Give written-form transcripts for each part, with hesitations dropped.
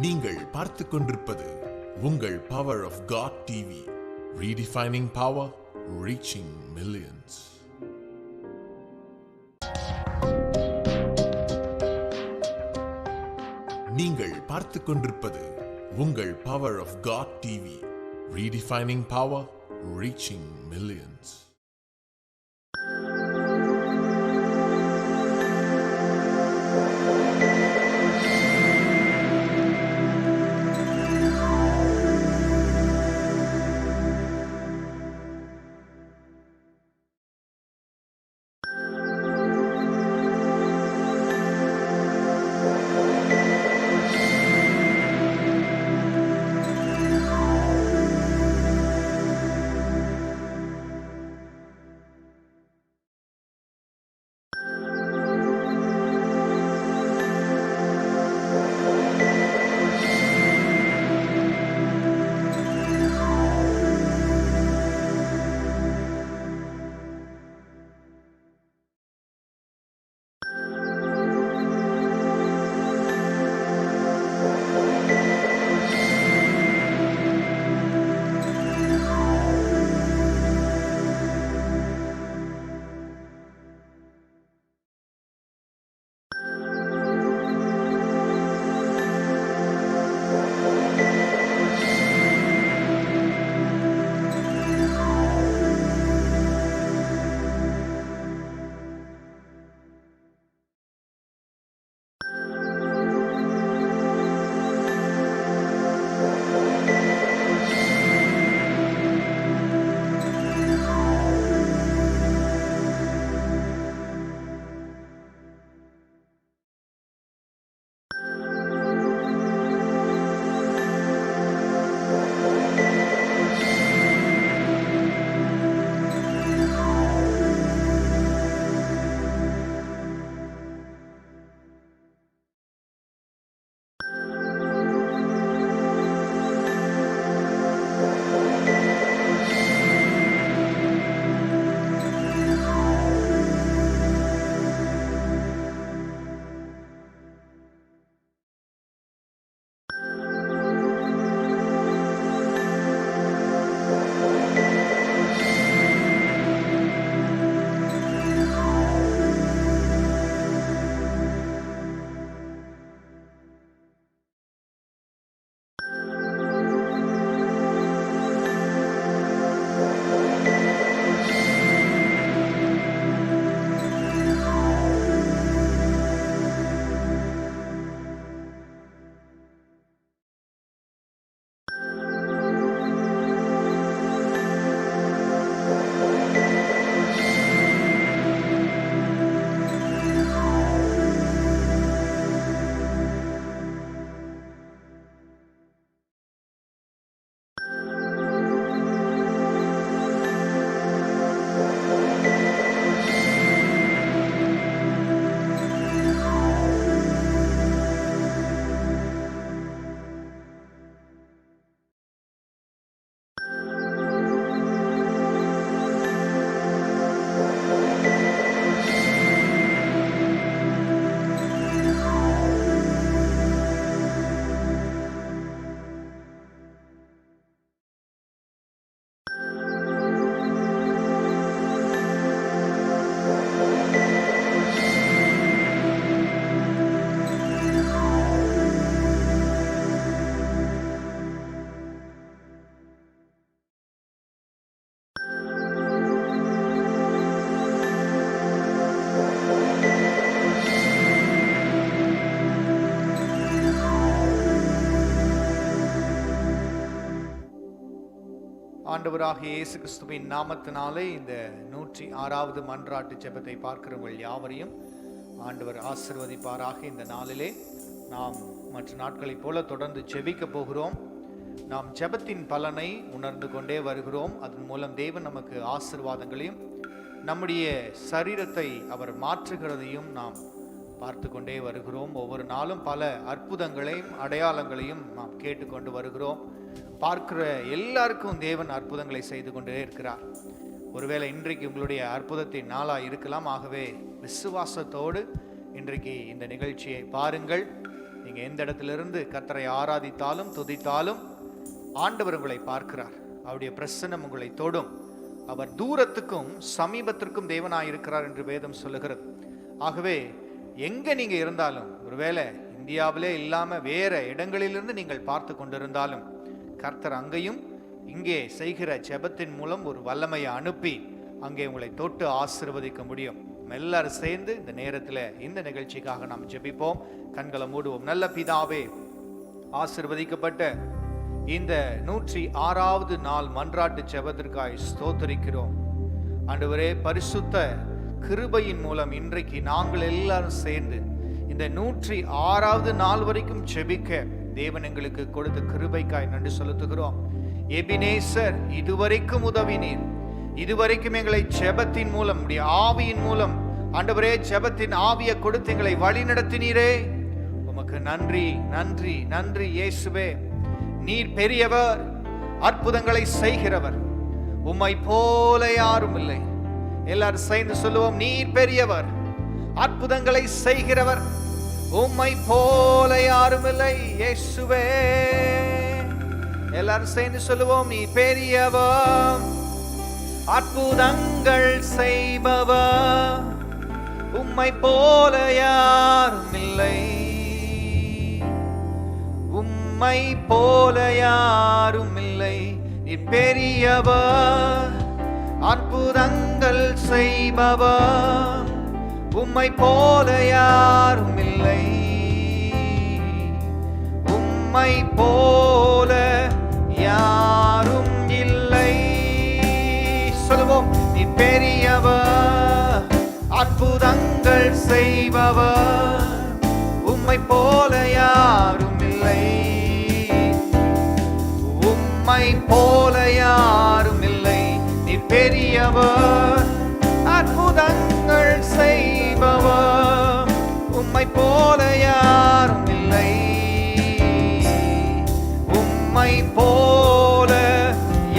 நீங்கள் பார்த்துக் கொண்டிருப்பது உங்கள் power of God TV, redefining power, reaching millions. நீங்கள் பார்த்துக் கொண்டிருப்பது உங்கள் power of God TV, redefining power, reaching millions. ஆண்டவராகிய இயேசு கிறிஸ்துவின் நாமத்தினாலே இந்த 106வது மன்றாட்டு ஜெபத்தை பார்க்கிறவர்கள் யாவரையும் ஆண்டவர் ஆசீர்வதிப்பாராக. இந்த நாளிலே நாம் மற்ற நாட்களைப் போல தொடர்ந்து ஜெபிக்க போகிறோம். நாம் ஜெபத்தின் பலனை உணர்ந்து கொண்டே வருகிறோம். அதன் மூலம் தேவன் நமக்கு ஆசீர்வாதங்களையும் நம்முடைய சரீரத்தை அவர் மாற்றுகிறதையும் நாம் பார்த்து கொண்டே வருகிறோம். ஒவ்வொரு நாளும் பல அற்புதங்களையும் அடையாளங்களையும் நாம் கேட்டுக்கொண்டு வருகிறோம். பார்க்கிற எல்லாருக்கும் தேவன் அற்புதங்களை செய்து கொண்டே இருக்கிறார். ஒருவேளை இன்றைக்கு உங்களுடைய அற்புதத்தின் நாளாக இருக்கலாம். ஆகவே விசுவாசத்தோடு இன்றைக்கு இந்த நிகழ்ச்சியை பாருங்கள். நீங்கள் நீங்க எந்த இடத்திலிருந்து கர்த்தரை ஆராதித்தாலும் துதித்தாலும் ஆண்டவர் உங்களை பார்க்கிறார். அவருடைய பிரசன்னம் உங்களை தொடும். அவர் தூரத்துக்கும் சமீபத்திற்கும் தேவனாயிருக்கிறார் என்று வேதம் சொல்லுகிறது. ஆகவே எங்க நீங்க இருந்தாலும், ஒருவேளை இந்தியாவிலே இல்லாம வேற இடங்களிலிருந்து நீங்கள் பார்த்து கொண்டிருந்தாலும், கர்த்தர் அங்கேயும் இங்கே செய்கிற ஜெபத்தின் மூலம் ஒரு வல்லமையை அனுப்பி அங்கே உங்களை தொட்டு ஆசீர்வதிக்க முடியும். எல்லாரும் சேர்ந்து இந்த நேரத்தில் இந்த நிகழ்ச்சிக்காக நாம் ஜெபிப்போம். கண்களை மூடுவோம். நல்ல பிதாவே, ஆசீர்வதிக்கப்பட்ட இந்த 106வது நாள் மன்றாட்டு ஜெபத்திற்காய் ஸ்தோத்திரிக்கிறோம். ஆண்டவரே, பரிசுத்த கிருபையின் மூலம் இன்றைக்கு நாங்கள் எல்லாரும் சேர்ந்து இந்த 106வது நாள் வரைக்கும் ஜெபிக்க தேவன் எங்களுக்கு கொடுத்த கிருபைக்காய் நன்றி செலுத்துகிறோம். எபினேசர், இதுவரைக்கும் உதவினீர். இதுவரைக்கும் எங்களை ஜெபத்தின் மூலம், உடைய ஆவியின் மூலம் ஆண்டவரே ஜெபத்தின் ஆவியை கொடுத்து எங்களை வழி நடத்தினீரே. உமக்கு நன்றி, நன்றி, நன்றி இயேசுவே. நீர் பெரியவர், அற்புதங்களை செய்கிறவர். உம்மை போல யாரும் இல்லை. எல்லாரும் சேர்ந்து சொல்லுவோம், நீர் பெரியவர், அற்புதங்களை செய்கிறவர். உம்மை போல யாரும் இல்லை இயேசுவே. எல்லாரும் சேர்ந்து சொல்லுவோம், நீ பெரியவர், அற்புதங்கள் செய்பவர். உம்மை போல யாரும் இல்லை. உம்மை போல யாரும் இல்லை. நீ பெரியவர், அற்புதங்கள் செய்பவர். உம்மை போல யாரும் இல்லை. உம்மை போல யாரும் இல்லை. சொல்லுவோம், நீ பெரியவர், அற்புதங்கள் செய்பவர். உம்மை போல யாரும் இல்லை. உம்மை போல யாரும் இல்லை. நீ பெரியவர், அற்புதங்கள் செய்பவர். உம்மை போல யாரும் இல்லை. உம்மை போல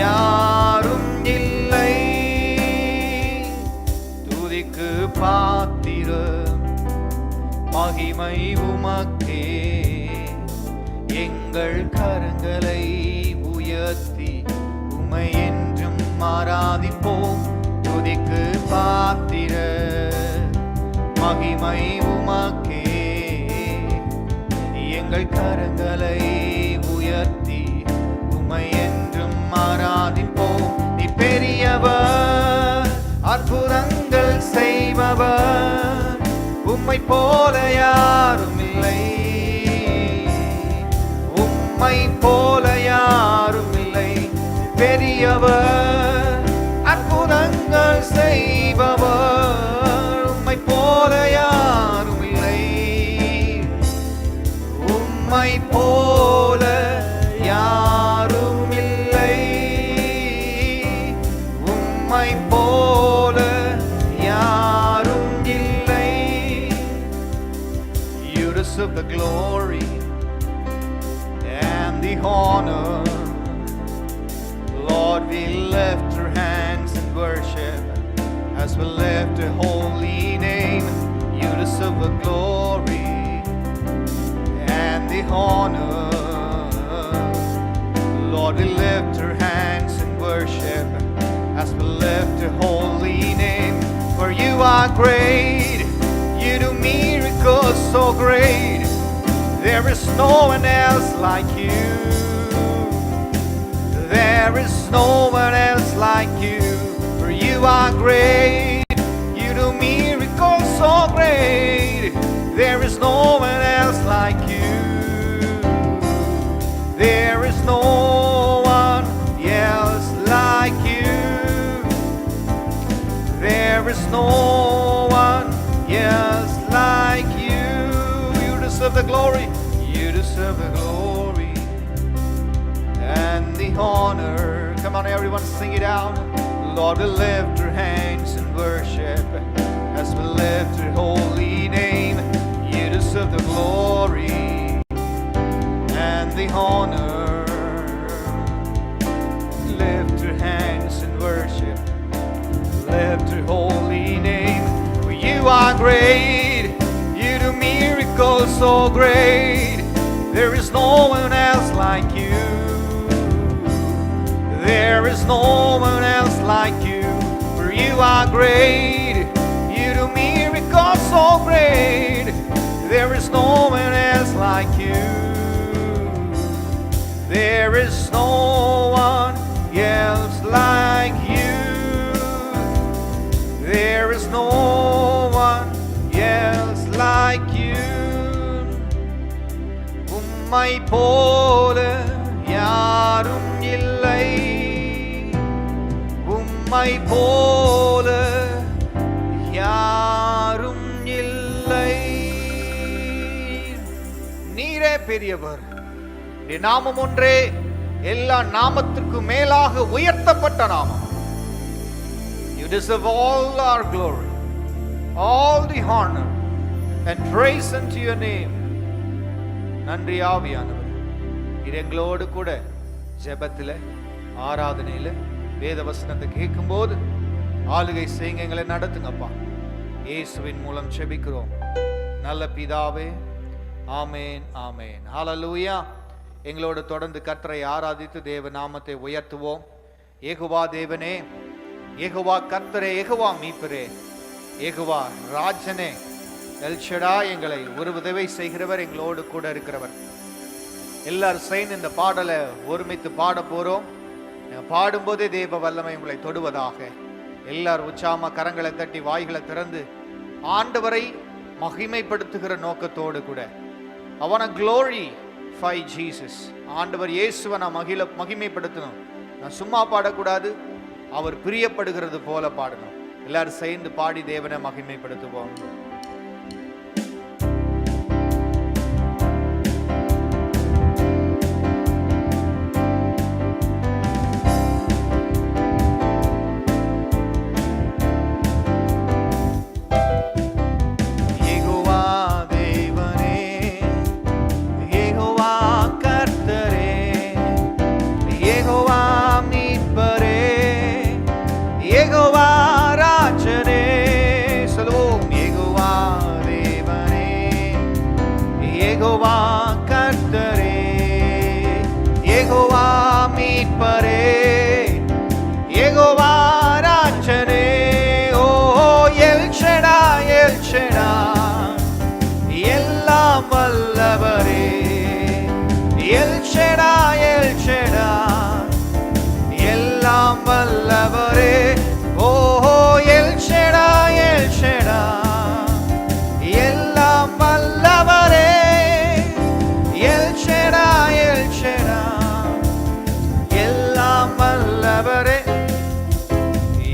யாரும் இல்லை. துதிக்கு பாத்திரம் மகிமை உமக்கே. எங்கள் கரங்களை உயர்த்தி உம்மை என்றும் ஆராதிப்போம். துதிக்கு பாத்திர மகிமை உமக்கே. எங்கள் கரங்களை உயர்த்தி உம்மை என்றும் ஆராதிப்போம். நீ பெரியவர், அற்புதங்கள் செய்பவர். உம்மை போல யாரும் இல்லை. உம்மை போல யாரும் இல்லை. பெரியவர், அற்புதங்கள் செய்பவர். உம்மை போல யாரும் இல்லை. உம்மை போல யாரும் இல்லை. உம்மை போல யாரும் இல்லை. You deserve the glory and the honor. Lord, we lift our hands in worship as we lift your holy name. You deserve the glory and the honor. Lord, we lift our hands in worship as we lift your holy name. For you are great, you do miracles so great. There is no one else like you. There is no one else like you. For you are great, you do miracles so great. There is no one else like you. There is no one else like you. There is no one else like you. You deserve the glory. You deserve the glory and the honor. Come on, everyone, sing it out. Lord, we lift our hands in worship as we lift your holy name. You deserve the glory and the honor. Lift your hands in worship, lift your holy name. For you are great, you do miracles so great. no one else like you, for you are great. You do miracles so great. There is no one else like you. There is no one else like you. There is no one else like you. உம்மை போல யாரும் இல்லை, உம்மை போல யாரும் இல்லை. நீரே பெரியவர். உம்முடைய நாமம் ஒன்றே எல்லா நாமத்திற்கும் மேலாக உயர்த்தப்பட்ட நாமம். You deserve all our glory, all the honor and praise unto your name. நன்றி ஆவியானவர், இது எங்களோடு கூட ஜெபத்தில், ஆராதனையில், வேத வசனத்தை கேட்கும்போது ஆளுகை செய்யுங்க, எங்களை நடத்துங்கப்பா. இயேசுவின் மூலம் ஜெபிக்கிறோம் நல்ல பிதாவே, ஆமேன் ஆமேன். ஹல்லேலூயா. எங்களோடு தொடர்ந்து கர்த்தரை ஆராதித்து தேவ நாமத்தை உயர்த்துவோம். யெகோவா தேவனே, யெகோவா கர்த்தரே, யெகோவா மீட்பரே, யெகோவா ராஜனே, எல் ஷடாய், எங்களை ஒரு உதவி செய்கிறவர், எங்களோடு கூட இருக்கிறவர். எல்லாரும் சேர்ந்து இந்த பாடலை ஒருமித்து பாட போறோம். பாடும்போதே தேவ வல்லமை உங்களை தொடுவதாக. எல்லாரும் உச்சாம கரங்களை தட்டி வாய்களை திறந்து ஆண்டவரை மகிமைப்படுத்துகிற நோக்கத்தோடு கூட I want to glorify Jesus. ஆண்டவர் இயேசுவை நான் மகிமைப்படுத்தணும். நான் சும்மா பாடக்கூடாது, அவர் பிரியப்படுகிறது போல பாடணும். எல்லாரும் சேர்ந்து பாடி தேவனை மகிமைப்படுத்துவோம். யெகோவா கர்த்தரே, யெகோவா மீட்பரே, யெகோவா ராஜனே. ஓ எல் ஷடாய், எல் ஷடாய், எல்லாம் வல்லவரே. எல் ஷடாய், எல் ஷடாய், எல்லாம் வல்லவரே. ஓ எல் ஷடாய், எல் ஷடாய், எல்லாம் வல்லவரே. எல் ஷடாய், எல் ஷடாய், எல்லாம் வல்லவரே.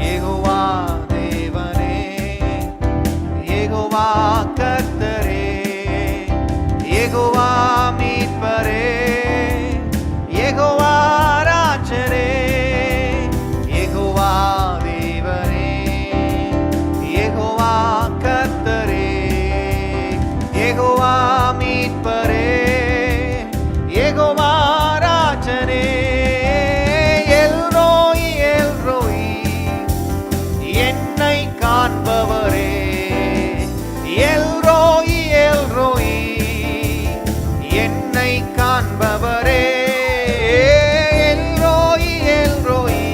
யெகோவா தேவனே, யெகோவா கர்த்தரே, யெகோவா மீட்பரே, யெகோவா ராஜனே. யெகோவா தேவனே, யெகோவா கர்த்தரே, யெகோவா மீட்பரே, யெகோவா ராஜனே. எல்ரோயி, எல்ரோயி, என்னை காண்பவரே. எல்ரோயி, எல்ரோயி, என்னை காண்பவரே. எல்ரோயி, எல்ரோயி,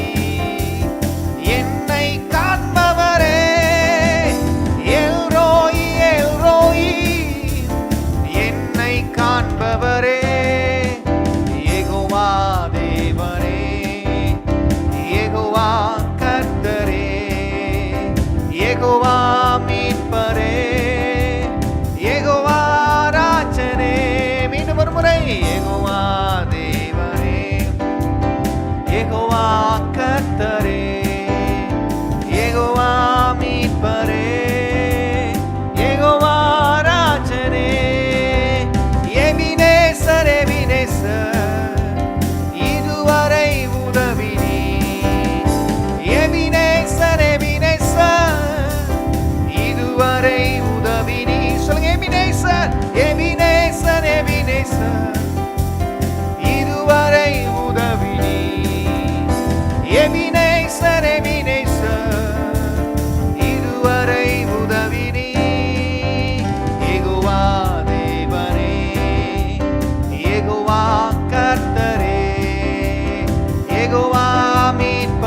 என்னை காண்பவரே. எல்ரோயி, எல்ரோயி, என்னை காண்பவரே. யெகோவா தேவனே, யெகோவா கர்த்தரே, யெகோவா மீட்பரே, யெகோவா ராஜனே. மீண்டும் ஒரு முறை. யெகோவா தேவனே, யெகோவா கர்த்தரே, யெகோவா மீட்பரே, யெகோவா ராஜனே. எபினேசர், எபினேசர், இதுவரை உதவி நீ. எபினேசர், எபினேசர், இதுவரை உதவி நீ. சொல்லுங்க எபினேசர், எபினேசர், எபினேசர், இதுவரை உதவி நீ. எபினேசர், எபினேசர், இதுவரை உதவி நீ. யெகோவா தேவனே, யெகோவா கர்த்தரே, யெகோவா மீட்பரே,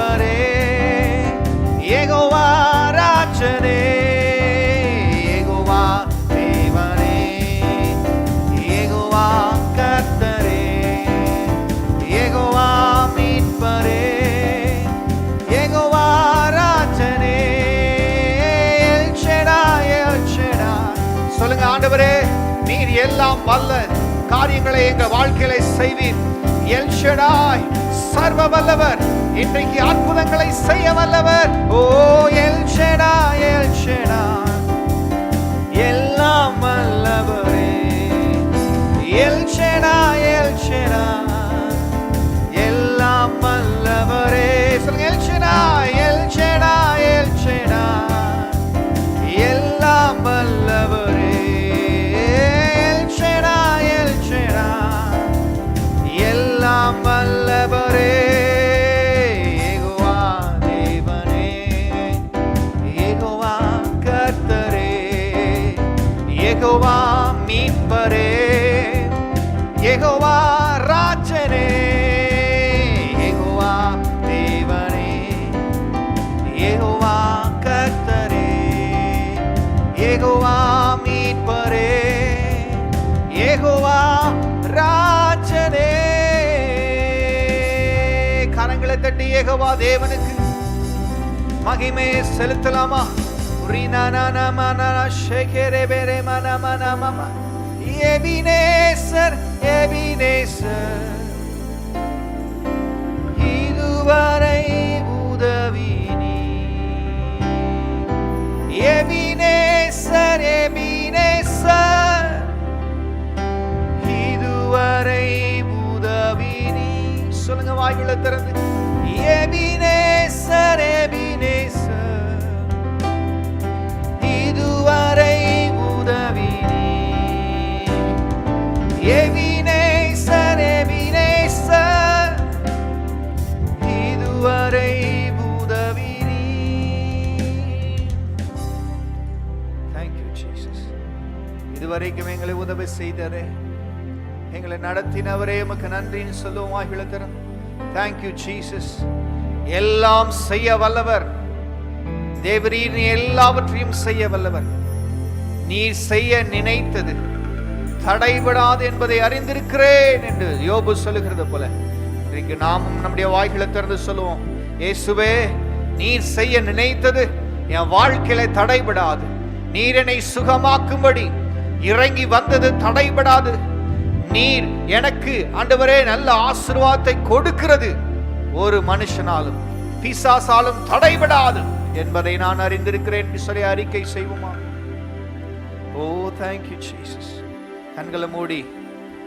அற்புதங்களை எங்க வாழ்க்கையில செய்வீர். எல் ஷடாய் சர்வ வல்லவர், இன்றைக்கு அற்புதங்களை செய்ய வல்லவர். ஓ எல் ஷடாய், எல் ஷடாய், எல்லாம் வல்லவரே. எல் ஷடாய், எல் ஷடாய், எல்லாம் வல்லவரே. சொல்லுங்க, L Shaddai, L Shaddai, L Shaddai, எல்லாம் வல்லவரே. எல் ஷடாய், எல் ஷடாய், எல்லாம் வல்லவரே. யெகோவா தேவனே, யெகோவா கர்த்தரே, யெகோவா மீட்பரே, யெகோவா ராஜனே. யெகோவா தேவனே, யெகோவா கர்த்தரே, யெகோவா மீட்பரே, யெகோவா ராஜனே. கரங்களை தட்டி யெகோவா தேவனுக்கு மகிமையை செலுத்தலாமா? எபினேசர், எபினேசர், இதுவரை உதவி நீ. எபினேசர், எபினேசர், இதுவரை உதவி நீ. சொல்லுங்க வாய்களை திறந்து. எபினேசர், எபினேசர், இதுவரை உதவி நீ. எபினேசர், எபினேசர், இதுவரை உதவி நீ. Thank you Jesus. இதுவரைக்கும் எங்களை உதவி செய்தரே, எங்களை நடத்தினவரே, உமக்கு நன்றின்னு சொல்லுவோம் வாய்களை திறந்து. Thank you Jesus. எல்லாம் செய்ய வல்லவர் தேவரீர், எல்லாவற்றையும் செய்ய வல்லவர். நீர் செய்ய நினைத்தது தடைபடாது என்பதை அறிந்திருக்கிறேன் என்று யோபு சொல்லுகிறது போல, இன்றைக்கு நாமும் நம்முடைய வாய்களை திறந்து சொல்லுவோம், இயேசுவே நீர் செய்ய நினைத்தது என் வாழ்க்கையில தடைபடாது. நீர் என்னை சுகமாக்கும்படி இறங்கி வந்தது தடைபடாது. நீர் எனக்கு ஆண்டவரே நல்ல ஆசீர்வாதத்தை கொடுக்கிறது ஒரு மனுஷனாலும் பிசாசாலும் தடைபடாது என்பதை நான் அறிந்திருக்கிறேன் என்று சொல்லி அறிக்கை செய்வோமா? ஓ thank you Jesus. கண்களை மூடி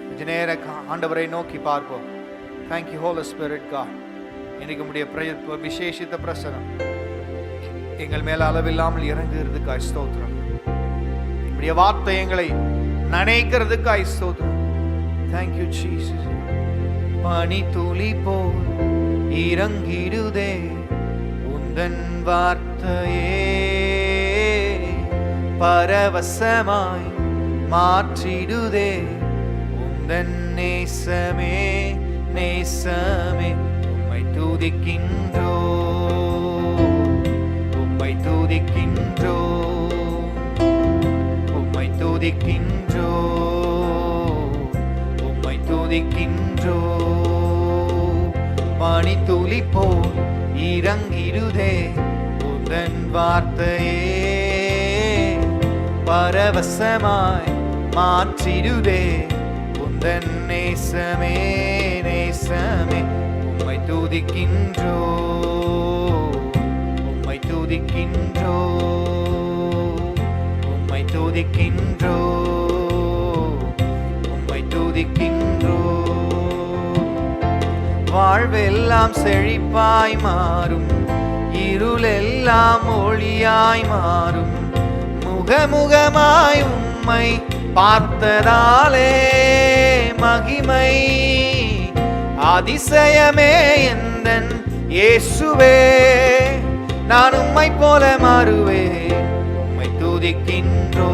கொஞ்ச நேர ஆண்டவரை நோக்கி பார்ப்போம். Thank you Holy Spirit God. இன்னைக்கு உம்முடைய விசேஷித்த பிரசனம் எங்கள் மேல அளவில்லாமல் இறங்குகிறதுக்காய் ஸ்தோத்திரம். உம்முடைய வார்த்தை எங்களை நனைக்கிறதுக்காய் ஸ்தோத்திரம். Thank you Jesus. பனி துளி போல் இறங்கிடுதே உந்தன் வார்த்தையே, பரவசமாய் மாற்றிடுதே உந்தன் நேசமே, நேசமே. உம்மை துதிக்கின்றோ, உம்மை துதிக்கின்றோ, உம்மை துதிக்கின்றோ, உம்மை துதிக்கின்றோ. பனி துளி போல் இறங்கிடுதே உந்தன் வார்த்தையே, பரவசமாய் மாற்றிடுதே உந்தன் நேசமே, நேசமே. உம்மை துதிக்கின்றோ, உம்மை துதிக்கின்றோ, உம்மை துதிக்கின்றோ, உம்மை துதிக்கின்றோ. வாழ்வெல்லாம் செழிப்பாய் மாறும், இருளெல்லாம் ஒளியாய் மாறும். முகமுகமாய் உம்மை பார்த்ததாலே மகிமை, அதிசயமே எந்தன் இயேசுவே. நான் உம்மை போல மாறுவேன். உம்மை துதிக்கின்றோ,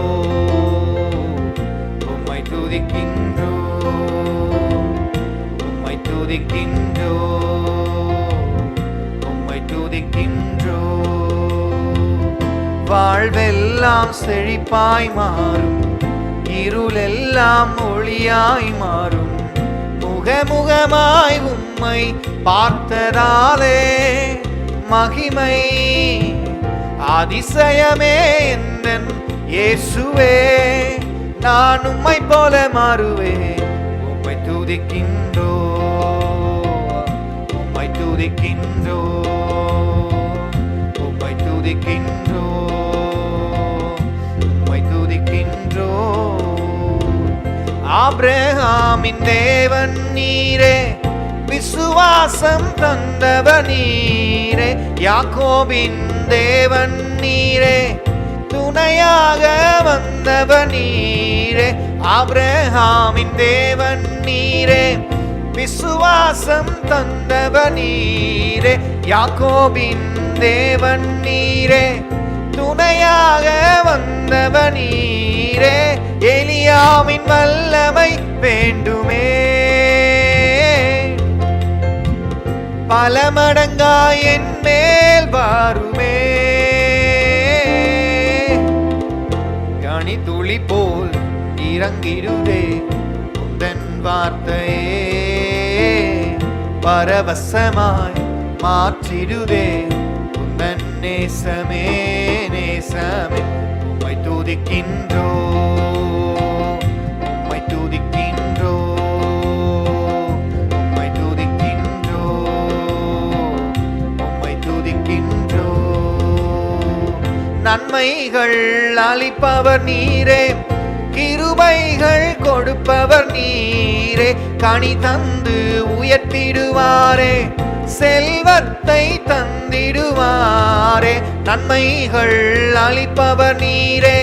உம்மை துதிக்கின்றோ, உம்மை துதிக்கின்றோ, உம்மை துதிக்கின்றோ. வாழ்வெல்லாம் செழிப்பாய் மாறும், இருளெல்லாம் ஒளியாய் மாறும். முகமுகமாய் உம்மை பார்த்ததாலே மகிமை, அதிசயமே எந்தன் இயேசுவே. நான் உம்மை போல மாறுவேன். துதிக்கின்றோம், உம்மை துதிக்கின்றோம், உம்மை துதிக்கின்றோம், உம்மை துதிக்கின்றோம். ஆபிரகாமின் தேவன் நீரே, விசுவாசம் தந்தவர் நீரே, யாக்கோபின் தேவன் நீரே, துணையாக வந்தவர் நீரே. ஆபிரகாமின் தேவன் நீரே, விசுவாசம் தந்தவர் நீரே, யாக்கோபின் தேவன் நீரே, துணையாக வந்தவர் நீரே. எலியாவின் வல்லமை வேண்டுமே, பல மடங்காய் என் மேல் வாருமே. கனி துளி போல் இறங்கிடுதே உந்தன் வார்த்தையே, பரவசமாய் மாற்றிடுதே உந்தன் நேசமே, நேசமே. உம்மை துதிக்கின்றோம், உம்மை துதிக்கின்றோம், உம்மை துதிக்கின்றோம், உம்மை துதிக்கின்றோம். நன்மைகள் அளிப்பவர் நீரே, கிருபைகள் கொடுப்பவர் நீரே, கனி தந்து உயர்த்திடுவாரே, செல்வத்தை தந்திடுவாரே. நன்மைகள் அளிப்பவர் நீரே,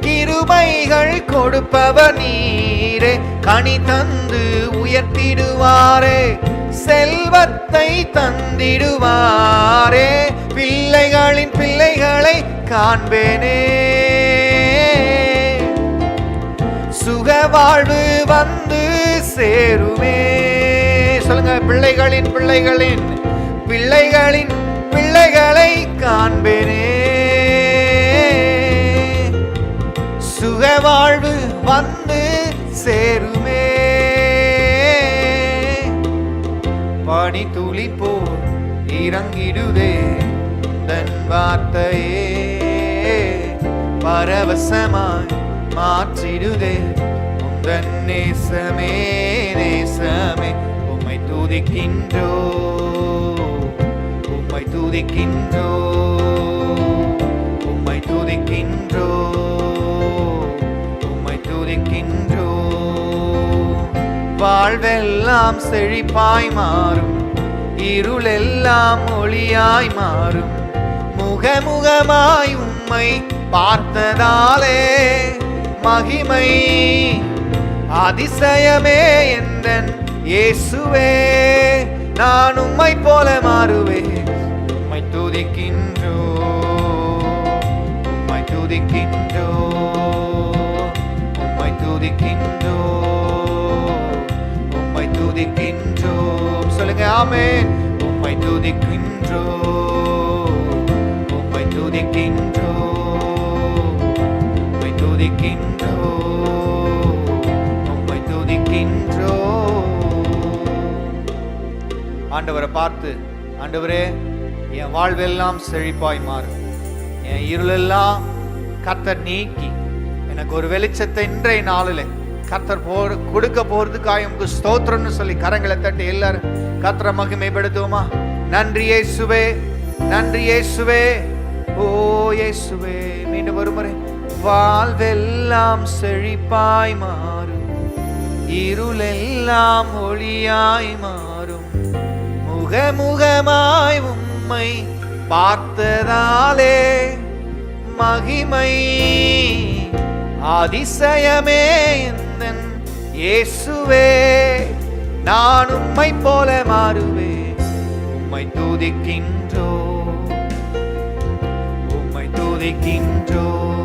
கிருபைகள் கொடுப்பவர் நீரே, கனி தந்து உயர்த்திடுவாரே, செல்வத்தை தந்திடுவாரே. பிள்ளைகளின் பிள்ளைகளை காண்பேனே, சுக வாழ்வு வந்து சேருமே. சொல்லுங்க, பிள்ளைகளின் பிள்ளைகளின் பிள்ளைகளின் பிள்ளைகளை காண்பேனே, சுக வாழ்வு வந்து சேருமே. பனி துளி போல் இறங்கிடுதே தன் வார்த்தையே, பரவசமாய் மாற்றிடுதே உந்தன் நேசமே, நேசமே. உம்மை துதிக்கின்றோம், உம்மை துதிக்கின்றோம், உம்மை துதிக்கின்றோம், உம்மை துதிக்கின்றோம். வாழ்வெல்லாம் செழிப்பாய் மாறும், இருளெல்லாம் ஒளியாய் மாறும், முகமுகமாய் உம்மை பார்த்ததாலே மகிமை அதிசயமே எந்தன் இயேசுவே. நான் உம்மை போல மாறுவேன். உம்மை துதிக்கின்றோம், உம்மை துதிக்கின்றோம், உம்மை துதிக்கின்றோம், உம்மை துதிக்கின்றோம். சொல்லுங்க ஆமென். உம்மை துதிக்கின்றோம், உம்மை துதிக்கின்றோம், உம்மை துதிக்கின்றோம், உம்மை துதிக்கின்றோம். ஆண்டவரை பார்த்து, ஆண்டவரே என் வாழ்வெல்லாம் செழிப்பாய் மாறும், என் இருளெல்லாம் கர்த்தர் நீக்கி எனக்கு ஒரு வெளிச்சத்தை இன்றைய நாளில் கர்த்தர் கொடுக்க போறதுக்காக உங்க ஸ்தோத்திரம்னு சொல்லி கரங்களை தட்டி எல்லாரும் கர்த்தரை மகிமைப்படுத்துவோமா? நன்றி இயேசுவே, நன்றி இயேசுவே, ஓ இயேசுவே. மீண்டும் ஒரு முறை. வாழ்வெல்லாம் செழிப்பாய் மாறும், இருளெல்லாம் ஒளியாய் மாறும், முகமுகமாய் உம்மை பார்த்ததாலே மகிமை அதிசயமே எந்தன் இயேசுவே. நான் உம்மை போல மாறுவேன். உம்மை துதிக்கின்றோம், உம்மை துதிக்கின்றோம்,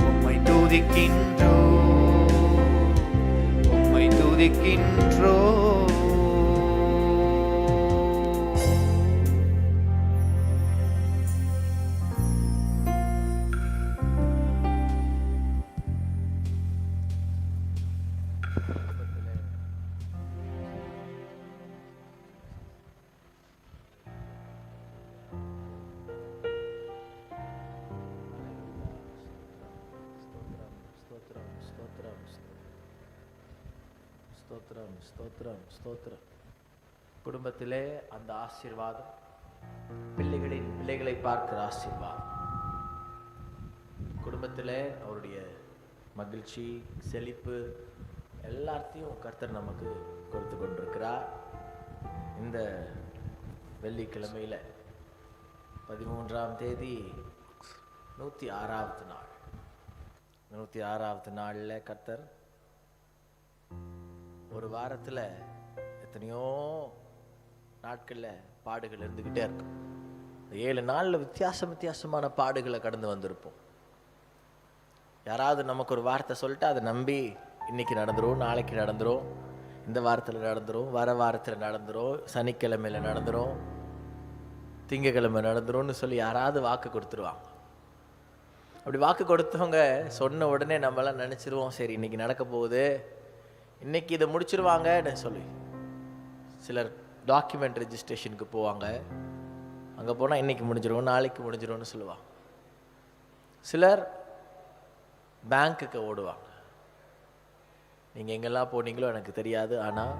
உம்மை துதிக்கின்றோம், உம்மை துதிக்கின்றோம். ஸ்தோத்திரம், ஸ்தோத்திரம், ஸ்தோத்திரம். குடும்பத்திலே அந்த ஆசீர்வாதம், பிள்ளைகளை பார்க்கிற ஆசீர்வாதம், குடும்பத்திலே அவருடைய மகிழ்ச்சி, செழிப்பு எல்லாத்தையும் கர்த்தர் நமக்கு கொடுத்து கொண்டிருக்கிறார். இந்த வெள்ளிக்கிழமையில் 13ஆம் தேதி 106வது நாள். 106வது நாளில் கர்த்தர் ஒரு வாரத்தில் எத்தனையோ நாட்களில் பாடுகள் இருந்துக்கிட்டே இருக்கும். 7 நாளில் வித்தியாசமான பாடுகளை கடந்து வந்திருப்போம். யாராவது நமக்கு ஒரு வார்த்தை சொல்லிட்டு அதை நம்பி இன்னைக்கு நடந்துரும், நாளைக்கு நடந்துரும், இந்த வாரத்தில் நடந்துரும், வர வாரத்தில் நடந்துரும், சனிக்கிழமையில் நடந்துரும், திங்கக்கிழமை நடந்துரும்னு சொல்லி யாராவது வாக்கு கொடுத்துருவாங்க. அப்படி வாக்கு கொடுத்தவங்க சொன்ன உடனே நம்மளாம் நினச்சிருவோம், சரி இன்னைக்கு நடக்க போகுது, இன்னைக்கு இதை முடிச்சிருவாங்கன்னு சொல்லி. சிலர் டாக்குமெண்ட் ரெஜிஸ்ட்ரேஷனுக்கு போவாங்க, அங்கே போனால் இன்னைக்கு முடிஞ்சிடும், நாளைக்கு முடிஞ்சிடும்னு சொல்லுவாங்க. சிலர் பேங்க்குக்கு ஓடுவாங்க. நீங்கள் எங்கெல்லாம் போனீங்களோ எனக்கு தெரியாது, ஆனால்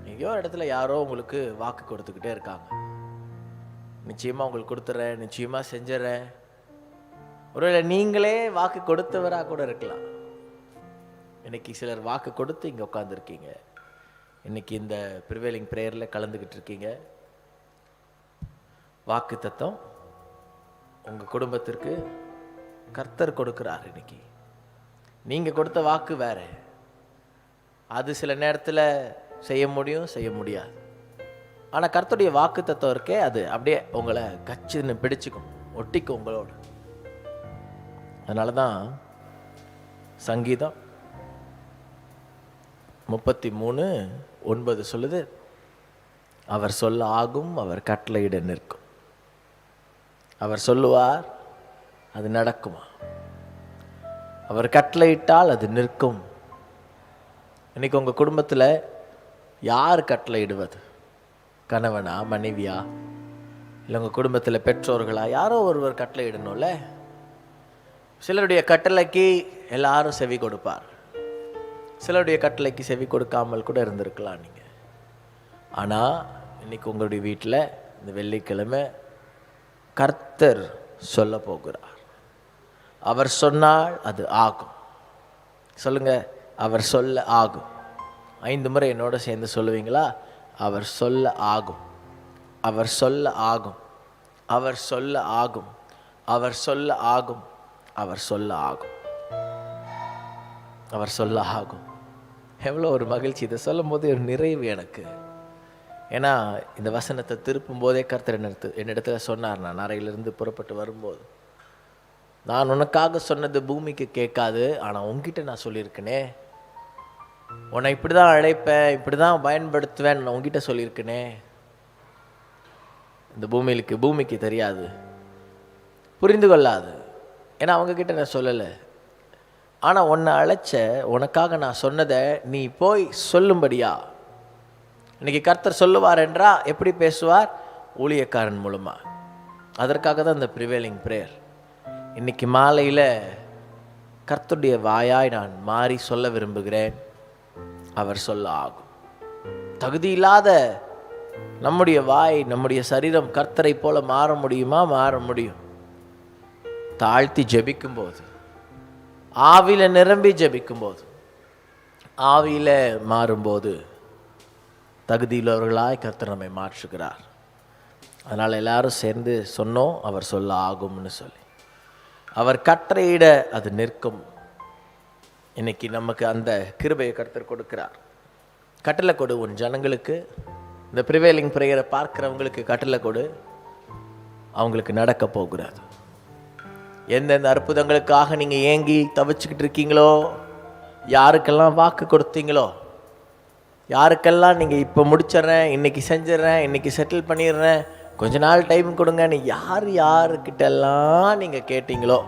எங்கேயோ இடத்துல யாரோ உங்களுக்கு வாக்கு கொடுத்துக்கிட்டே இருக்காங்க. நிச்சயமாக உங்களுக்கு கொடுத்துட்றேன், நிச்சயமாக செஞ்சிடறேன். ஒருவேளை நீங்களே வாக்கு கொடுத்தவராக கூட இருக்கலாம். இன்னைக்கு சிலர் வாக்கு கொடுத்து இங்கே உட்காந்துருக்கீங்க. இன்னைக்கு இந்த ப்ரிவேலிங் ப்ரேயரில் கலந்துக்கிட்டு இருக்கீங்க. வாக்கு தத்தம் உங்கள் குடும்பத்திற்கு கர்த்தர் கொடுக்கிறார். இன்னைக்கு நீங்கள் கொடுத்த வாக்கு வேற, அது சில நேரத்தில் செய்ய முடியும், செய்ய முடியாது. ஆனால் கர்த்தருடைய வாக்கு தத்துவம் இருக்கே, அது அப்படியே உங்களை கச்சுன்னு பிடிச்சிக்கும், ஒட்டிக்கும் உங்களோட. அதனால தான் சங்கீதம் 33:9 சொல்லுது, அவர் சொல்ல ஆகும், அவர் கட்டளையிட நிற்கும். அவர் சொல்லுவார், அது நடக்குமா? அவர் கட்டளையிட்டால் அது நிற்கும். இன்னைக்கு உங்கள் குடும்பத்தில் யார் கட்டளையிடுவது? கணவனா, மனைவியா, இல்லை உங்கள் குடும்பத்தில் பெற்றோர்களா? யாரோ ஒருவர் கட்டளையிடணும்ல. சிலருடைய கட்டளைக்கு எல்லாரும் செவி கொடுப்பார், சிலருடைய கட்டளைக்கு செவி கொடுக்காமல் கூட இருந்திருக்கலாம் நீங்கள். ஆனால் இன்னைக்கு உங்களுடைய வீட்டில் இந்த வெள்ளிக்கிழமை கர்த்தர் சொல்ல போகிறார். அவர் சொன்னால் அது ஆகும். சொல்லுங்க, அவர் சொல்ல ஆகும். 5 முறை என்னோட சேர்ந்து சொல்லுவீங்களா? அவர் சொல்ல ஆகும், அவர் சொல்ல ஆகும், அவர் சொல்ல ஆகும், அவர் சொல்ல ஆகும், அவர் சொல்ல ஆகும், அவர் சொல்ல ஆகும். எவ்வளோ ஒரு மகிழ்ச்சி! இதை சொல்லும் போது ஒரு நிறைவு எனக்கு. ஏன்னா இந்த வசனத்தை திருப்பும் போதே கர்த்தர் என்னிடத்துல சொன்னார். நான் அறையிலிருந்து புறப்பட்டு வரும்போது, நான் உனக்காக சொன்னது பூமிக்கு கேட்காது, ஆனால் உங்ககிட்ட நான் சொல்லியிருக்கேனே, உன்னை இப்படி தான் அழைப்பேன், இப்படி தான் பயன்படுத்துவேன் நான் உங்ககிட்ட சொல்லியிருக்கேனே. இந்த பூமிக்கு தெரியாது, புரிந்து கொள்ளாது, ஏன்னா அவங்கக்கிட்ட நான் சொல்லலை. ஆனால் உன்னை அழைச்ச உனக்காக நான் சொன்னதை நீ போய் சொல்லும்படியா. இன்னைக்கு கர்த்தர் சொல்லுவார் என்றா எப்படி பேசுவார்? ஊழியக்காரன் மூலமா. அதற்காக தான் இந்த ப்ரிவேலிங் ப்ரேயர். இன்னைக்கு மாலையில் கர்த்தருடைய வாயாய் நான் மாறி சொல்ல விரும்புகிறேன், அவர் சொல்ல ஆகும். தகுதி இல்லாத நம்முடைய வாய், நம்முடைய சரீரம் கர்த்தரை போல மாற முடியுமா? மாற முடியும். தாழ்த்தி ஜெபிக்கும் போது, ஆவியில நிரம்பி ஜெபிக்கும் போது, ஆவியில மாறும்போது தகுதியுள்ளவர்களாய் கர்த்தர் நம்மை மாற்றுகிறார். அதனால் எல்லாரும் சேர்ந்து சொன்னோம், அவர் சொல்ல ஆகும்னு சொல்லி. அவர் கட்டளையிட அது நிற்கும். இன்னைக்கு நமக்கு அந்த கிருபையை கர்த்தர் கொடுக்கிறார். கட்டளை கொடு உன் ஜனங்களுக்கு, இந்த ப்ரிவேலிங் ப்ரேயரை பார்க்கிறவங்களுக்கு கட்டளை கொடு, அவங்களுக்கு நடக்க போகிறது. எந்தெந்த அற்புதங்களுக்காக நீங்கள் ஏங்கி தவிச்சுக்கிட்டு இருக்கீங்களோ, யாருக்கெல்லாம் வாக்கு கொடுத்தீங்களோ, யாருக்கெல்லாம் நீங்கள் இப்போ முடிச்சிட்றேன், இன்றைக்கி செஞ்சிடறேன், இன்றைக்கி செட்டில் பண்ணிடுறேன், கொஞ்ச நாள் டைம் கொடுங்கன்னு யாருக்கிட்டெல்லாம் நீங்கள் கேட்டீங்களோ,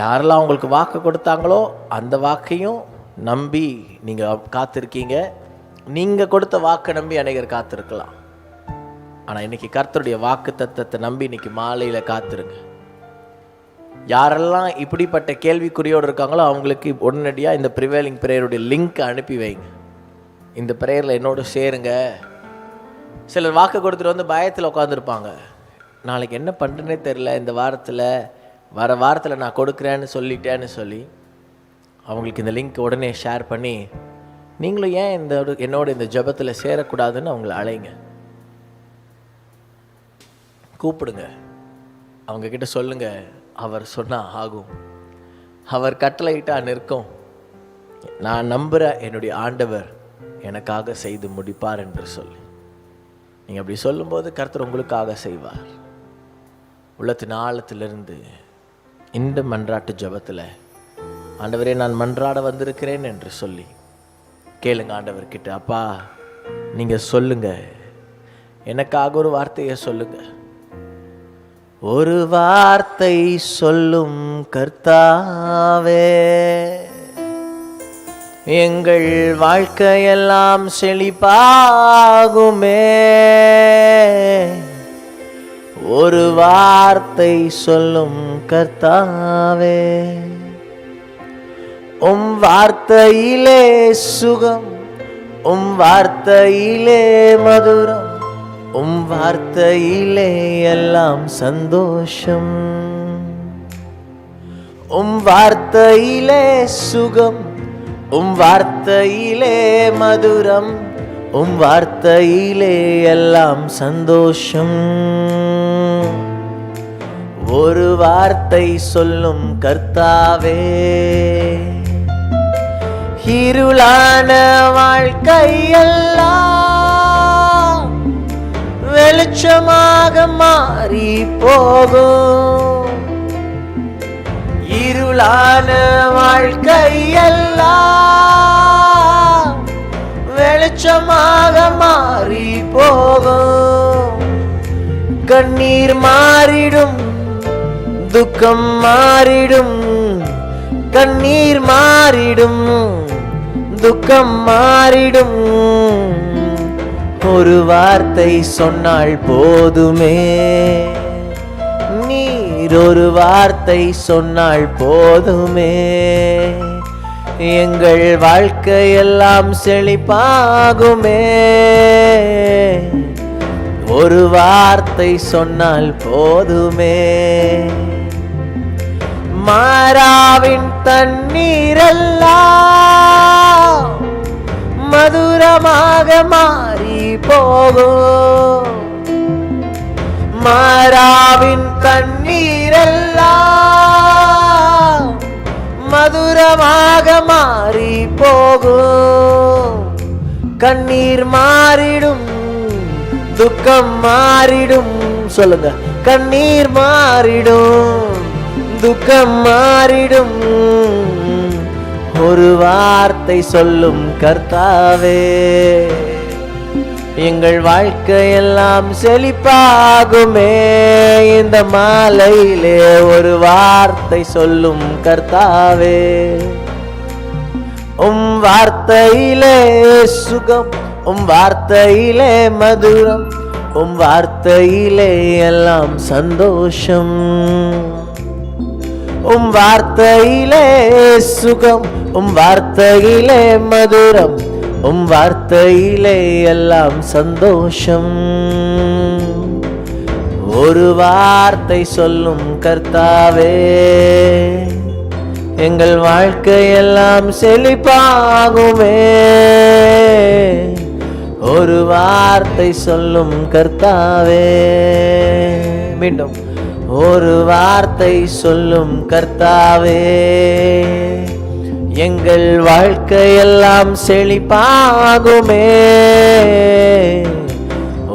யாரெல்லாம் உங்களுக்கு வாக்கு கொடுத்தாங்களோ அந்த வாக்கையும் நம்பி நீங்கள் காத்திருக்கீங்க. நீங்கள் கொடுத்த வாக்கை நம்பி அநேகர் காத்திருக்கலாம். ஆனால் இன்றைக்கி கர்த்தருடைய வாக்கு தத்தத்தை நம்பி இன்றைக்கி மாலையில் காத்திருங்க. யாரெல்லாம் இப்படிப்பட்ட கேள்விக்குறியோடு இருக்காங்களோ அவங்களுக்கு உடனடியாக இந்த ப்ரிவேலிங் ப்ரேயருடைய லிங்க்கை அனுப்பி வைங்க. இந்த ப்ரேயரில் என்னோட சேருங்க. சிலர் வாக்கு கொடுத்துட்டு வந்து பயத்தில் உட்காந்துருப்பாங்க. நாளைக்கு என்ன பண்ணுறேன்னே தெரில, இந்த வாரத்தில் வர வாரத்தில் நான் கொடுக்குறேன்னு சொல்லிட்டேன்னு சொல்லி அவங்களுக்கு இந்த லிங்க் உடனே ஷேர் பண்ணி, நீங்களும் ஏன் என்னோட இந்த ஜெபத்தில் சேரக்கூடாதுன்னு அவங்கள அழைங்க, கூப்பிடுங்க, அவங்கக்கிட்ட சொல்லுங்க, அவர் சொன்னால் ஆகும், அவர் கட்டளையிட்டா நிற்கும், நான் நம்புகிற என்னுடைய ஆண்டவர் எனக்காக செய்து முடிப்பார் என்று சொல்லி நீங்கள் அப்படி சொல்லும்போது கர்த்தர் உங்களுக்காக செய்வார். உள்ளத்தின் ஆழத்திலிருந்து இந்த மன்றாட்டு ஜெபத்தில், ஆண்டவரே நான் மன்றாட வந்திருக்கிறேன் என்று சொல்லி கேளுங்க ஆண்டவர்கிட்ட. அப்பா நீங்கள் சொல்லுங்க, எனக்காக ஒரு வார்த்தையை சொல்லுங்க. ஒரு வார்த்தை சொல்லும் கர்த்தாவே, எங்கள் வாழ்க்கையெல்லாம் செழிப்பாகுமே. ஒரு வார்த்தை சொல்லும் கர்த்தாவே, உம் வார்த்தையிலே சுகம், உம் வார்த்தையிலே மதுரம், உம் வார்த்தையிலே எல்லாம் சந்தோஷம். உம் வார்த்தையிலே சுகம், உம் வார்த்தையிலே மதுரம், உம் வார்த்தையிலே எல்லாம் சந்தோஷம். ஒரு வார்த்தை சொல்லும் கர்த்தாவே, இருளான வாழ்க்கையெல்லாம் வெளிச்சமாக மாறி போகும். இருளான வாழ்க்கையெல்லாம் வெளிச்சமாக மாறி போகும். கண்ணீர் மாறிடும், துக்கம் மாறிடும், கண்ணீர் மாறிடும், துக்கம் மாறிடும். ஒரு வார்த்தை சொன்னால் போதுமே, நீர் ஒரு வார்த்தை சொன்னால் போதுமே, எங்கள் வாழ்க்கையெல்லாம் செழிப்பாகுமே. ஒரு வார்த்தை சொன்னால் போதுமே. மாறாவின் தண்ணீரெல்லாம் மதுரமாக மாறி போகும். மாறாவின் தண்ணீரெல்லாம் மதுரமாக மாறி போகும். கண்ணீர் மாறிடும், துக்கம் மாறிடும். சொல்லுங்க, கண்ணீர் மாறிடும், துக்கம் மாறிடும். ஒரு வார்த்தை சொல்லும் கர்த்தாவே, எங்கள் வாழ்க்கையெல்லாம் செழிப்பாகுமே. இந்த மாலையிலே ஒரு வார்த்தை சொல்லும் கர்த்தாவே, உம் வார்த்தையிலே சுகம், உம் வார்த்தையிலே மதுரம், உம் வார்த்தையிலே எல்லாம் சந்தோஷம். உம் வார்த்தையிலே சுகம், உம் வார்த்தையிலே மதுரம், உம் வார்த்தையிலே எல்லாம் சந்தோஷம். ஒரு வார்த்தை சொல்லும் கர்த்தாவே, எங்கள் வாழ்க்கையெல்லாம் செழிப்பாகுமே. ஒரு வார்த்தை சொல்லும் கர்த்தாவே, மீண்டும் ஒரு வார்த்தை சொல்லும் கர்த்தாவே, எங்கள் வாழ்க்கையெல்லாம் செழிப்பாகுமே.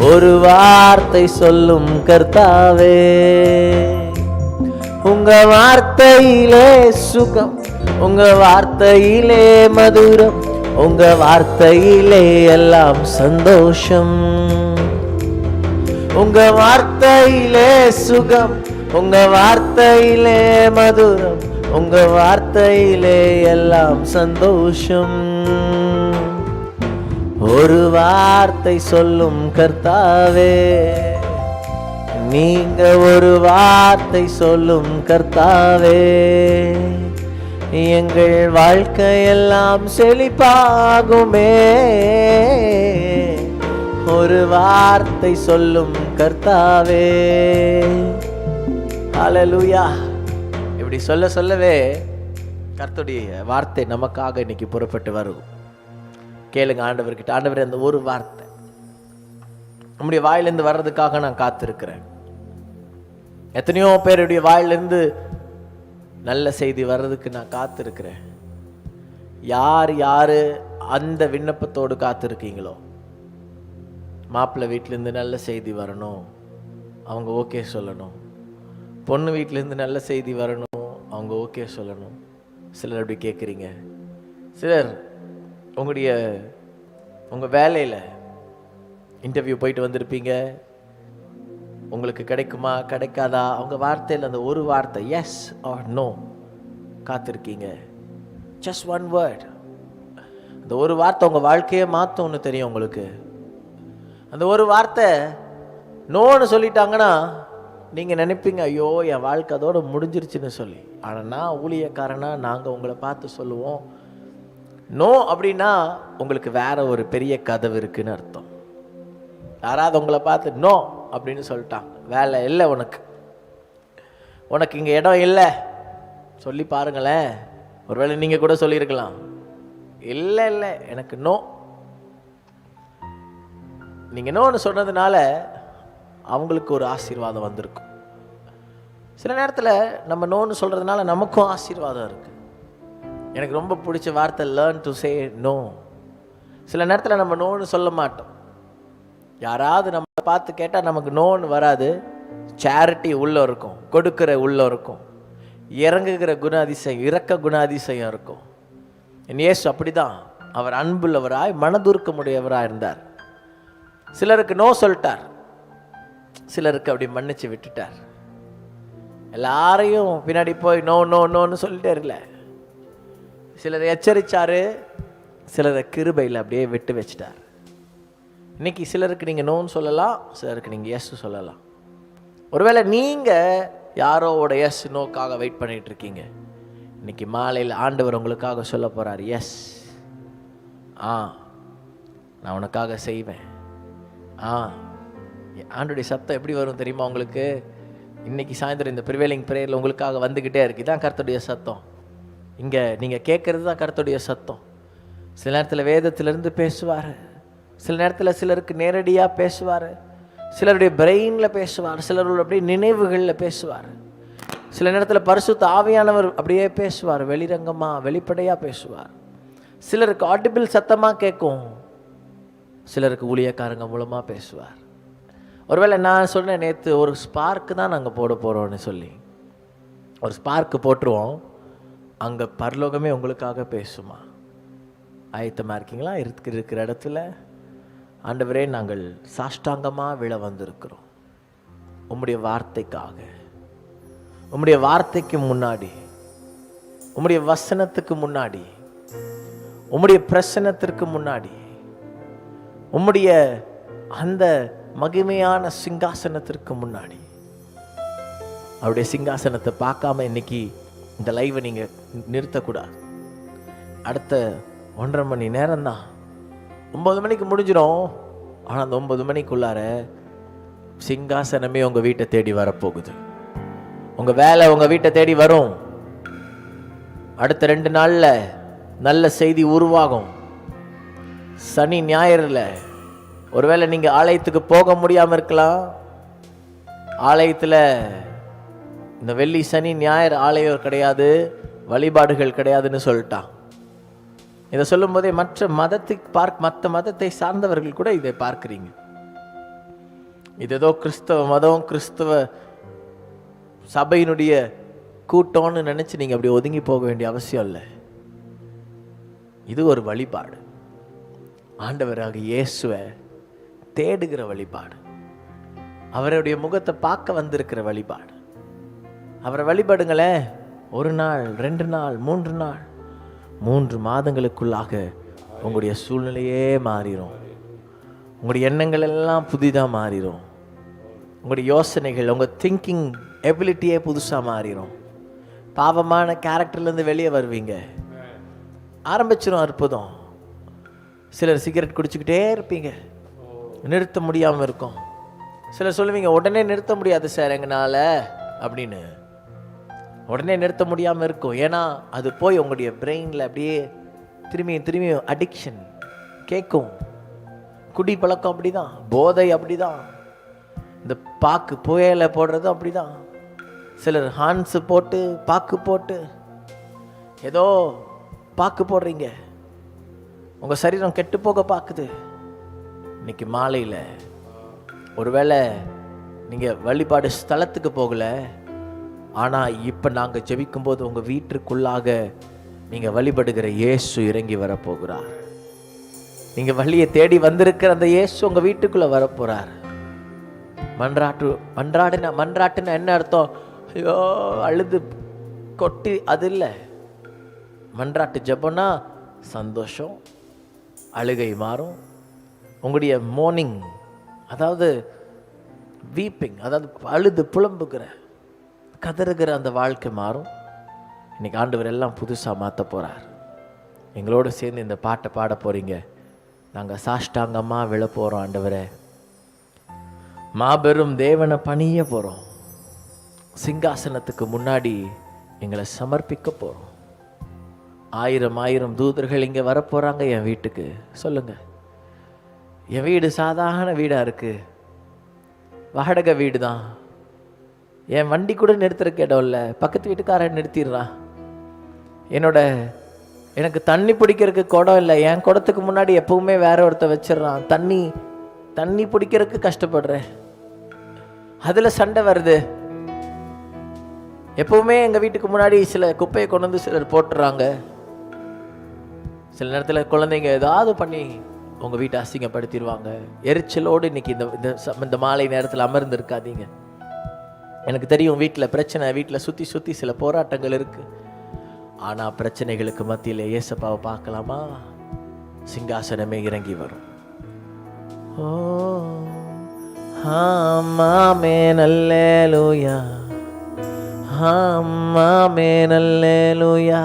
ஒரு வார்த்தை சொல்லும் கர்த்தாவே, உங்க வார்த்தையிலே சுகம், உங்க வார்த்தையிலே மதுரம், உங்க வார்த்தையிலே எல்லாம் சந்தோஷம். உங்க வார்த்தையிலே சுகம், உங்க வார்த்தையிலே மதுரம், உங்க வார்த்தையிலே எல்லாம் சந்தோஷம். ஒரு வார்த்தை சொல்லும் கர்த்தாவே, நீங்க ஒரு வார்த்தை சொல்லும் கர்த்தாவே, எங்கள் வாழ்க்கையெல்லாம் செழிப்பாகுமே. ஒரு வார்த்தை சொல்லும் கர்த்தாவே. ஹல்லேலூயா. இப்படி சொல்ல சொல்லவே கர்த்தருடைய வார்த்தை நமக்காக இன்னைக்கு புறப்பட்டு வரும். கேளுங்க ஆண்டவர்கிட்ட, ஆண்டவரே அந்த ஒரு வார்த்தை நம்முடைய வாயிலிருந்து வர்றதுக்காக நான் காத்திருக்கிறேன். எத்தனையோ பேருடைய வாயிலிருந்து நல்ல செய்தி வர்றதுக்கு நான் காத்திருக்கிறேன். யார் யாரு அந்த விண்ணப்பத்தோடு காத்திருக்கீங்களோ, மாப்பிள்ளை வீட்டிலேருந்து நல்ல செய்தி வரணும், அவங்க ஓகே சொல்லணும். பொண்ணு வீட்டிலேருந்து நல்ல செய்தி வரணும், அவங்க ஓகே சொல்லணும். சிலர் அப்படி கேட்குறீங்க. சிலர் உங்கள் வேலையில் இன்டர்வியூ போயிட்டு வந்திருப்பீங்க, உங்களுக்கு கிடைக்குமா கிடைக்காதா, அவங்க வார்த்தையில் அந்த ஒரு வார்த்தை எஸ் ஆர் நோ காத்திருக்கீங்க. Just one word. அந்த ஒரு வார்த்தை உங்கள் வாழ்க்கையே மாற்றும்னு தெரியும் உங்களுக்கு. அந்த ஒரு வார்த்தை நோன்னு சொல்லிட்டாங்கன்னா நீங்கள் நினைப்பீங்க, ஐயோ என் வாழ்க்கை அதோட முடிஞ்சிருச்சுன்னு சொல்லி. ஆனால் நான் ஊழியக்காரனா நாங்கள் உங்களை பார்த்து சொல்லுவோம், நோ அப்படின்னா உங்களுக்கு வேற ஒரு பெரிய கதவு இருக்குன்னு அர்த்தம். யாராவது உங்களை பார்த்து நோ அப்படின்னு சொல்லிட்டாங்க, வேலை இல்லை உனக்கு இங்கே இடம் இல்லை சொல்லி பாருங்களேன். ஒருவேளை நீங்கள் கூட சொல்லியிருக்கலாம், இல்லை இல்லை எனக்கு நோ. நீங்கள் நோன்னு சொன்னதுனால அவங்களுக்கு ஒரு ஆசீர்வாதம் வந்திருக்கும். சில நேரத்தில் நம்ம நோன்னு சொல்கிறதுனால நமக்கும் ஆசீர்வாதம் இருக்குது. எனக்கு ரொம்ப பிடிச்ச வார்த்தை லேர்ன் டு சே நோ. சில நேரத்தில் நம்ம நோன்னு சொல்ல மாட்டோம். யாராவது நம்ம பார்த்து கேட்டால் நமக்கு நோன்னு வராது. சேரிட்டி உள்ள இருக்கும், கொடுக்கிற உள்ள இருக்கும், இறங்குகிற குணாதிசயம், இரக்க குணாதிசயம் இருக்கும். என் இயேசு அப்படிதான். அவர் அன்புள்ளவராய் மனதுருக்கமுடையவராக இருந்தார். சிலருக்கு நோ சொல்லிட்டார், சிலருக்கு அப்படி மன்னிச்சு விட்டுட்டார். எல்லாரையும் பின்னாடி போய் நோ நோ நோன்னு சொல்லிட்டே இருக்கல. சிலரை எச்சரிச்சாரு, சிலரை கிருபையில் அப்படியே விட்டு வச்சிட்டார். இன்னைக்கு சிலருக்கு நீங்கள் நோன்னு சொல்லலாம், சிலருக்கு நீங்கள் எஸ் சொல்லலாம். ஒருவேளை நீங்கள் யாரோட எஸ் நோக்காக வெயிட் பண்ணிட்டு இருக்கீங்க, இன்னைக்கு மாலையில் ஆண்டவர் உங்களுக்காக சொல்ல போகிறார், எஸ் நான் உனக்காக செய்வேன். ஆண்டோடைய சத்தம் எப்படி வரும் தெரியுமா உங்களுக்கு? இன்னைக்கு சாயந்தரம் இந்த ப்ரிவேலிங் ப்ரேயரில் உங்களுக்காக வந்துக்கிட்டே இருக்கு. இதான் கர்த்தருடைய சத்தம். இங்கே நீங்கள் கேட்குறது தான் கர்த்தருடைய சத்தம். சில நேரத்தில் வேதத்திலிருந்து பேசுவார், சில நேரத்தில் சிலருக்கு நேரடியாக பேசுவார், சிலருடைய பிரெயினில் பேசுவார், சிலருடைய அப்படியே நினைவுகளில் பேசுவார். சில நேரத்தில் பரிசுத்த ஆவியானவர் அப்படியே பேசுவார், வெளிரங்கமாக வெளிப்படையாக பேசுவார். சிலருக்கு ஆடிபிள் சத்தமாக கேட்கும், சிலருக்கு ஊழியக்காரங்க மூலமாக பேசுவார். ஒருவேளை நான் சொன்னேன் நேற்று ஒரு ஸ்பார்க்கு தான் நாங்கள் போட போகிறோன்னு சொல்லி, ஒரு ஸ்பார்க்கு போட்டுருவோம், அங்கே பரலோகமே உங்களுக்காக பேசுமா? ஆயத்தமாக இருக்கீங்களா? இருக்கிற இடத்துல ஆண்டவரே நாங்கள் சாஷ்டாங்கமாக விழ வந்திருக்கிறோம் உம்முடைய வார்த்தைக்காக. உம்முடைய வார்த்தைக்கு முன்னாடி, உம்முடைய வசனத்துக்கு முன்னாடி, உம்முடைய பிரசன்னத்திற்கு முன்னாடி, உம்முடைய அந்த மகிமையான சிங்காசனத்திற்கு முன்னாடி. அவருடைய சிங்காசனத்தை பார்க்காம இன்னைக்கு இந்த லைவை நீங்கள் நிறுத்தக்கூடாது. அடுத்த 1.5 மணி நேரம்தான், 9 மணிக்கு முடிஞ்சிடும். ஆனால் அந்த 9 மணிக்குள்ளார சிங்காசனமே உங்கள் வீட்டை தேடி வரப்போகுது. உங்கள் வேலை உங்கள் வீட்டை தேடி வரும். அடுத்த 2 நாளில் நல்ல செய்தி உருவாகும். சனி ஞாயிறில் ஒருவேளை நீங்கள் ஆலயத்துக்கு போக முடியாமல் இருக்கலாம். ஆலயத்தில் இந்த வெள்ளி சனி ஞாயிறு ஆலயம் கிடையாது, வழிபாடுகள் கிடையாதுன்னு சொல்லிட்டான். இதை சொல்லும் போதே மற்ற மதத்தை சார்ந்தவர்கள் கூட இதை பார்க்குறீங்க. இது ஏதோ கிறிஸ்தவ மதம், கிறிஸ்தவ சபையினுடைய கூட்டம்னு நினச்சி நீங்கள் அப்படி ஒதுங்கி போக வேண்டிய அவசியம் இல்லை. இது ஒரு வழிபாடு, ஆண்டவராக இயேசுவை தேடுகிற வழிபாடு, அவருடைய முகத்தை பார்க்க வந்திருக்கிற வழிபாடு. அவரை வழிபடுங்களேன். 1 நாள், 2 நாள், 3 நாள், 3 மாதங்களுக்குள்ளாக உங்களுடைய சூழ்நிலையே மாறிடும். உங்களுடைய எண்ணங்கள் எல்லாம் புதிதாக மாறிடும். உங்களுடைய யோசனைகள், உங்கள் திங்கிங் எபிலிட்டியே புதுசாக மாறிடும். பாவமான கேரக்டர்லேருந்து வெளியே வருவீங்க. ஆரம்பிச்சிடும் அற்புதம். சிலர் சிகரெட் குடிச்சுக்கிட்டே இருப்பீங்க, நிறுத்த முடியாமல் இருக்கும். சிலர் சொல்லுவீங்க, உடனே நிறுத்த முடியாது சார் எங்களால் அப்படின்னு. உடனே நிறுத்த முடியாமல் இருக்கும். ஏன்னா அது போய் உங்களுடைய பிரெயினில் அப்படியே திரும்பியும் அடிக்ஷன் கேட்கும். குடி பழக்கம் அப்படி தான், போதை அப்படி தான், இந்த பாக்கு புயலை போடுறதும் அப்படி தான். சிலர் ஹான்ஸு போட்டு பாக்கு போட்டு ஏதோ பாக்கு போடுறீங்க, உங்கள் சரீரம் கெட்டு போக பார்க்குது. இன்னைக்கு மாலையில் ஒருவேளை நீங்கள் வழிபாடு ஸ்தலத்துக்கு போகலை, ஆனால் இப்போ நாங்கள் ஜெபிக்கும்போது உங்கள் வீட்டுக்குள்ளாக நீங்கள் வழிபடுகிற இயேசு இறங்கி வரப்போகிறார். நீங்கள் வழியை தேடி வந்திருக்கிற அந்த இயேசு உங்கள் வீட்டுக்குள்ளே வரப்போகிறார். மன்றாட்டுன்னா என்ன அர்த்தம்? ஐயோ அழுது கொட்டி அது இல்லை. மன்றாட்டு ஜெபம்னா சந்தோஷம், அழுகை மாறும். உங்களுடைய மோர்னிங், அதாவது வீப்பிங், அதாவது அழுது புலம்புகிற கதறுகிற அந்த வாழ்க்கை மாறும். இன்னைக்கு ஆண்டவர் எல்லாம் புதுசாக மாற்ற போகிறார். எங்களோடு சேர்ந்து இந்த பாட்டை பாட போகிறீங்க. நாங்கள் சாஷ்டாங்கமாக விழ போகிறோம். ஆண்டவரே, மாபெரும் தேவனை பணிய போகிறோம். சிங்காசனத்துக்கு முன்னாடி எங்களை சமர்ப்பிக்க போகிறோம். 1000 தூதர்கள் இங்கே வரப்போகிறாங்க என் வீட்டுக்கு. சொல்லுங்கள், என் வீடு சாதாரண வீடாக இருக்குது, வாடகை வீடு தான். என் வண்டி கூட நிறுத்துறக்கு இடம் இல்லை, பக்கத்து வீட்டுக்காரன் நிறுத்திடுறான். எனக்கு தண்ணி பிடிக்கிறதுக்கு குடம் இல்லை, என் குடத்துக்கு முன்னாடி எப்பவுமே வேற ஒருத்த வச்சிடறான். தண்ணி பிடிக்கிறதுக்கு கஷ்டப்படுறேன், அதில் சண்டை வருது. எப்பவுமே எங்கள் வீட்டுக்கு முன்னாடி சில குப்பையை கொண்டு வந்து சிலர் போட்டுறாங்க. சில நேரத்தில் குழந்தைங்க ஏதாவது பண்ணி உங்கள் வீட்டை அசிங்கப்படுத்திடுவாங்க. எரிச்சலோடு இன்னைக்கு இந்த மாலை நேரத்தில் அமர்ந்து இருக்காதீங்க. எனக்கு தெரியும் வீட்டில் பிரச்சனை, வீட்டில் சுற்றி சில போராட்டங்கள் இருக்குது. ஆனால் பிரச்சனைகளுக்கு மத்தியில் இயேசப்பாவை பார்க்கலாமா? சிங்காசனமே இறங்கி வரும். ஓ ஆமென் அல்லேலூயா, ஆமென் அல்லேலூயா,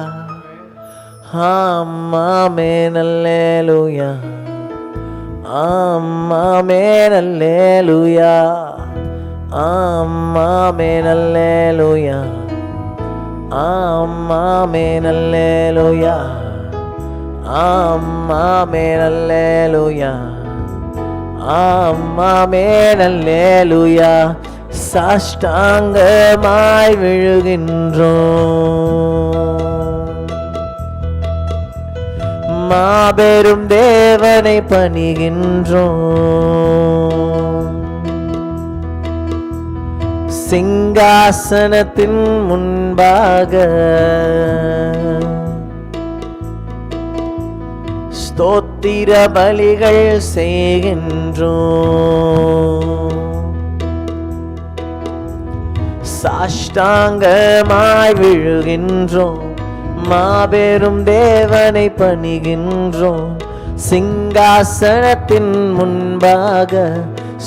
ஆமென் அல்லேலூயா, ஆமென் அல்லேலூயா, ஆமென் அல்லேலூயா, ஆமென் அல்லேலூயா, ஆமென் அல்லேலூயா, ஆமென் அல்லேலூயா. சாஷ்டாங்கமாய் விழுகின்றோம், மாபெரும் தேவனை பணிகின்றோம். சிங்காசனத்தின் முன்பாக ஸ்தோத்திர பலிகள் செய்கின்றோம். சாஷ்டாங்கமாய் விழுகின்றோம், மாபெரும் தேவனை பணிகின்றோம். சிங்காசனத்தின் முன்பாக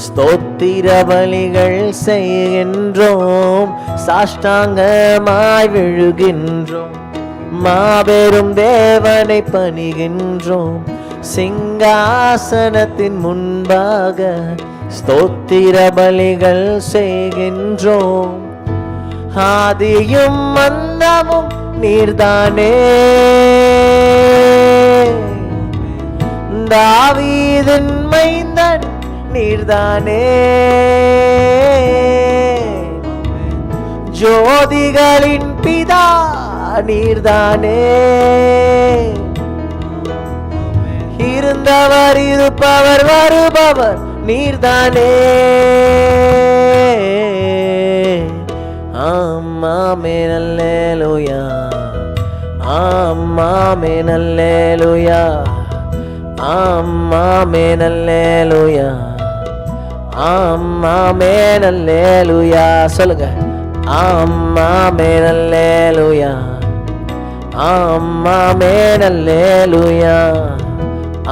ஸ்தோத்திர பலிகள் செய்கின்றோம். சாஷ்டாங்கமாய் விழுகின்றோம், மாபெரும் தேவனை பணிகின்றோம். சிங்காசனத்தின் முன்பாக ஸ்தோத்திர பலிகள் செய்கின்றோம். ஆதியும் அந்தமும் நீர்தானே, தாவீதின் மைந்தன் நீர்தானே, ஜோதிகளின் பிதா நீர்தானே, இருந்தவர் இருப்பவர் வருபவர் நீர்தானே. ஆமென் அல்லேலூயா, ஆமென் அல்லேலூயா, ஆமென் அல்லேலூயா, ஆமென் அல்லேலூயா. சொல்லுங்க, ஆமென் அல்லேலூயா, ஆமென் அல்லேலூயா,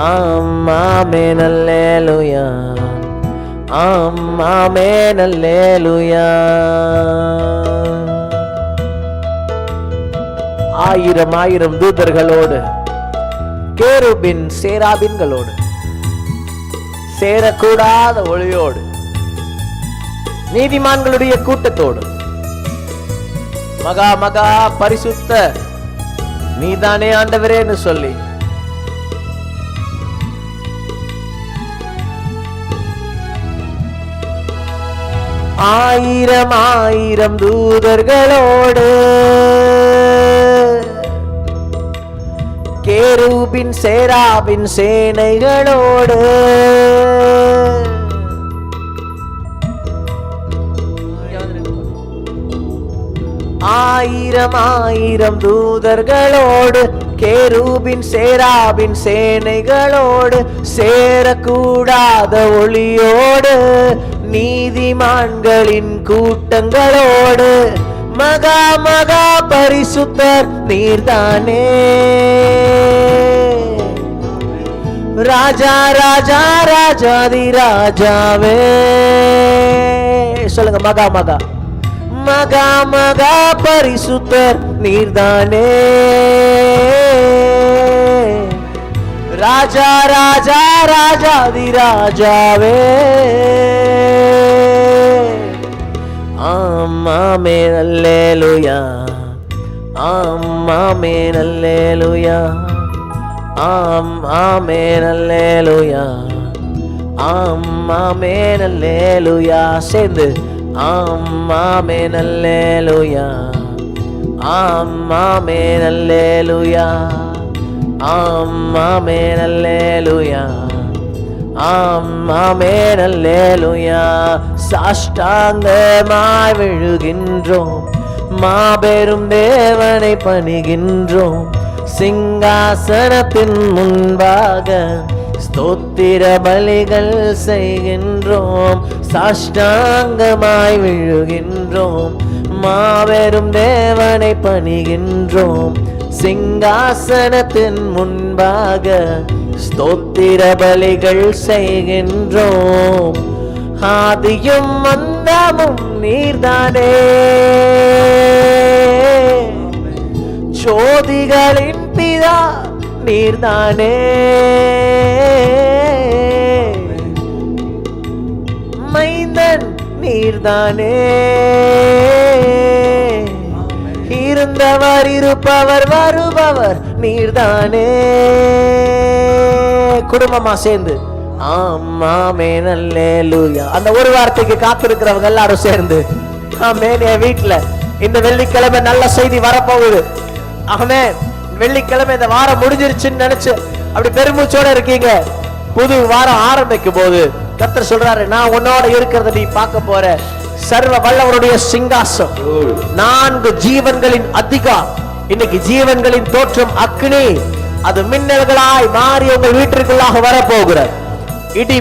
ஆமென் அல்லேலூயா, ஆமென் அல்லேலூயா. ஆயிரம் ஆயிரம் தூதர்களோடு, கேருபின் சேராபின்களோடு, சேரக்கூடாத ஒளியோடு, நீதிமான்களுடைய கூட்டத்தோடு, மகா மகா பரிசுத்த நீதானே ஆண்டவரேன்னு சொல்லி ஆயிரம் ஆயிரம் தூதர்களோடு, கேருபின் சேராபின் சேனைகளோடு, ஆயிரம் ஆயிரம் தூதர்களோடு, கேருபின் சேராபின் சேனைகளோடு, சேரக்கூடாத ஒளியோடு, நீதிமான்களின் கூட்டங்களோடு, மகா மகா பரிசுத்தர் நீர்தானே ராஜா ராஜா ராஜாதி ராஜாவே. சொல்லுங்க, மகா மகா மகா மகா பரிசுத்தர் நீர்தானே ராஜா ராஜா ராஜாதி ராஜாவே. ஆமென் அல்லேலூயா, ஆமென் அல்லேலூயா, ஆமென் அல்லேலூயா, ஆமென் அல்லேலூயா. சேர்ந்து ஆமென் அல்லேலூயா, ஆமென் அல்லேலூயா, ஆமென் அல்லேலூயா, ஆமென் அல்லேலூயா. சாஷ்டாங்கமாய் விழுகின்றோம், மாபெரும் தேவனை பணிகின்றோம், சிங்காசனத்தின் முன்பாக ஸ்தோத்திர பலிகள் செய்கின்றோம். சாஷ்டாங்கமாய் விழுகின்றோம், மாபெரும் தேவனை பணிகின்றோம், சிங்காசனத்தின் முன்பாக ஸ்தோத்திர பலிகள் செய்கின்றோம். ஆதியும் அந்தமும் நீர்தானே, ஜோதிகளின் பிதா நீர்தானே, மைந்தன் நீர்தானே, இருந்தவர் இருப்பவர் வருபவர் நீர்தானே. குடும்பமா சேர்ந்து ஆமென் அல்லேலூயா. அந்த ஒரு வார்த்தைக்கு காத்திருக்கிறவங்க எல்லாரும் சேர்ந்து ஆமென். என் வீட்டுல இந்த வெள்ளிக்கிழமை நல்ல செய்தி வரப்போகுது. ஆமென். வெள்ளிக்கிழமை இந்த வாரம் முடிஞ்சிருச்சுன்னு நினைச்சு அப்படி பெருமூச்சோட இருக்கீங்க. புது வாரம் ஆரம்பிக்கும் போது கர்த்தர் சொல்றாரு, நான் உன்னோட இருக்கிறத நீ பார்க்க போற. சர்வ வல்லவருடைய சிங்காசம், 4 ஜீவன்களின் அதிகாரம். இன்னைக்கு ஜீவன்களின் தோற்றம் அக்னி, அது மின்னல்களாய் மாறி உங்கள் வீட்டிற்குள்ளாக வரப்போகிறார். இடி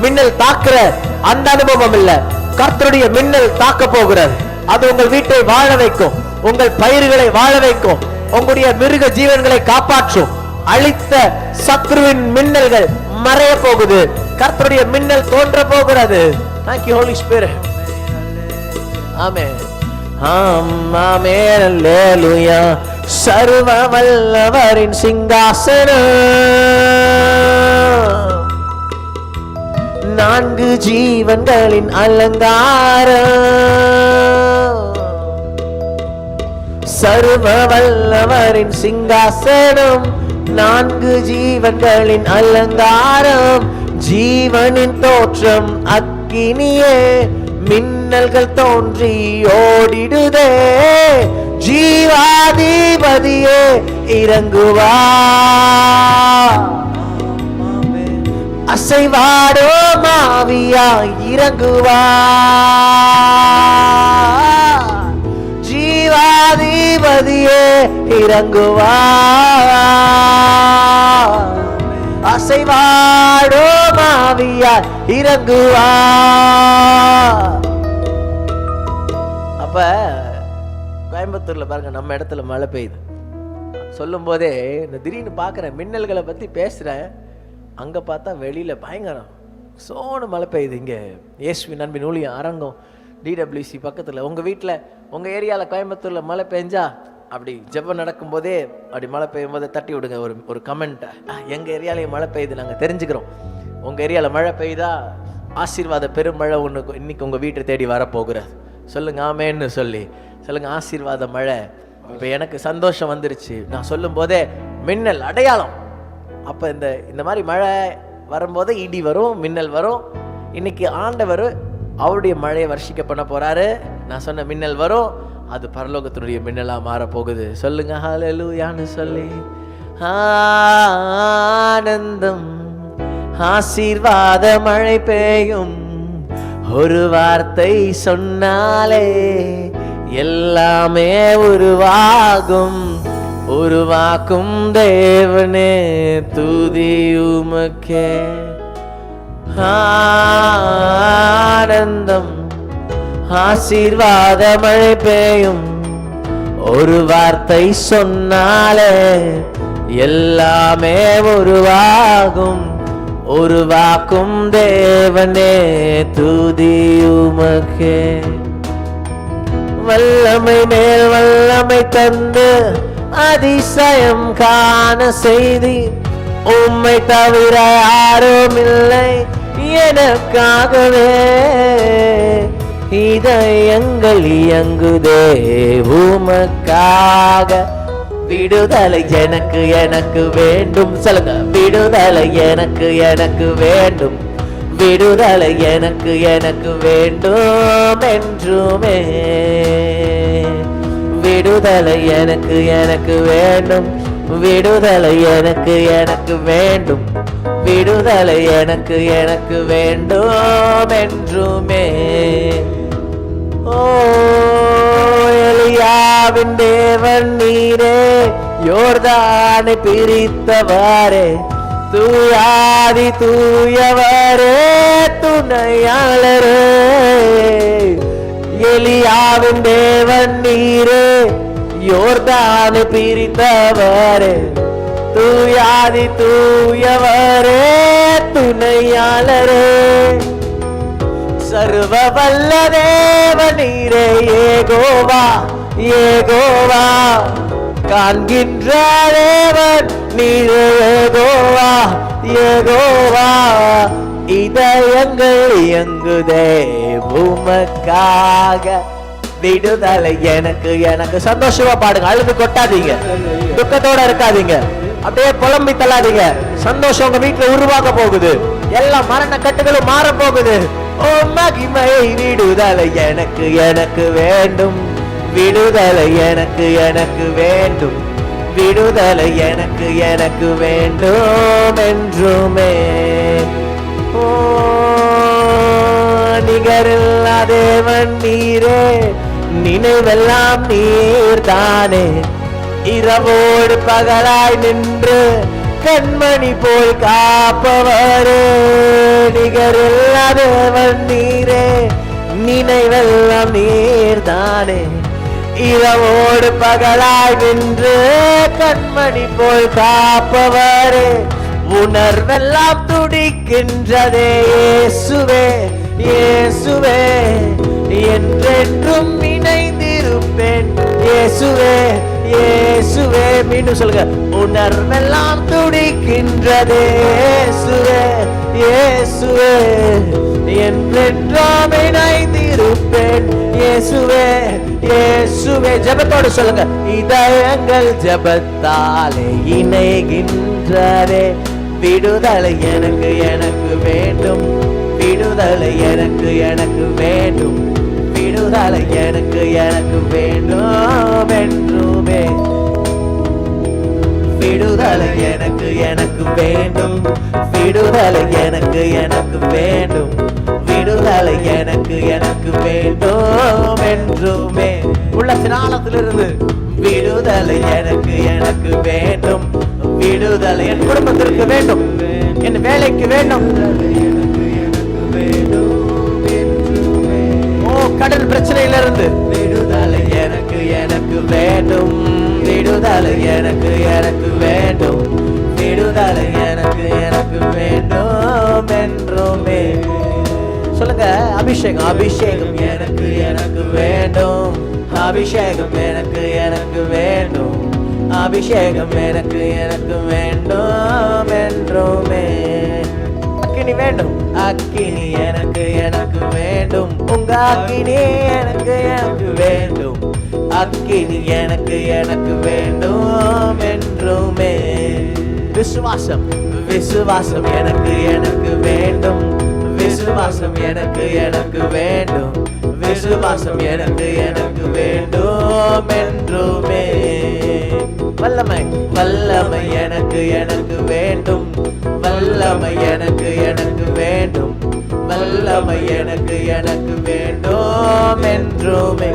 மின்னல் தாக்குற அந்த அனுபவம் இல்ல, கர்த்தருடைய மின்னல் தாக்க போகிறார். அது உங்கள் வீட்டை வாழ வைக்கும், உங்கள் பயிர்களை வாழ வைக்கும், உங்களுடைய மிருக ஜீவன்களை காப்பாற்றும். அழித்த சத்ருவின் மின்னல்கள் மறைய போகுது, கர்த்தருடைய மின்னல் தோன்ற போகிறது. Thank you Holy Spirit. ஆமென், ஆமென் அல்லேலூயா. சர்வ வல்லவரின் சிங்காசனம், 4 ஜீவன்களின் அலங்காரம். சர்வ வல்லவரின் சிங்காசனம், 4 ஜீவன்களின் அலங்காரம். ஜீவனின் தோற்றம் அக்கினியே, மின்னல்கள் தோன்றி ஓடிடுதே. ஜீவாதிபதியே இறங்குவா, அசைவாடோ மாவியா இறங்குவா. ஜீவாதிபதியே இறங்குவா, அசைவாடோ மாவியா இறங்குவா. அப்ப கோயம்புத்தூர்ல பாருங்க, நம்ம இடத்துல மழை பெய்யுது. சொல்லும் போதே இந்த திடீர்னு பாக்குறேன், மின்னல்களை பத்தி பேசுறேன். அங்க பார்த்தா வெளியில பயங்கரம் சோனு மழை பெய்யுது. இங்கே இயேசுவின் அன்பின் ஊழியம் அரங்கம் DWC பக்கத்தில். உங்கள் வீட்டில் உங்கள் ஏரியாவில் கோயம்புத்தூரில் மழை பெஞ்சா அப்படி ஜெபம் நடக்கும்போதே அப்படி மழை பெய்யும் போதே தட்டி விடுங்க ஒரு கமெண்ட்டை. எங்கள் ஏரியாலையும் மழை பெய்யுது, நாங்கள் தெரிஞ்சுக்கிறோம். உங்கள் ஏரியாவில் மழை பெய்யுதா ஆசீர்வாத பெருமழை ஒன்று இன்னைக்கு உங்கள் வீட்டை தேடி வரப்போகிறது. சொல்லுங்கள் ஆமேன்னு சொல்லி சொல்லுங்கள். ஆசீர்வாத மழை. இப்போ எனக்கு சந்தோஷம் வந்துருச்சு. நான் சொல்லும் போதே மின்னல் அடையாளம். அப்போ இந்த மாதிரி மழை வரும்போது இடி வரும், மின்னல் வரும். இன்னைக்கு ஆண்டவர் அவருடைய மழையை வர்ஷிக்க பண்ண போறாரு. நான் சொன்ன மின்னல் வரும், அது பரலோகத்தினுடைய மின்னலா மாறப்போகுது. சொல்லுங்க ஹல்லேலூயான்னு சொல்லி. ஆனந்தம் ஆசீர்வாத மழை பெய்யும், ஒரு வார்த்தை சொன்னாலே எல்லாமே உருவாகும். உருவாக்கும் தேவனே துதி உமக்கே. ஆனந்தம் ஆசீர்வாத மழை பெய்யும், ஒரு வார்த்தை சொன்னாலே எல்லாமே உருவாகும். உருவாக்கும் தேவனே துதி உமக்கே. வல்லமை மேல் வல்லமை தந்து அதிசயம் காண செய்தி, உம்மை தவிர யாரும் இல்லை எனக்காகவே. இதயங்கள் இயங்குதே உமக்காக. விடுதலை எனக்கு எனக்கு வேண்டும். சொல்லுங்க, விடுதலை எனக்கு எனக்கு வேண்டும். விடுதலை எனக்கு எனக்கு வேண்டும் என்றுமே. விடுதலை எனக்கு எனக்கு வேண்டும். விடுதலை எனக்கு எனக்கு வேண்டும். விடுதலை எனக்கு எனக்கு வேண்டும் என்றுமே. ஓ எலியாவின் தேவன் நீரே, யோர்தானை பிரித்தவாறே, தூயாதி தூயவரே துணையாளரே. எலியாவின் தேவன் நீரே, யோர்தானை பிரித்தவரே, தூயாதி தூயவரே துணையாளரே. சர்வ வல்ல தேவன் நீரே, ஏகோவா ஏகோவா. காண்கின்ற தேவன் நீரே, ஏகோவா ஏகோவா. இதயங்கள் இயங்குதே உமக்காக. விடுதலை எனக்கு எனக்கு. சந்தோஷமா பாடுங்க, அழுது கொட்டாதீங்க, துக்கத்தோட இருக்காதீங்க, அப்படியே புலம்பி தள்ளாதீங்க. சந்தோஷம் உங்க வீட்டுல உருவாக போகுது. எல்லா மரண கட்டுகளும் மாற போகுது. ஓ மகிமை. விடுதலை எனக்கு எனக்கு வேண்டும். விடுதலை எனக்கு எனக்கு வேண்டும். விடுதலை எனக்கு எனக்கு வேண்டும் என்றுமே. ஓ நிகரில்லா தேவன் நீரே, நினைவெல்லாம் நீர் தானே. இரவோடு பகலாய் நின்று கண்மணி போல் காப்பவரே. நிகரில்லா தேவன் நீரே, நினைவெல்லாம் நீர் தானே. இரவோடு பகலாய் நின்று கண்மணி போல் காப்பவரே. உணர்வெல்லாம் துடிக்கின்றதே இயேசுவே இயேசுவே. என்றென்றும் இணைந்திருப்பேன் இயேசுவே இயேசுவே. மீண்டும் சொல்லுங்க, உணர்வெல்லாம் துடிக்கின்றதே இயேசுவே இயேசுவே. என்றென்றும் இணைந்திருப்பேன் இயேசுவே இயேசுவே. ஜெபத்தோடு சொல்லுங்க, இதயங்கள் ஜெபத்தாலே இணைகின்றதே. விடுதலை எனக்கு எனக்கு வேண்டும். விடுதலை எனக்கு எனக்கு வேண்டும். விடுதலை எனக்கு எனக்கு வேண்டும் என்றுமே. விடுதலை எனக்கு எனக்கு வேண்டும். விடுதலை எனக்கு எனக்கு வேண்டும். விடுதலை எனக்கு எனக்கு வேண்டும் என்றுமே. உள்ளத்தின் ஆழத்திலிருந்து விடுதலை எனக்கு எனக்கு வேண்டும். விடுதலை என் குடும்பத்திற்கு வேண்டும், என் வேலைக்கு வேண்டும். ஓ கடன் பிரச்சனையிலிருந்து விடுதலை எனக்கு எனக்கு வேண்டும். விடுதலை எனக்கு எனக்கு வேண்டும். விடுதலை எனக்கு எனக்கு வேண்டும் என்றுமே. அபிஷேகம் அபிஷேகம் எனக்கு எனக்கு வேண்டும். அபிஷேகம் எனக்கு எனக்கு வேண்டும். அபிஷேகம் எனக்கு எனக்கு வேண்டும் என்றுமே. அக்கினி வேண்டும். அக்கினி எனக்கு எனக்கு வேண்டும். உங்க அக்கினி எனக்கு எனக்கு வேண்டும். அக்கினி எனக்கு எனக்கு வேண்டும் என்றுமே. விசுவாசம் விசுவாசம் எனக்கு எனக்கு வேண்டும். விசுவாசம் எனக்கு எனக்கு வேண்டும். விசுவாசம் எனக்கு எனக்கு வேண்டும் என்றுமே. வல்லமை வல்லமை எனக்கு எனக்கு வேண்டும். வல்லமை எனக்கு எனக்கு வேண்டும். வல்லமை எனக்கு எனக்கு வேண்டும் என்றுமே.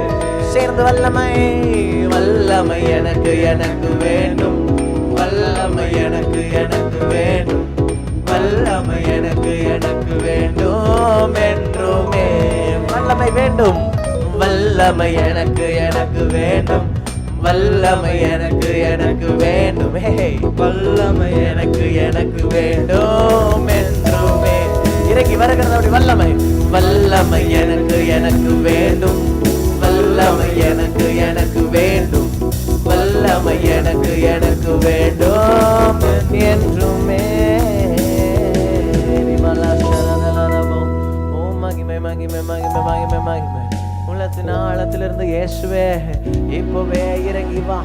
சேர்ந்து வல்லமை வல்லமை எனக்கு எனக்கு வேண்டும். வல்லமை எனக்கு எனக்கு வேண்டும். வல்லமை எனக்கு எனக்கு வேண்டும் என்றுமே. வல்லமை வேண்டும். வல்லமை எனக்கு எனக்கு வேண்டும். வல்லமை எனக்கு எனக்கு வேண்டும். வல்லமை எனக்கு எனக்கு வேண்டும் என்றுமே. இறங்கி வருகிறது அப்படி வல்லமை. வல்லமை எனக்கு எனக்கு வேண்டும். வல்லமை எனக்கு எனக்கு வேண்டும். வல்லமை எனக்கு எனக்கு வேண்டும் என்றுமே. மகிமை மகிமை மகிமை மகிமை மகிமை. உள்ளத்தின் ஆழத்திலிருந்து இயேசுவே இப்பவே இறங்கி வா.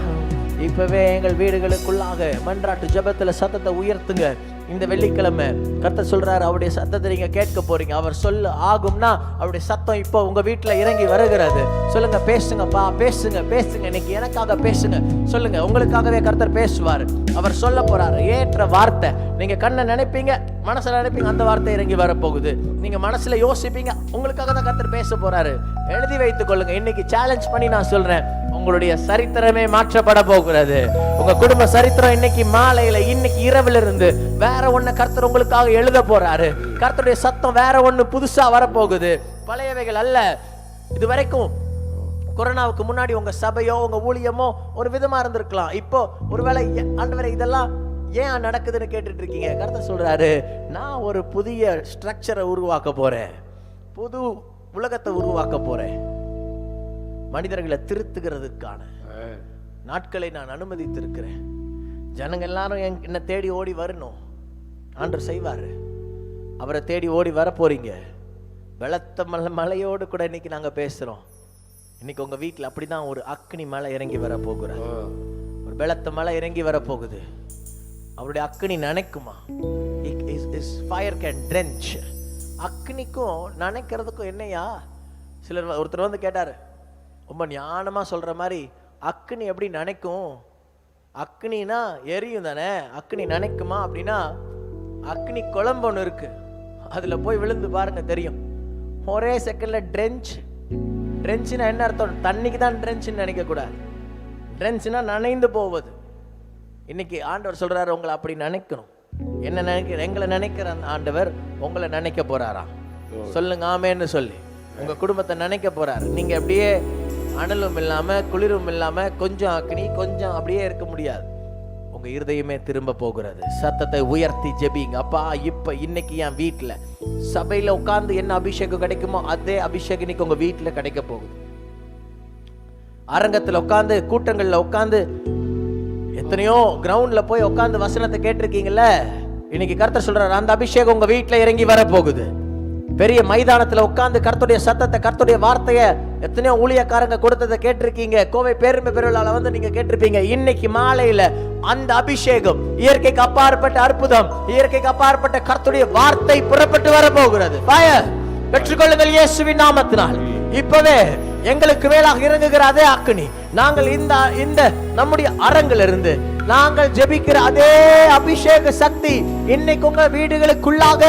இப்பவே எங்கள் வீடுகளுக்குள்ளாக மன்றாட்டு ஜெபத்துல சத்தத்தை உயர்த்துங்க. இந்த வெள்ளிக்கிழமை கர்த்தர் சொல்றாரு, அவருடைய சத்தத்தை நீங்க கேட்க போறீங்க. அவர் சொல்ல ஆகும்னா அவருடைய சத்தம் இப்போ உங்க வீட்டுல இறங்கி வருகிறது. சொல்லுங்க, பேசுங்கப்பா, பேசுங்க பேசுங்க. இன்னைக்கு எனக்காக பேசுங்க. சொல்லுங்க, உங்களுக்காகவே கர்த்தர் பேசுவார். அவர் சொல்ல போறாரு ஏற்ற வார்த்தை. நீங்க கண்ணை நினைப்பீங்க, மனசுல நினைப்பீங்க, அந்த வார்த்தை இறங்கி வரப்போகுது. நீங்க மனசுல யோசிப்பீங்க, உங்களுக்காக தான் கர்த்தர் பேச போறாரு. எழுதி வைத்துக் கொள்ளுங்க. இன்னைக்கு சேலஞ்ச் பண்ணி நான் சொல்றேன், உங்களுடைய சரித்திரமே மாற்றப்பட போகிறது. உங்க குடும்ப சரித்திரம் இன்னைக்கு மாலையில, இன்னைக்கு இரவுல இருந்து வேற ஒண்ணு கர்த்தர் உங்களுக்காக எழுத போறாரு. கர்த்தருடைய சத்தம் வேற ஒண்ணு புதுசா வரப்போகுது. பழையவைகள் அல்ல. இது வரைக்கும் கொரோனாவுக்கு முன்னாடி உங்க சபையோ உங்க ஊழியமோ ஒரு விதமா இருந்திருக்கலாம். இப்போ ஒருவேளை ஆண்டவரே இதெல்லாம் ஏன் நடக்குதுன்னு கேட்டுட்டு இருக்கீங்க. கர்த்தர் சொல்றாரு, நான் ஒரு புதிய ஸ்ட்ரக்சரை உருவாக்க போறேன். புது உலகத்தை உருவாக்க போறேன். மனிதர்களை திருத்துகிறதுக்கான நாட்களை நான் அனுமதித்திருக்கிறேன். ஜனங்க எல்லாரும் என்ன தேடி ஓடி வரணும். ஆண்டவர் செய்வாரு. அவரை தேடி ஓடி வர போறீங்க. பலத்த மலையோடு கூட இன்னைக்கு நாங்க பேசுறோம். இன்னைக்கு உங்க வீட்டுல அப்படிதான் ஒரு அக்னி மலை இறங்கி வர போகிறார். ஒரு பலத்த மலை இறங்கி வர போகுது. அவருடைய அக்னி நினைக்குமா? Fire can drench. அக்னிக்கும் நினைக்கிறதுக்கும் என்னையா? சிலர் ஒருத்தர் வந்து கேட்டாரு, ரொம்ப ஞானமா சொல்ற மாதிரி, அக்னி எப்படி நினைக்கும்? அக்னினா எரியும் தானே, அக்னி நினைக்குமா அப்படின்னா, அக்னி குழம்பு ஒன்று இருக்கு, அதுல போய் விழுந்து பாருங்க தெரியும். ஒரே செகண்ட்ல ட்ரென்ச். ட்ரென்ச்னா என்ன அர்த்தம்? தண்ணிக்கு தான் ட்ரென்ச்னு நினைக்க கூடாது. ட்ரென்ச்னா நனைந்து போவது. இன்னைக்கு ஆண்டவர் சொல்றாரு, உங்களை அப்படி நினைக்கணும். என்ன நினைக்கிற? எங்களை நினைக்கிற அந்த ஆண்டவர் உங்களை நினைக்க போறாராம். சொல்லுங்க ஆமேன்னு சொல்லி உங்க குடும்பத்தை நினைக்க போறாரு. நீங்க அப்படியே அனலும் இல்லாம குளிரும் இல்லாம கொஞ்சம் அக்னி கொஞ்சம் அப்படியே இருக்க முடியாது. உங்க இருதயமே திரும்ப போகிறது. சத்தத்தை உயர்த்தி ஜெபிங்க. அப்பா, இப்ப இன்னைக்கு என் வீட்டுல சபையில உட்கார்ந்து என்ன அபிஷேகம் கிடைக்குமோ அதே அபிஷேகம் இன்னைக்கு உங்க வீட்டுல கிடைக்க போகுது. அரங்கத்துல உட்கார்ந்து, கூட்டங்கள்ல உட்கார்ந்து, எத்தனையோ கிரவுண்ட்ல போய் உட்கார்ந்து வசனத்தை கேட்டிருக்கீங்கல்ல, இன்னைக்கு கர்த்தர் சொல்றாரு, அந்த அபிஷேகம் உங்க வீட்டுல இறங்கி வர போகுது. பெரிய மைதானத்துல உட்கார்ந்து கர்த்தருடைய சத்தத்தை, கர்த்தருடைய வார்த்தைய எத்தனையோ ஊழியக்காரங்க கொடுத்ததை கேட்டிருக்கீங்க. கோவை பேருமை பெருவிழால வந்து நீங்க கேட்டிருப்பீங்க. இன்னைக்கு மாலையில அந்த அபிஷேகம், இயற்கைக்கு அப்பாற்பட்ட அற்புதம், இயற்கைக்கு அப்பாற்பட்ட கர்த்தருடைய வார்த்தை புறப்பட்டு வர போகிறது. பெற்றுக்கொள்ளுங்கள் இயேசுவின் நாமத்தினால். இப்பவே எங்களுக்கு மேலாக இறங்குகிற அதே அக்னி, நாங்கள் இந்த நம்முடைய அரங்கில் இருந்து நாங்கள் ஜெபிக்கிற அதே அபிஷேக சக்தி இன்னைக்கு உங்க வீடுகளுக்குள்ளாக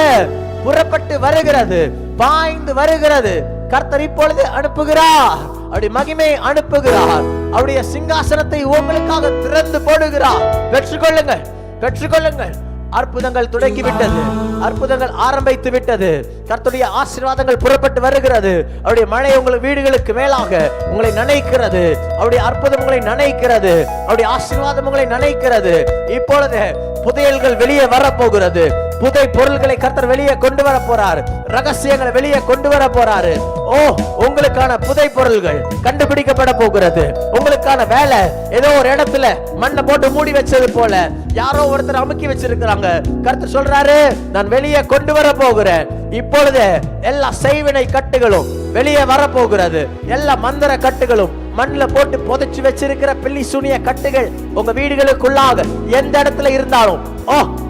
புறப்பட்டு வருகிறது, பாய்ந்து வருகிறது. கர்த்தர் இப்பொழுது அனுப்புகிறார். அவருடைய மகிமை அனுப்புகிறார். அவருடைய சிங்காசனத்தை உங்களுக்காக திறந்து போடுகிறார். பெற்றுக்கொள்ளுங்கள், பெற்றுக்கொள்ளுங்கள். அற்புதங்கள் தொடங்கி விட்டது. அற்புதங்கள் ஆரம்பித்து விட்டது. கர்த்தருடைய ஆசீர்வாதங்கள் புறப்பட்டு வருகிறது. அவருடைய மழை உங்கள் வீடுகளுக்கு மேலாக உங்களை நனைக்கிறது. அவருடைய அற்புதம் உங்களை நனைக்கிறது. அவருடைய ஆசீர்வாதம் உங்களை நனைக்கிறது. இப்பொழுது புதையல்கள் வெளியே வரப்போகிறது. புதை பொருள்களை கர்த்தர் வெளியே கொண்டு வர போறாரு. ரகசியங்களை வெளியே கொண்டு வர போறாரு. ஓ, உங்களுக்கான புதை பொருள்கள் கண்டுபிடிக்கப்பட போகிறது. உங்களுக்கான வேலை ஏதோ ஒரு இடத்துல மண்ணை போட்டு மூடி வச்சது போல யாரோ ஒருத்தர் அமுக்கி வச்சிருக்கிறாங்க. கர்த்தர் சொல்றாரு, நான் வெளியே கொண்டு வர போகிறேன். இப்பொழுது எல்லா செய்வினை கட்டுகளும் வெளியே வரப்போகிறது. எல்லா மந்திர கட்டுகளும் மண்ணில் போட்டு புதைச்சு வச்சிருக்கிற பில்லி சூனிய கட்டுகள் உங்க வீடுகளுக்குள்ளாக எந்த இடத்துல இருந்தாலும்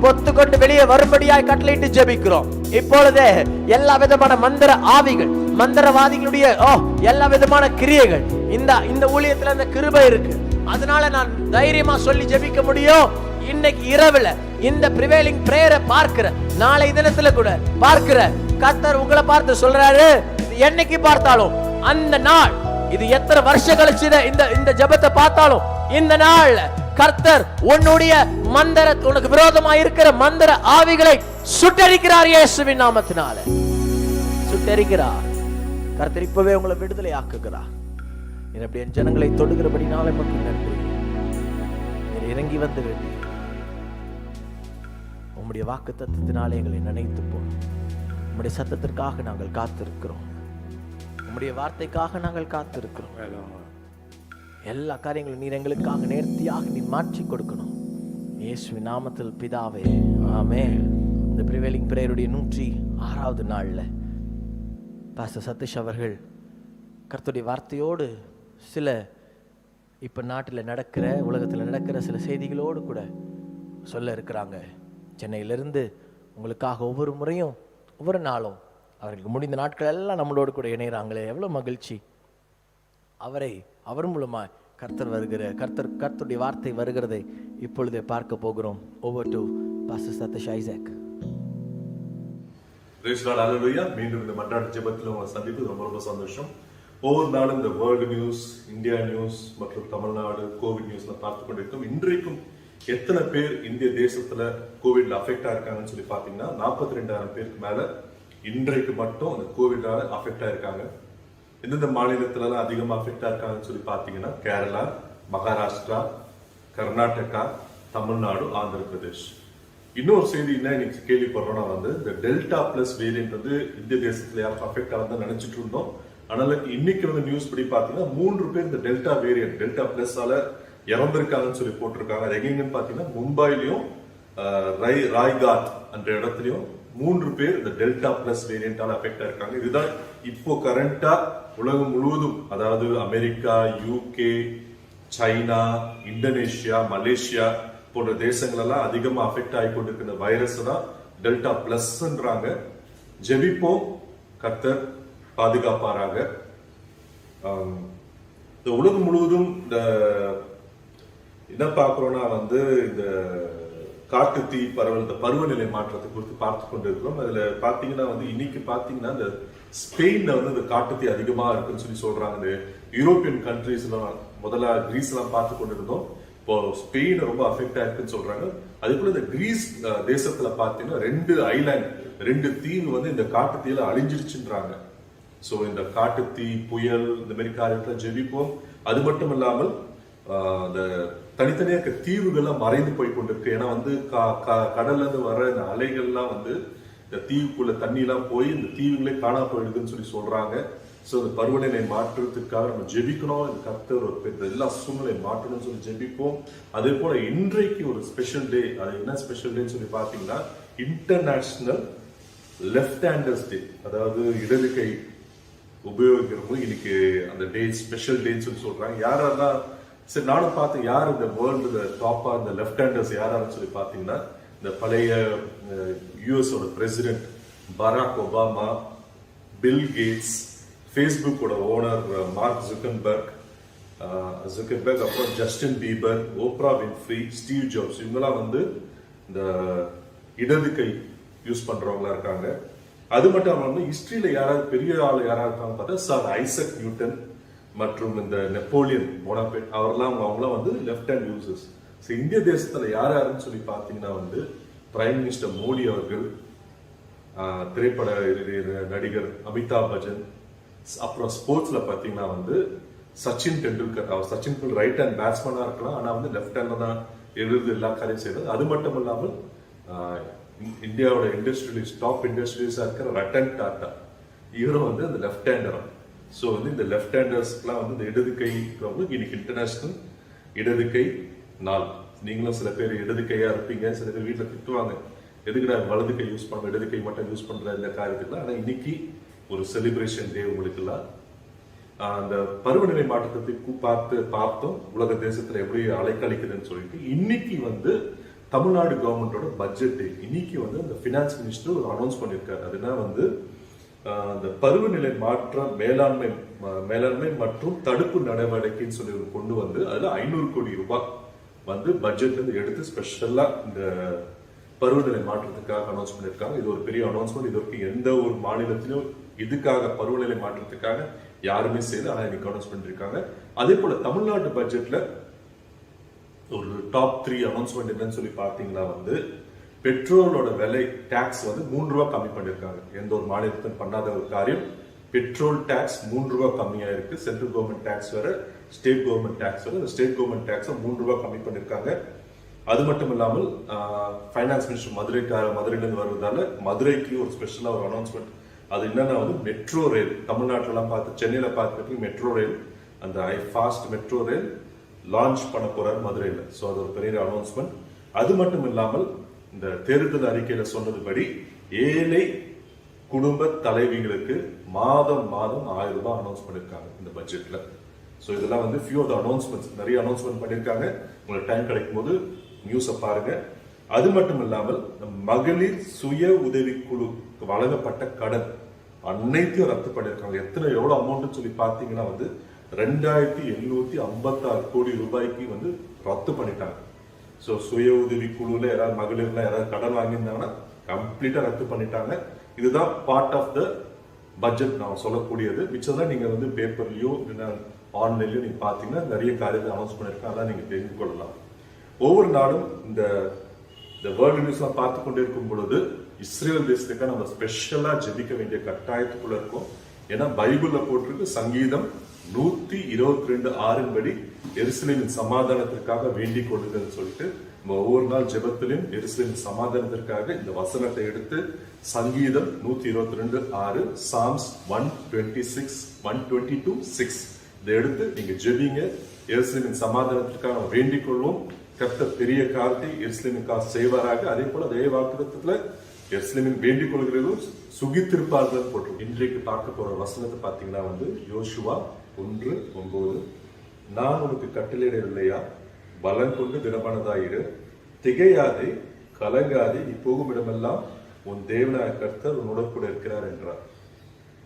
பொத்து கொண்டு வெளியே வரும்படியாய் கட்டளையிட்டு ஜெபிக்கிறோம். இப்பொழுதே எல்லா விதமான மந்திர ஆவிகள், மந்திரவாதிகளுடைய எல்லா விதமான கிரியைகள் இந்த ஊழியத்துல அந்த கிருபை இருக்கு. அதனால நான் தைரியமா சொல்லி ஜெபிக்க முடியும். இன்னைக்கு இரவுல இந்த பிரிவேலிங் பிரேயரை பார்க்கிற, நாளை தினத்துல கூட பார்க்கிற கர்த்தர் உங்களை பார்த்து சொல்றாரு, என்னைக்கு பார்த்தாலும் அந்த நாள், இது எத்தனை வருஷம் கழிச்சு இந்த ஜெபத்தை பார்த்தாலும் இந்த நாள் கர்த்தர் உன்னுடைய மந்திர, உனக்கு விரோதமா இருக்கிற மந்திர ஆவிகளை சுட்டரிக்கிறார். இயேசுவின் நாமத்தினால சுட்டரிக்கிறார். கர்த்தர் இப்பவே உங்களை விடுதலை ஆக்குகிறார். அப்படி என் ஜனங்களை தொடுகிறபடினால நமக்கு நன்றி. இறங்கி வந்து வேண்டி உம்முடைய வாக்கு தத்தத்தினாலே எங்களை நினைத்து போம். உம்முடைய சத்தத்திற்காக நாங்கள் காத்திருக்கிறோம். உம்முடைய வார்த்தைக்காக நாங்கள் காத்திருக்கிறோம். எல்லா காரியங்களும் நீர் எங்களுக்காக நேர்த்தியாக நீ மாற்றி கொடுக்கணும். இயேசுவின் நாமத்தில் பிதாவே, ஆமென். இந்த பிரிவேலிங் பிரேயருடைய 106வது நாள்ல பாஸ்டர் சதீஷ் அவர்கள் கர்த்தருடைய வார்த்தையோடு சில இப்ப நாட்டில் நடக்கிற, உலகத்தில் நடக்கிற சில செய்திகளோடு கூட சொல்ல இருக்கிறாங்க. சென்னையிலிருந்து உங்களுக்காக ஒவ்வொரு முறையும் ஒவ்வொரு நாளும் அவர்களுக்கு முடிந்த நாட்கள் எல்லாம் நம்மளோடு கூட இணைகிறாங்களே, எவ்வளவு மகிழ்ச்சி. அவர் மூலமா கர்த்தருடைய வார்த்தை வருகிறதை இப்பொழுதே பார்க்க போகிறோம். Over to pastor Sathish Isaac. மீண்டும் இந்த மன்றாட்டு ஜெபத்தில் உங்களை சந்திப்பு ரொம்ப ரொம்ப சந்தோஷம். ஒவ்வொரு நாளும் இந்த வேர்ல்டு நியூஸ், இந்தியா நியூஸ் மற்றும் தமிழ்நாடு கோவிட் நியூஸ்ல பார்த்து கொண்டிருக்கோம். இன்றைக்கும் எத்தனை பேர் இந்திய தேசத்துல கோவிட்ல அஃபெக்ட் ஆயிருக்காங்கன்னு சொல்லி பாத்தீங்கன்னா 42,000 பேருக்கு மேல இன்றைக்கு மட்டும் அந்த கோவிடால அஃபெக்ட் ஆயிருக்காங்க. எந்தெந்த மாநிலத்துல எல்லாம் அதிகமா அஃபெக்ட் ஆயிருக்காங்கன்னு சொல்லி பாத்தீங்கன்னா கேரளா, மகாராஷ்டிரா, கர்நாடகா, தமிழ்நாடு, ஆந்திர பிரதேஷ். இன்னொரு செய்தி என்ன இன்னைக்கு கேள்விப்படுறோம்னா இந்த டெல்டா பிளஸ் வேரியன்ட் இந்திய தேசத்துல யாரும் அஃபெக்ட் ஆகுதுன்னு நினைச்சிட்டு இருந்தோம். அதனால இன்னைக்கு நியூஸ் படி பாத்தீங்கன்னா 3 பேர் இந்த டெல்டா வேரியன்ட், டெல்டா பிளஸ்ஸால இறந்திருக்காங்கன்னு சொல்லி போட்டிருக்காங்க. அது எங்கன்னு பாத்தீங்கன்னா மும்பைலயும் ராய்காட் என்ற இடத்துலயும் 3 பேர் இந்த டெல்டா பிளஸ் வேரியன்டால அஃபெக்ட் ஆயிருக்காங்க. இதுதான் இப்போ கரண்டா உலகம் முழுவதும், அதாவது America, UK, China, Indonesia, Malaysia போன்ற தேசங்கள் எல்லாம் அதிகமா அஃபெக்ட் ஆகி கொண்டிருக்கிற வைரஸ் தான் டெல்டா பிளஸ்ன்றாங்க. ஜெபிப்போம், கர்த்தர் பாதுகாப்பாராக. இந்த உலகம் முழுவதும் இந்த என்ன பார்க்கிறோம்னா இந்த காட்டு தீ பரவல், இந்த பருவநிலை மாற்றத்தை குறித்து பார்த்து கொண்டு இருக்கிறோம். அதுல பாத்தீங்கன்னா இன்னைக்கு பாத்தீங்கன்னா இந்த ஸ்பெயின்ல இந்த காட்டு தீ அதிகமா இருக்குன்னு சொல்லி சொல்றாங்க. இந்த யூரோப்பியன் கண்ட்ரீஸ் எல்லாம் முதல்ல கிரீஸ் எல்லாம் பார்த்து கொண்டு இருந்தோம். இப்போ ஸ்பெயின் ரொம்ப அஃபெக்ட் ஆயிருக்குன்னு சொல்றாங்க. அதே போல இந்த கிரீஸ் தேசத்துல பாத்தீங்கன்னா 2 ஐலாண்ட், 2 தீவு இந்த காட்டு தீயில அழிஞ்சிருச்சுன்றாங்க. சோ இந்த காட்டு தீ, புயல், இந்த மாதிரி காரியத்தை ஜெபிப்போம். அது மட்டும் இல்லாமல் இந்த தனித்தனியா தீவுகள்லாம் மறைந்து போய் கொண்டிருக்கு. ஏன்னா கடல்ல இருந்து வர இந்த அலைகள்லாம் இந்த தீவுக்குள்ள தண்ணி எல்லாம் போய் இந்த தீவுகளே காணா போயிடுதுன்னு சொல்லி சொல்றாங்க. சோ இந்த பருவநிலை மாற்றத்துக்காக நம்ம ஜெபிக்கணும். இந்த கர்த்தர் எல்லா சூழ்நிலை மாற்றணும்னு சொல்லி ஜெபிப்போம். அதே போல இன்றைக்கு ஒரு ஸ்பெஷல் டே. அது என்ன ஸ்பெஷல் டேன்னு சொல்லி பாத்தீங்கன்னா இன்டர்நேஷனல் லெஃப்ட் ஹேண்டர்ஸ் டே. அதாவது இடது கை உபயோகிக்கிறவங்க இன்னைக்கு அந்த டே ஸ்பெஷல் டேன்னு சொல்லி சொல்றாங்க. யாரெல்லாம் சரி நானும் பார்த்தேன் யார் இந்த வேர்ல்டு டாப்பா இந்த லெஃப்ட் ஹேண்டர்ஸ் யாரான்னு சொல்லி பாத்தீங்கன்னா இந்த பழைய யுஎஸோட president Barack Obama, Bill Gates, ஃபேஸ்புக்கோட ஓனர் மார்க் ஜுக்கன்பர்க், அப்புறம் Justin Bieber, Oprah Winfrey, Steve Jobs, இவங்கெல்லாம் இந்த இடது கை யூஸ் பண்றவங்களா இருக்காங்க. அது மட்டும் இல்லாம ஹிஸ்டரியில யாராவது பெரிய ஆள் யாராவது இருக்காங்க பார்த்தா சார் ஐசக் நியூட்டன் மற்றும் இந்த நெப்போலியன் போனாபேட், அவங்களாம் லெஃப்ட் ஹேண்ட் யூசர்ஸ். இந்திய தேசத்துல யாருன்னு சொல்லி பாத்தீங்கன்னா பிரைம் மினிஸ்டர் மோடி அவர்கள், திரைப்பட நடிகர் அமிதாப் பச்சன், அப்புறம் ஸ்போர்ட்ஸ்ல பாத்தீங்கன்னா வந்து சச்சின் டெண்டுல்கர். அவர் சச்சின் ரைட் ஹேண்ட் பேட்ஸ்மேனா இருக்கலாம், ஆனா வந்து லெஃப்ட் ஹேண்ட்ல தான் எழுது எல்லா காரியம் செய்யறது. அது மட்டும் இல்லாமல் இந்தியாவோட இண்டஸ்ட்ரியலிஸ்ட், டாப் இண்டஸ்ட்ரியலிஸ்டா இருக்கிற ரட்டன் டாட்டா, இவரும் வந்து அந்த லெஃப்ட் ஹேண்டரும். ஸோ வந்து இந்த லெஃப்ட் ஹேண்டர்ஸ்க்குலாம் வந்து இந்த இடது கை இன்னைக்கு இன்டர்நேஷனல் இடது கை நாள். நீங்களும் சில பேர் இடது கையா இருப்பீங்க, சில பேர் வீட்டில் திட்டுவாங்க, எதுக்கு நான் வலது கை யூஸ் பண்ண, இடது கை மட்டும் யூஸ் பண்ற இந்த காரியத்துக்குலாம். ஆனால் இன்னைக்கு ஒரு செலிப்ரேஷன் டே உங்களுக்குலாம். அந்த பருவநிலை மாற்றத்தை பார்த்தோம் உலக தேசத்துல எப்படி அலைக்கழிக்குதுன்னு சொல்லிட்டு இன்னைக்கு வந்து தமிழ்நாடு கவர்மெண்டோட பட்ஜெட் டே. இன்னைக்கு வந்து அந்த பினான்ஸ் மினிஸ்டர் ஒரு அனௌன்ஸ் பண்ணியிருக்காரு. அதுனா வந்து அந்த பருவநிலை மாற்ற மேலாண்மை மற்றும் தடுப்பு நடவடிக்கைன்னு சொல்லி கொண்டு வந்து அதுல 500 கோடி ரூபாய் வந்து பட்ஜெட்ல இருந்து எடுத்து ஸ்பெஷலா இந்த பருவநிலை மாற்றத்துக்காக அனௌன்ஸ் பண்ணியிருக்காங்க. இது ஒரு பெரிய அனௌன்ஸ்மெண்ட். இது வரைக்கும் எந்த ஒரு மாநிலத்திலும் இதுக்காக பருவநிலை மாற்றத்துக்காக யாருமே செய்யல, ஆனா இன்னைக்கு அனௌன்ஸ் பண்ணிருக்காங்க. அதே போல தமிழ்நாட்டு பட்ஜெட்ல ஒரு டாப் 3 அனௌன்ஸ்மெண்ட் என்னன்னு சொல்லி பாத்தீங்கன்னா வந்து பெட்ரோலோட விலை டாக்ஸ் வந்து 3 ரூபாய் கம்மி பண்ணிருக்காங்க. எந்த ஒரு மாநிலத்திலும் பண்ணாத ஒரு காரியம். பெட்ரோல் டாக்ஸ் 3 ரூபாய் கம்மியா இருக்கு. சென்ட்ரல் கவர்மெண்ட் டாக்ஸ் வேற, ஸ்டேட் கவர்மெண்ட் டாக்ஸ் வேற. ஸ்டேட் கவர்மெண்ட் டாக்ஸ் 3 ரூபாய் கம்மி பண்ணிருக்காங்க. அது மட்டும் இல்லாமல் ஃபைனான்ஸ் மினிஸ்டர் மதுரையில இருந்து வருவதால மதுரைக்கு ஒரு ஸ்பெஷலா ஒரு அனௌன்ஸ்மெண்ட். அது என்னன்னா வந்து மெட்ரோ ரயில், தமிழ்நாட்டுல பார்த்து சென்னையில பார்த்து மெட்ரோ ரயில், அந்த ஃபாஸ்ட் மெட்ரோ ரயில் லான்ச் பண்ண போறாரு மதுரையில. ஸோ அது ஒரு பெரிய அனௌன்ஸ்மெண்ட். அது மட்டும் இல்லாமல் இந்த தேர்தல் அறிக்கையில சொன்னதுபடி ஏழை குடும்ப தலைவிகளுக்கு மாதம் 1000 ரூபாய் அனௌன்ஸ் பண்ணிருக்காங்க இந்த பட்ஜெட்ல. ஸோ இதெல்லாம் வந்து ஃபியூ ஆஃப் த அனௌன்ஸ்மெண்ட்ஸ், நிறைய அனௌன்ஸ்மெண்ட் பண்ணிருக்காங்க. உங்களுக்கு டைம் கிடைக்கும் போது நியூஸை பாருங்க. அது மட்டும் இல்லாமல் மகளிர் சுய உதவி குழு வழங்கப்பட்ட கடன் அனைத்தையும் ரத்து பண்ணிருக்காங்க. எவ்வளவு அமௌண்ட் சொல்லி பாத்தீங்கன்னா வந்து 2756 கோடி ரூபாய்க்கு வந்து ரத்து பண்ணிட்டாங்க. ஸோ சுய உதவி குழுல யாராவது மகளிர்ல யாராவது கடன் வாங்கியிருந்தாங்கன்னா கம்ப்ளீட்டா ரத்து பண்ணிட்டாங்க. இதுதான் பார்ட் ஆஃப் த பட்ஜெட் நான் சொல்லக்கூடியது. மிச்சம் நீங்க வந்து பேப்பர்லயோ இல்லைன்னா ஆன்லைன்லயோ நீங்க பாத்தீங்கன்னா நிறைய காரியத்தை அனௌன்ஸ் பண்ணிருக்காங்க. அதான் நீங்க தெரிந்து கொள்ளலாம். ஒவ்வொரு நாளும் இந்த வேர்ல்டு நியூஸ்லாம் பார்த்து கொண்டே இருக்கும் பொழுது இஸ்ரேல் தேசத்துக்காக நம்ம ஸ்பெஷலா ஜெபிக்க வேண்டிய கட்டாயத்துக்குள்ள இருக்கும். ஏன்னா பைபிள்ல போட்டிருக்கு சங்கீதம் 122:6 படி எருசலேமின் சமாதானத்திற்காக வேண்டிக் கொள்ளுங்கன்னு சொல்லிட்டு நம்ம ஒவ்வொரு நாள் ஜெபத்திலும் எருசலேமின் சமாதானத்திற்காக இந்த வசனத்தை எடுத்து சங்கீதம் 122:6, சாம்ஸ் 126, 122:6 இதை எடுத்து நீங்க ஜெபிங்க. எருசலேமின் சமாதானத்திற்காக வேண்டிக் கொள்வோம். கர்த்தர் பெரிய காரியத்தை எருசலேமுக்காக செய்வாராக. அதே போல அதே வாக்குத்தத்தத்துல எருசலேமின் வேண்டிக் கொள்கிறதும் சுகித்திருப்பார்கள் போட்டு இன்றைக்கு பார்க்க போற வசனத்தை பாத்தீங்கன்னா வந்து யோசுவா 1:9, நான் உனக்கு கட்டளையிடவில்லையா, பலன் கொண்டு திடமானதாயிரு, திகையாதே கலங்காதே, நீ போகும் இடமெல்லாம் உன் தேவனாகிய கர்த்தர் உன்னோட கூட இருக்கிறார் என்றார்.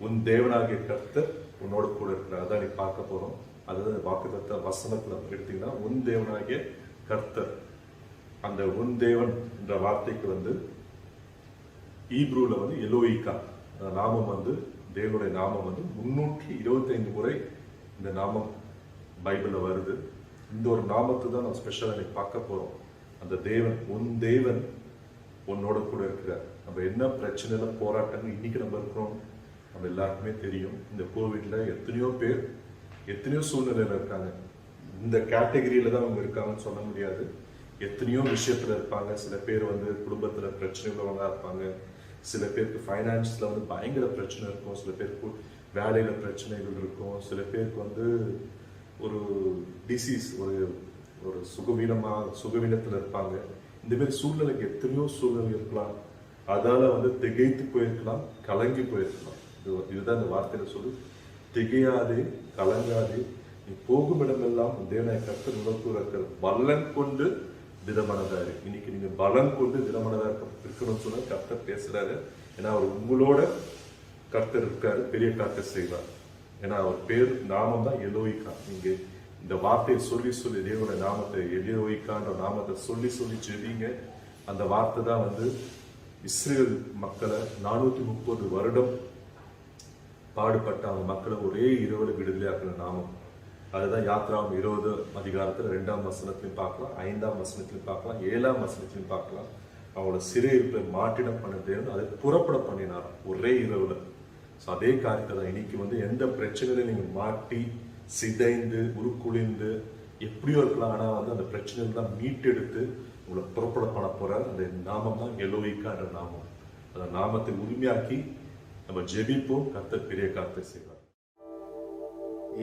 உன் தேவனாகிய கர்த்தர் உன்னோட கூட இருக்கிறார். அதான் நீ பார்க்க போறோம். அதாவது வாக்குத்தத்த வசனத்துல எடுத்தீங்கன்னா உன் தேவனாகிய கர்த்தர். அந்த உன் தேவன் என்ற வார்த்தைக்கு வந்து ஈப்ரூல வந்து எலோயிகா நாமம் வந்து தேவனுடைய நாமம் வந்து 325 முறை இந்த நாமம் பைபிள்ல வருது. இந்த ஒரு நாமத்தை தான் நம்ம ஸ்பெஷலா இன்னைக்கு பார்க்க போறோம். அந்த தேவன் உன் தேவன் உன்னோட கூட இருக்கிறார். நம்ம என்ன பிரச்சனையில போராட்டங்கள் இன்னைக்கு நம்ம இருக்கிறோம் நம்ம எல்லாருக்குமே தெரியும். இந்த கோவிட்ல எத்தனையோ பேர் எத்தனையோ சூழ்நிலையில இருக்காங்க. இந்த கேட்டகரியில தான் அவங்க இருக்காங்கன்னு சொல்ல முடியாது. எத்தனையோ விஷயத்துல இருப்பாங்க. சில பேர் வந்து குடும்பத்துல பிரச்சனை உள்ளவங்களா இருப்பாங்க. சில பேருக்கு ஃபைனான்ஸ்ல வந்து பயங்கர பிரச்சனை இருக்கும். சில பேருக்கு வேலையில பிரச்சனைகள் இருக்கும். சில பேருக்கு வந்து ஒரு டிசீஸ், ஒரு சுகவீனத்துல இருப்பாங்க. இந்த மாதிரி சூழ்நிலைக்கு எத்தனையோ சூழ்நிலை இருக்கலாம். அதால வந்து திகைத்து போயிருக்கலாம், கலங்கி போயிருக்கலாம். இதுதான் இந்த வார்த்தையில சொல்லு, திகையாதே கலங்காதே, நீ போகும் இடமெல்லாம் தேவனாய கர்த்தர் உனக்கு இருக்கிற பலன் கொண்டு திடமனதாரு. இன்னைக்கு நீங்க பலன் கொண்டு திடமனதா இருக்கணும்னு சொன்னா கர்த்தர் பேசுறாரு. ஏன்னா அவர் உங்களோட கர்த்தர் இருக்காரு, பெரிய கர்த்தர் செய்வார். ஏன்னா அவர் பேர் நாமம் தான் எலோயிக்கா. நீங்க இந்த வார்த்தையை சொல்லி சொல்லி தேவனோட நாமத்தை எலோயிக்கான்ற நாமத்தை சொல்லி சொல்லி ஜெபிங்க. அந்த வார்த்தை தான் வந்து இஸ்ரேல் மக்களை 430 வருடம் பாடுபட்ட அவங்க மக்களை ஒரே இரவுல விடுதலையாக்குற நாமம். அதுதான் யாத்ராம் 20 அதிகாரத்துல 2ஆம் வசனத்திலையும் பார்க்கலாம், 5ஆம் வசனத்திலையும் பார்க்கலாம், 7ஆம் வசனத்திலையும் பார்க்கலாம். அவளை சிறையிருப்பை மாற்றிடம் பண்ண அதை புறப்பட பண்ணினார் ஒரே இரவுல. அதே காரியத்தை தான் இன்னைக்கு வந்து எந்த பிரச்சனையில நீங்க மாட்டி சிதைந்து உருக்குளிந்து எப்படியோ இருக்கலாம், ஆனா வந்து அந்த பிரச்சனைலாம் மீட்டெடுத்து உங்களை புறப்பட பண்ண போற அந்த நாமம் தான் எலோயிக்கா என்ற நாமம். அந்த நாமத்தை உரிமையாக்கி நம்ம ஜெபிப்போம். கர்த்தர் பெரிய காரியத்தை செய்வார்.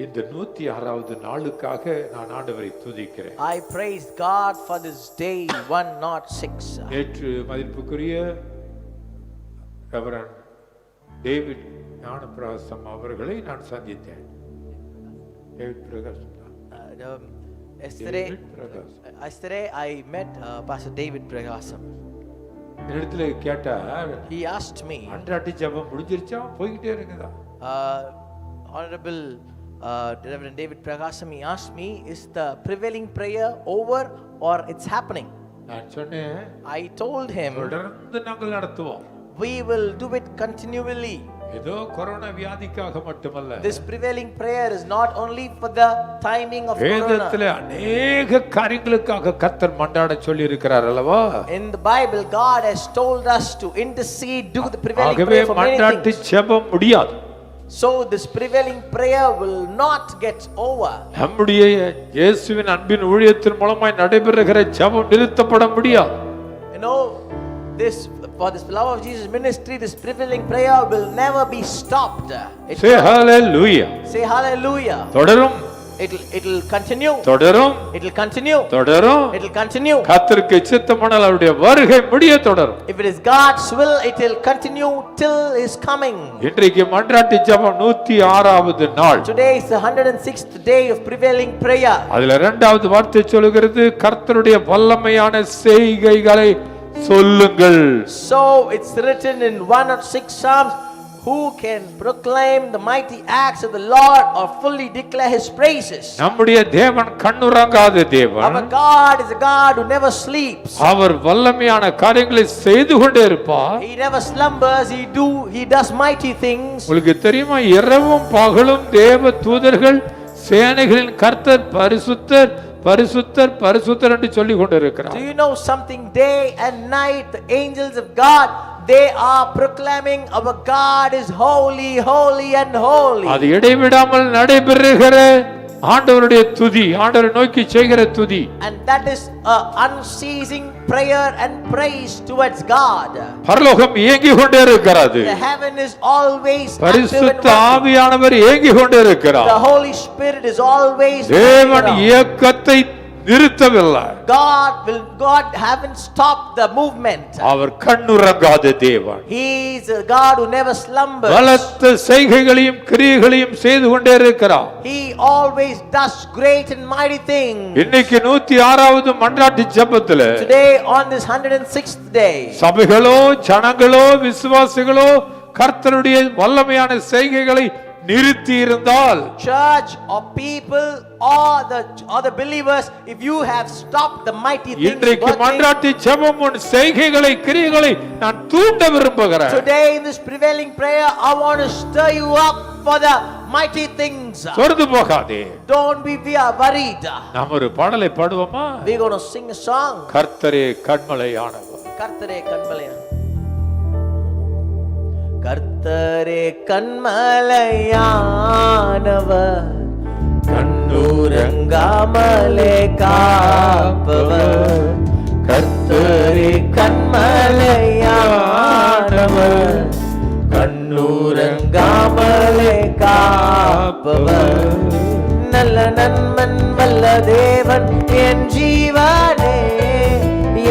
இந்த 106வது நாளுக்காக நான் ஆண்டவரை துதிக்கிறேன். I praise God for this day 106. நேற்று மதிப்புக்குரிய ரெவரண்ட் டேவிட் ஞானப்பிரகாசம் அவர்களை நான் சந்தித்தேன். டேவிட் பிரகாசம். Yesterday I met Pastor David Pragasam. என்னிடத்துல கேட்டார். He asked me, அன்றாட்டி ஜெபம் முடிஞ்சிருச்சா போயிட்டே இருக்குதா? Honorable Reverend David Pragasam, he asked me, is the prevailing prayer over or it's happening? நான் சொன்னேன், I told him, தொடர்ந்து நாங்கள் நடத்துவோம். We will do it continually. ஏதோ கொரோனா வியாதிக்காக மட்டுமல்ல. This prevailing prayer is not only for the timing of corona. வேதத்திலே अनेक காரியங்களுக்காக கர்த்தர் மன்றாட சொல்லி இருக்கிறார் அல்லவா? In the Bible God has told us to intercede, do the prevailing ஆகவே prayer for many மன்றாட்டு things. ஜெபம் முடியாது. So this prevailing prayer will not get over. நம்முடைய இயேசுவின் அன்பின் ஊழியத்தின் மூலமாய் நடைபெறுகிற ஜெபம் நிறுத்தப்பட முடியாது. You know, this for this love of Jesus ministry, this prevailing prayer will never be stopped. Say hallelujah. Say hallelujah. தொடரும். It will continue. தொடரும். It will continue. தொடரும். It will continue. கர்த்தருக்கு சித்தமானால் அவருடைய வருகை முடிய தொடரும். If it is God's will, it will continue till his coming. இன்றைக்கு மன்றாட்டு ஜெபம் 106வது நாள். Today is the 106th day of prevailing prayer. அதுல இரண்டாவது வார்த்தை சொல்கிறது, கர்த்தருடைய வல்லமையான செய்கைகளை சொல்லுங்கள். So it's written in 106 Psalms, who can proclaim the mighty acts of the Lord or fully declare his praises? நம்முடைய தேவன் கண்ணுறங்காத தேவன். Our God is a God who never sleeps. அவர் வல்லமையான காரியங்களை செய்து கொண்டே இருப்பார். He never slumbers. He does mighty things. உங்களுக்கு தெரியுமா, இரவும் பகலும் தேவ தூதர்கள் சேனைகளின் கர்த்தர் பரிசுத்தர் பரிசுத்தர் பரிசுத்தர் என்று சொல்லிக் கொண்டிருக்கிறார். Do you know something? Day and night the angels of God, they are proclaiming our God is holy, holy and holy. அது இடைவிடாமல் நடைபெறுகிற ஆண்டவருடைய துதி, ஆண்டவரை நோக்கி செய்கிற துதி. And that is a unceasing prayer and praise towards God. பரலோகம் இயங்கிக் கொண்டே இருக்கிறது. The heaven is always பரிசுத்த ஆவியானவர் இயங்கிக் கொண்டே இருக்கிறார். The Holy Spirit is always தேவன் இயக்கத்தை நிறுத்தவில்லை. God haven't stopped the movement. அவர் கண்ணுறங்காத தேவன். He is a God who never slumbers. பலத்த செய்கைகளையும் கிரியைகளையும் செய்து கொண்டே இருக்கிறார். He always does great and mighty things. இன்னைக்கு 106வது மன்றாட்டு ஜெபத்திலே, Today on this 106th day, சபைகளோ ஜனங்களோ விசுவாசிகளோ கர்த்தருடைய வல்லமையான செய்கைகளை நிறுத்தி இருந்தால், church or people or the believers, if you have stopped the mighty things இன்றைக்கு working, மன்றாட்டு ஜெபம் உன் செய்கைகளை கிரியைகளை நான் தூண்ட விரும்புகிறேன். today in this prevailing prayer I want to stir you up for the mighty things. சொர்ந்து போகாதே. Don't be worried. நாம் ஒரு பாடலை பாடுவோமா? We're going to sing a song. கர்த்தரே கண்மலையானவர். கர்த்தரே கண்மலையானவர். கர்த்தரே கண்மலையானவர், கண்ணுறங்காமலே காப்பவர். கர்த்தரே கண்மலையானவர், கண்ணுறங்காமலே காப்பவர். நல்ல நன்மன் வல்ல தேவன் என் ஜீவனே,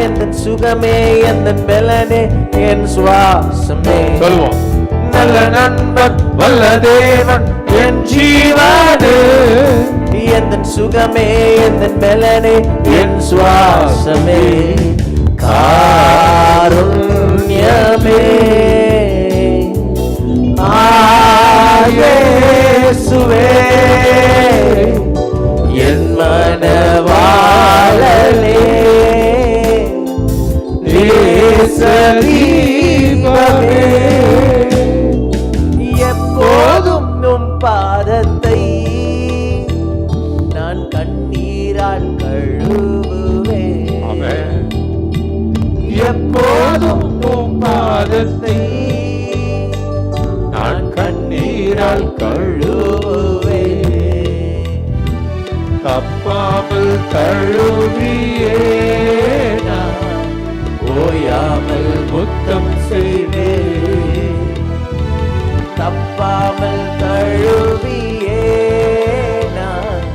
எந்தன் சுகமே எந்தன் பலனே என் சுவாசமே. சொல்வோம். நல்ல நண்பன் வல்ல தேவன் என் ஜீவனே, எந்தன் சுகமே எந்தன் பலனே என் சுவாசமே. காருண்யமே இயேசுவே, என் மனவாளனே, நேசதீபமே, எப்போதும் உம் பாதத்தை நான் கண்ணீரால் கழுவுவேன். ஆமென். எப்போதும் பாதத்தை நான் கண்ணீரால் கழுவுவே, தப்பாமல் தழுவியே நான் ஓயாமல் முத்தம் செய்வே, தப்பாமல் தழுவியே நான்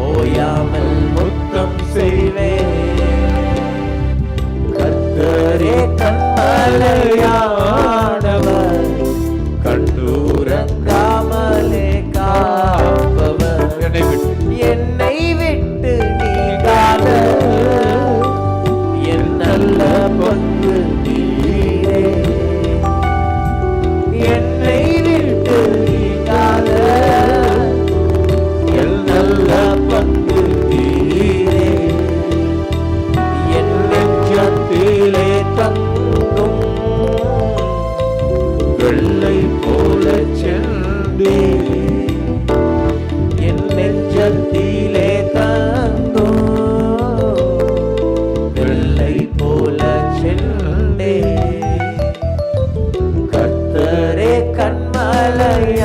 ஓயாமல் முத்தம் செய்வே. கர்த்தரே கண்மலையானவர், கண்ணூரங்காமலே காப்பவர், என்னை விட்டு நீங்காத என் நல்ல பங்கு நீரே, என்னை விட்டு நீங்காத என் நல்ல பங்கு நீரே, என் நெஞ்சத்திலே தங்கும் வெள்ளை போல சென்றே, என் நெஞ்சத்திலே தங்கும் வெள்ளை போல சென்றே. கர்த்தரே கண்மலையானவர்,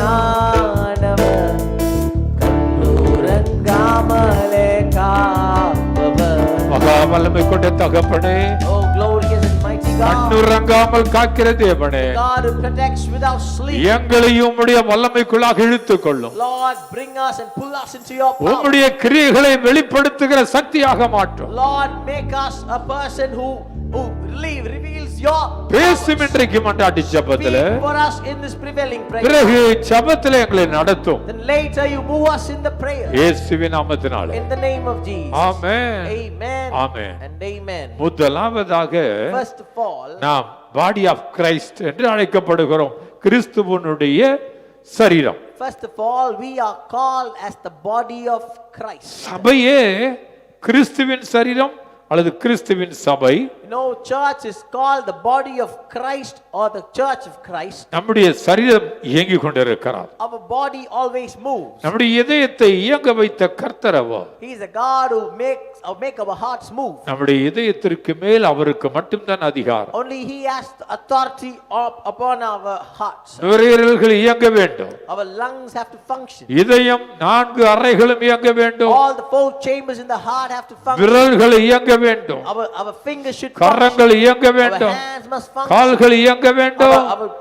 கண்ணூரங்காமலே காப்பவர். மகா வல்லமை கொண்ட தகப்பனே, Oh glorious and mighty God, கண்ணுறங்காமல் காக்கிற தேவனே, God who protects without sleep. எங்களையும் உம்முடைய வல்லமைக்குள்ளாக இழுத்துக் கொள்ளும். Lord, bring us and pull us into your power. உம்முடைய கிரியைகளை வெளிப்படுத்துகிற சக்தியாக மாற்றும். Lord, make us a person who reveals your பேசும் இன்றைக்கு மன்றாட்டு ஜெபத்திலே, speak for us in this prevailing prayer. பிறகு ஜெபத்திலே எங்களை நடத்தும். Then later you move us in the prayer. இயேசுவின் நாமத்தினாலே. In the name of Jesus. Amen. Amen. Amen. And amen. முதலாவதாக First of all, நாம் பாடி ஆஃப் கிரைஸ்ட் என்று அழைக்கப்படுகிறோம். கிறிஸ்துவனுடைய சரீரம். first of all, we are called as the body of Christ. சபையே கிறிஸ்துவின் சரீரம் அல்லது கிறிஸ்துவின் சபை. You know, church is called the body of Christ or the church of Christ. நம்முடைய சரீரம் இயங்கிக் கொண்டிருக்கிறார். Our body always moves. நம்முடைய இதயத்தை இயங்க வைத்த கர்த்தர் அவர். He is a God who make our hearts move. நம்முடைய இதயத்திற்கு மேல் அவருக்கு மட்டும்தான் அதிகாரம். Only He has the authority upon our hearts. நுரையீரல்கள் இயங்க வேண்டும். Our lungs have to function. இதயம் 4 அறைகளும் இயங்க வேண்டும். All the 4 chambers in the heart have to function. விரல்கள் இயங்க வேண்டும். Our fingers should கரங்கள் function. இயங்க Our வேண்டும். hands must function. கால்கள் இயங்க வேண்டும்.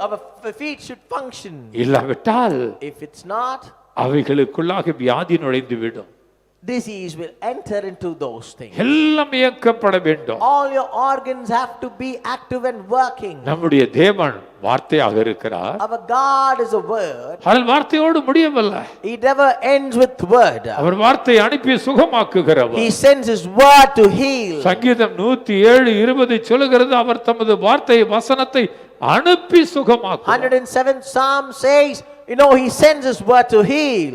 Our feet should function. இல்லாவிட்டால் If it's not, அவைகளுக்குள்ளாக வியாதி நுழைந்து விடும். disease will enter into those things. எல்லாம் இயக்கப்பட வேண்டும். All your organs have to be active and working. நம்முடைய தேவன் வார்த்தையாக இருக்கிறார். Our God is a word. ஆனால் வார்த்தையோடு முடியவில்லை. He never ends with word. அவர் வார்த்தை அனுப்பி சுகமாக்குகிறவர். He sends His word to heal. சங்கீதம் 107:20 சொல்லுகிறது, அவர் தமது வார்த்தை வசனத்தை அனுப்பி சுகமாக்குவார். 107 Psalm says, you know, He sends His word to heal.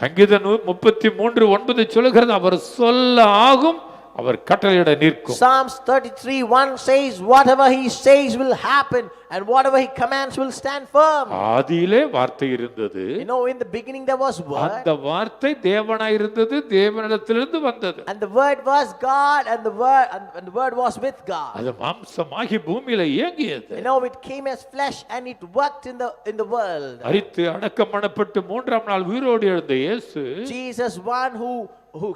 சங்கீதம் 33:9 சொல்லுகிறது, அவர் சொல்ல ஆகும், அவர் கட்டளையிட நிற்கும். Psalms 33:1 says, whatever He says will happen, and whatever He commands will stand firm. ஆதியிலே வார்த்தை இருந்தது. You know, in the beginning there was word, அந்த வார்த்தை தேவனாய் இருந்தது, தேவனிடத்திலிருந்து வந்தது. and the word was God, and the word was with God. அது மாம்சமாகி பூமியில இயங்கியது. You know, it came as flesh and it worked in the world. மரித்து அடக்கம் பண்ணப்பட்டு 3ஆம் நாள் உயிரோடு எழுந்த இயேசு, Jesus, one who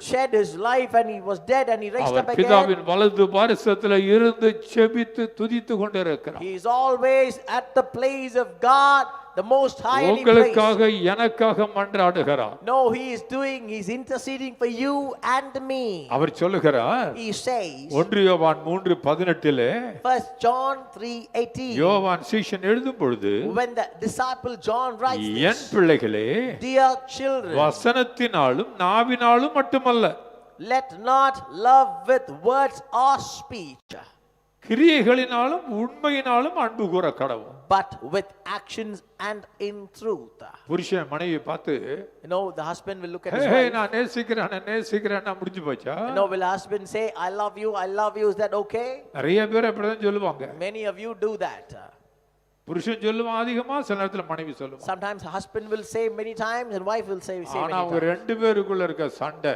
shed His life and He was dead and He raised our up again. பிதாவின் வலது பாரிசத்தில் இருந்து செபித்து துதித்து கொண்டிருக்கிறார். He is always at the place of God, the most high, and He prays. உங்களுக்காக எனக்காக மன்றாடுகிறார். No, He's interceding for you and me. அவர் சொல்லுகிறார், He says, 1 யோவான் 3:18 1 John 3:18, யோவான் சீஷன் எழுதும் பொழுது, when the disciple John writes N this, பிள்ளைகளே, dear children, வசனத்தினாலும் நாவினாலும் மட்டுமல்ல, let not love with words or speech, கிரியைகளினாலும் உண்மையினாலும் அன்பு கூற கடவும். but with actions and in truth. புருஷன் மனைவி பார்த்து, You know, the husband will look at his hey wife. நான் நேசிக்கிறேன் முடிஞ்சு போச்சா? You know, will husband say, I love you, is that okay? நிறைய பேர் அப்படிதான் சொல்லுவாங்க. Many of you do that. புருஷன் சொல்லுவான் அதிகமா, சில நேரத்துல மனைவி சொல்லுவான். Sometimes husband will say many times and wife will say ஆனா many அவங்க times. ரெண்டு பேருக்குள்ள இருக்க சண்டை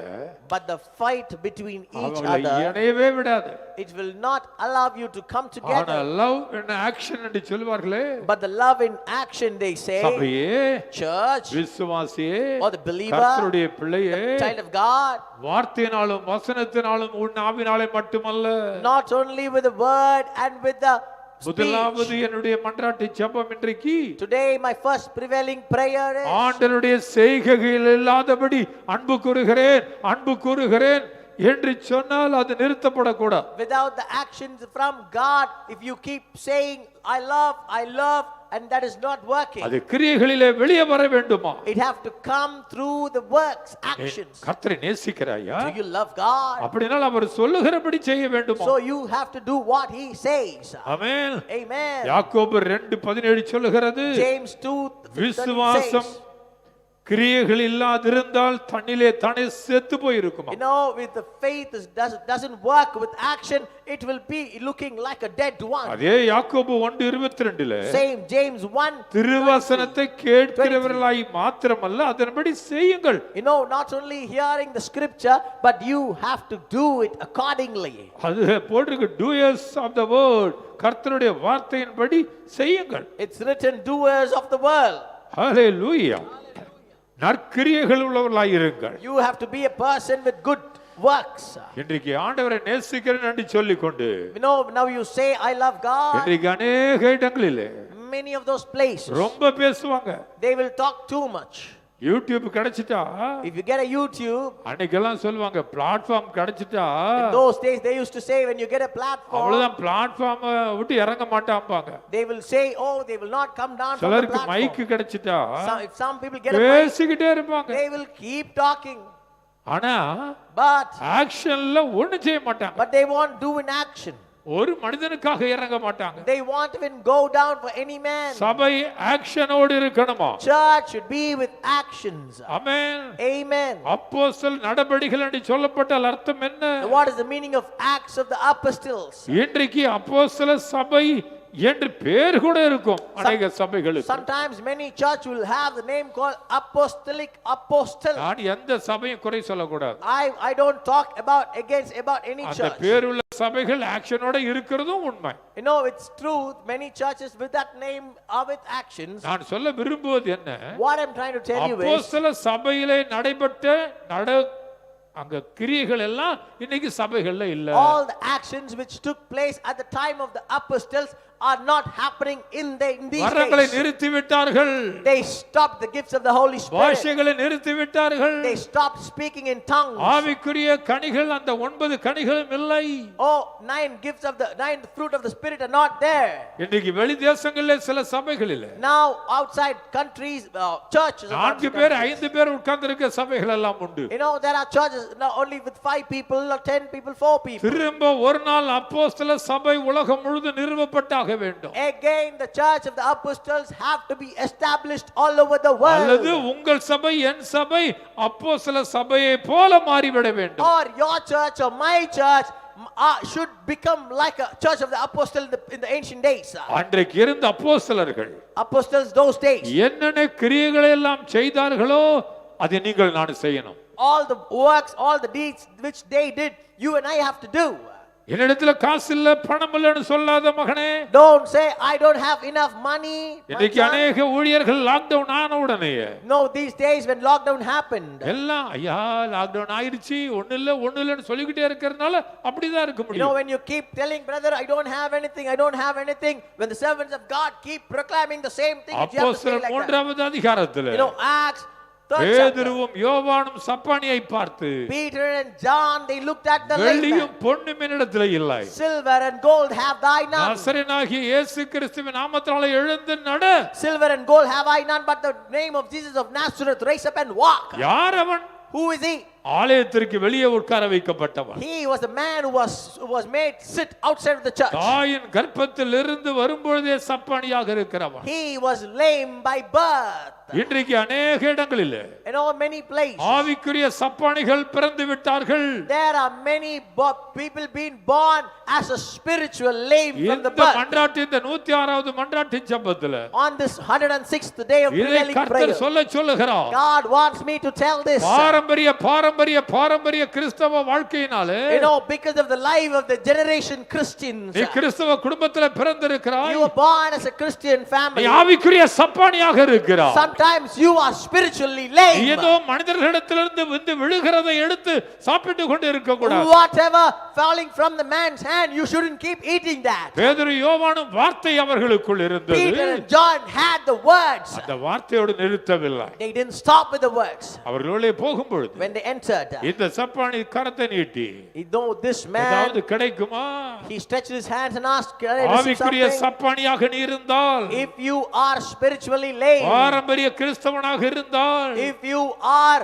But the fight between each அவங்களை other, இணையவே விடாது. it will not allow you to come ஆனா together. லவ் இன் ஆக்ஷன் என்று சொல்வார்களே, But the love in action, they say, சபையே, church, விசுவாசியே, or the believer, கர்த்தருடைய பிள்ளையே, child of God, வார்த்தையினாலும் வசனத்தினாலும் உன் ஆவினாலே மட்டுமல்ல, not only with the word and with the முதலாவது speech. என்னுடைய மன்றாட்டு ஜெபம் இன்றைக்கு Today my first prevailing prayer is, ஆண்டவருடைய செய்கைகள் இல்லாதபடி அன்பு கூறுகிறேன் என்று சொன்னால் அது நிறுத்தப்படக்கூடாது. without the actions from God, if you keep saying I love and that is not working, அது கிரியைகளிலே வெளியே வர வேண்டுமா? it have to come through the works, actions. கர்த்தரை நேசிக்கிறாயா? Do you love God? அப்படினால் அவர் சொல்லுகிறபடி செய்ய வேண்டுமா? So you have to do what he says. Amen. Amen. யாக்கோபு 2:17 சொல்லுகிறது, James 2:13 விசுவாசம் says, கிரியைகள் இல்லாதிருந்தால் தன்னிலே தானே செத்து போயிருக்குமா? you know, with the faith doesn't work with action, it will be looking like a dead one. அதே யாக்கோபு 1:22 Same James 1. திருவசனத்தை கேட்கிறவர்களாய் மாத்திரமல்ல அதன்படி செய்யுங்கள். You know, not only hearing the scripture, but you have to do it accordingly. அது போட்டிருக்கு, doers of the word, கர்த்தருடைய வார்த்தையின்படி செய்யுங்கள். It's written, doers of the word. ஹalleluya. நற்கிரியைகள் உள்ளவர்களாய் இருங்கள். You have to be a person with good works. இன்றைக்கு ஆண்டவரை நேசிக்கிறேன் என்று சொல்லிக்கொண்டு, You know, now you say I love God. இன்றைக்கு அநேக இடங்களிலே Many of those places, ரொம்ப பேசுவாங்க. they will talk too much. YouTube கிடைச்சிட்டா, If you get a YouTube, அன்னைக்கெல்லாம் சொல்லுவாங்க பிளாட்ஃபார்ம் கிடைச்சிட்டா, in those days they used to say when you get a platform, அவ்வளவுதான் பிளாட்ஃபார்ம் விட்டு இறங்க மாட்டாம்பாங்க. they will say, oh, they will not come down from the சிலருக்கு mic platform. கிடைச்சிட்டா If some people get a mic, பேசிக்கிட்டே இருப்பாங்க. they will keep talking, ஆனா but ஆக்ஷன்ல ஒண்ணு செய்ய மாட்டாங்க. they won't do in action. ஒரு மனிதனுக்காக இறங்க மாட்டாங்க. They won't even go down for any man. சபை ஆக்ஷனோடு இருக்கணுமா? Church should be with actions. Amen. Amen. அப்போஸ்தல நடபடிகள் என்று சொல்லப்பட்டால் அர்த்தம் என்ன? What is the meaning of Acts of the Apostles? இன்றைக்கு அப்போஸ்தல சபை என்று பேர் கூட இருக்கும் அநேக சபைகளுக்கு. Sometimes many church will have the name called apostolic apostle. நான் எந்த சபையும் குறை சொல்லக்கூடாது. I don't talk about any அந்த church. பேருள்ள சபைகள் ஆக்ஷனோட இருக்கிறதும் உண்மை. You know, it's true, many churches with that name are with actions. நான் சொல்ல விரும்புவது என்ன? What I'm trying to tell you is, அப்போஸ்தல சபையிலே நடைபெற்ற அங்க கிரியைகள் எல்லாம் இன்னைக்கு சபைகள்ல இல்ல. all the actions which took place at the time of the apostles are not happening in these வரங்களை days. நிறுத்தி விட்டார்கள். They stopped the gifts of the Holy Spirit. பாஷைகளை நிறுத்தி விட்டார்கள். They stopped speaking in tongues. ஆவிக்குரிய கனிகள் அந்த 9 கனிகளும் இல்லை. Oh, 9 gifts of the 9 fruit of the Spirit are not there. இன்னைக்கு வெளி தேசங்களிலே சில சபைகளிலே Now outside countries, churches, 4 பேர் 5 பேர் உட்கார்ந்து இருக்க சபைகள் எல்லாம் உண்டு. you know, there are churches not only with 5 people or 10 people, 4 people. திரும்ப ஒரு நாள் அப்போஸ்தல சபை உலகம் முழுவதும் நிறுவப்பட்டாக வேண்டும். Again the church of the apostles have to be established all over the world. அல்லது உங்கள் சபை என் சபை அப்போஸ்தல சபையை போல மாறிவிட வேண்டும். Or your church or my church should become like a church of the apostle in the ancient days. அன்றைக்கு இருந்த அப்போஸ்தலர்கள் Apostles those days, என்னென்ன கிரியைகளை எல்லாம் செய்தார்களோ அதை நீங்கள் நான் செய்யணும். all the works, all the deeds which they did, you and I have to do. என்னிடத்துல காசு இல்ல பணம் இல்லன்னு சொல்லாத மகனே. Don't say I don't have enough money. இன்னைக்கு अनेक ஊழியர்கள் லாக்டவுன் ஆன உடனே, No, these days when lockdown happened, எல்லாம் ஐயா லாக்டவுன் ஆயிருச்சு ஒண்ணு இல்லன்னு சொல்லிக்கிட்டே இருக்கறனால அப்படிதான் இருக்க you know, முடியும். when you keep telling brother I don't have anything, when the servants of God keep proclaiming the same thing, you have to say அப்போஸ்தலர் like that. 3வது அதிகாரத்திலே You know, Acts 3rd chapter, பேதுருவும் யோவானும் சப்பானியை பார்த்து, Peter and John, they looked at the lake. வெள்ளியும் பொன்னும் என்னிடத்தில் இல்லை, Silver and gold have I none. நசரேயனாகிய இயேசு கிறிஸ்துவின் நாமத்தினாலே எழுந்து நட. Silver and gold have I none, but the name of Jesus of Nazareth, raise up and walk. யார் அவன்? Who is he? ஆலயத்திற்கு வெளியே உட்கார வைக்கப்பட்டவன். He was a man who was made sit outside of the church. தாயின் கர்ப்பத்தில் இருந்து வரும்பொழுதே சப்பானியாக இருக்கிறவன். He was lame by birth. இன்றைக்கு अनेक இடங்களில் many places ஆவிக்குரிய சப்பானிகள் பிறந்து விட்டார்கள். there are many people being born as a spiritual lame from the birth. இந்த 106வது மன்றாட்டின் ஜெபத்திலே on this 106th day of prevailing prayer கர்த்தர் சொல்லுகிறார். God wants me to tell this. பாரம்பரிய கிறிஸ்தவ வாழ்க்கையினாலே because of the life of the generation Christians நீ கிறிஸ்தவ குடும்பத்திலே பிறந்திருக்கிறாய். you were born as a Christian family. நீ ஆவிக்குரிய சப்பானியாக இருக்கிறாய். sometimes you are spiritually lame. ஏதோ மனிதர்களிடத்திலிருந்து வந்து விழுகிறதை எடுத்து சாப்பிட்டு கொண்டு இருக்க கூடாது. whatever falling from the man's hand you shouldn't keep eating that. பேதுரு யோவானும் வார்த்தை அவர்களுக்குள் இருந்தது. Peter and John had the words. அந்த வார்த்தையோடு நிறுத்தவில்லை. they didn't stop with the words. அவர்களே போகும்போது when they entered இந்த சப்பானி கரத்தை நீட்டி this man ஏதாவது கிடைக்குமா? he stretched his hands and asked ஆவிக்குரிய சப்பானியாக நீ இருந்தால் if you are spiritually lame பாரம்பரிய கிறிஸ்தவனாக இருந்தால் if you are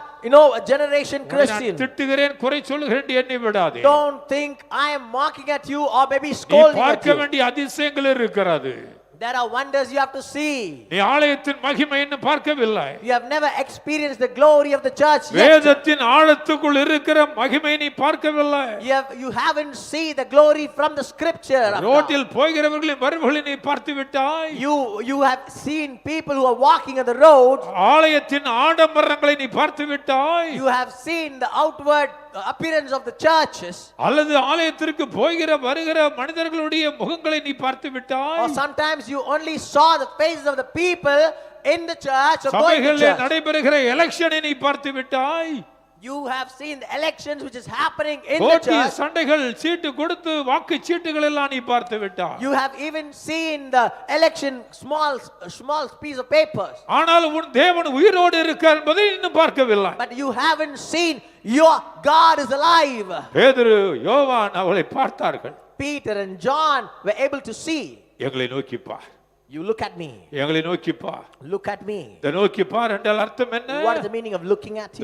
a generation Christian திட்டுகிறேன் குறை சொல்கிறேன் எண்ணி விடாதே. don't think I am mocking at you or maybe scolding at you. பார்க்க வேண்டிய அதிசயங்கள் இருக்கிறது. there are wonders you have to see. நீ ஆலயத்தின் மகிமை இன்னும் பார்க்கவில்லை. you have never experienced the glory of the church yet. வேதத்தின் ஆழத்துக்குள் இருக்கிற மகிமை நீ பார்க்கவில்லை. you haven't seen the glory from the scripture. ரோட்டில் போகிறவர்களின் வருவர்களை நீ பார்த்து விட்டாய். you have seen people who are walking on the road. ஆலயத்தின் ஆடம்பரங்களை நீ பார்த்து விட்டாய். you have seen the outward appearance of the churches. அல்லது ஆலயத்திற்கு போகிற வருகிற மனிதர்களுடைய முகங்களை நீ பார்த்து விட்டாய். or sometimes you only saw the faces of the people in the church or going to church. நடைபெறுகிற எலெக்ஷனை நீ பார்த்து விட்டாய். you have seen the elections which is happening in the church. சண்டைகள் சீட்டு கொடுத்து வாக்கு சீட்டுகள் எல்லாம் நீ பார்த்து விட்டாய். you have even seen the election small piece of papers. ஆனால் உன் தேவன் உயிரோடு இருக்கிறார் என்பதை இன்னும் பார்க்கவில்லை. but you haven't seen your God is alive. பேதுரு யோவான் அவளை பார்த்தார்கள். Peter and John were able to see. எங்களை நோக்கி பார். you look at me. எங்களை நோக்கி பார். look at me. இத நோக்கி பார் என்றால் அர்த்தம் என்ன? what is the meaning of looking at you?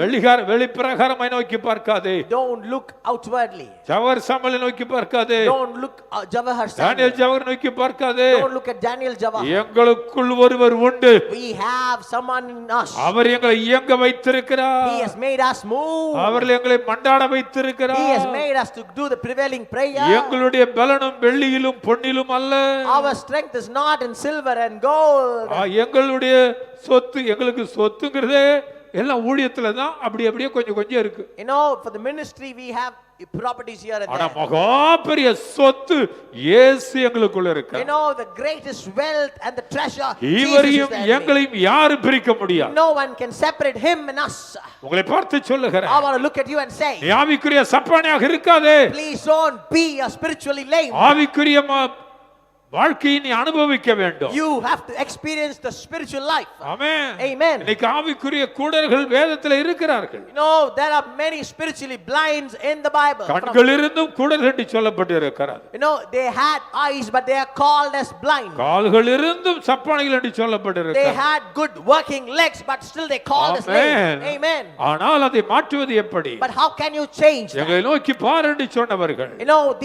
வெளிப்பிரகாரமாய் நோக்கி பார்க்காதே. don't look outwardly. ஜவர் சாமுவேலை நோக்கி பார்க்காதே. don't look Javahar தானியேல் ஜவர் நோக்கி பார்க்காதே. don't look at Daniel Javahar. எங்களுக்குள் ஒருவர் உண்டு. we have someone in us. அவர் எங்களை இயங்க வைத்திருக்கிறார். he has made us move. அவர் எங்களை மண்டாட வைத்திருக்கிறார். he has made us to do the prevailing prayer. எங்களுடைய பலனும் வெள்ளியிலும் பொன்னிலும் அல்ல. our strength is not in silver and gold. எங்களுடைய சொத்து எங்களுக்கு சொத்துங்கிறதே எல்லாம் ஊழியத்துல தான் அப்படியே கொஞ்சம் இருக்கு. for the ministry we have properties here and there. ஆனா மகா பெரிய சொத்து இயேசு எங்களுக்குள்ள இருக்கு. the greatest wealth and the treasure இவரையும் எங்களையும் யாரும் பிரிக்க முடியாது. no one can separate him and us. உங்களை பார்த்து சொல்லுகிறேன். I want to look at you and say நீ ஆவிக்குரிய சப்பானியாக இருக்காதே. please don't be a spiritually lame. ஆவிக்குரிய வாழ்க்கையை நீ அனுபவிக்க வேண்டும். you have to experience the spiritual life. Amen. amen. இன்னைக்கு ஆவிக்குரிய கூடர்கள் வேதத்தில் இருக்கிறார்கள். there are many spiritually blinds in the Bible. கண்கள் இருந்தும் கூடர்கள் என்று சொல்லப்பட்டிருக்கிறது. they had eyes but they are called as blind. கால்கள் இருந்தும் சப்பானிகள் என்று சொல்லப்பட்டிருக்கிறது. they had good working legs but still they called as lame. amen. ஆனால் அதை மாற்றுவது எப்படி? but how can you change that? எங்களை நோக்கி பார் என்று சொன்னவர்கள்.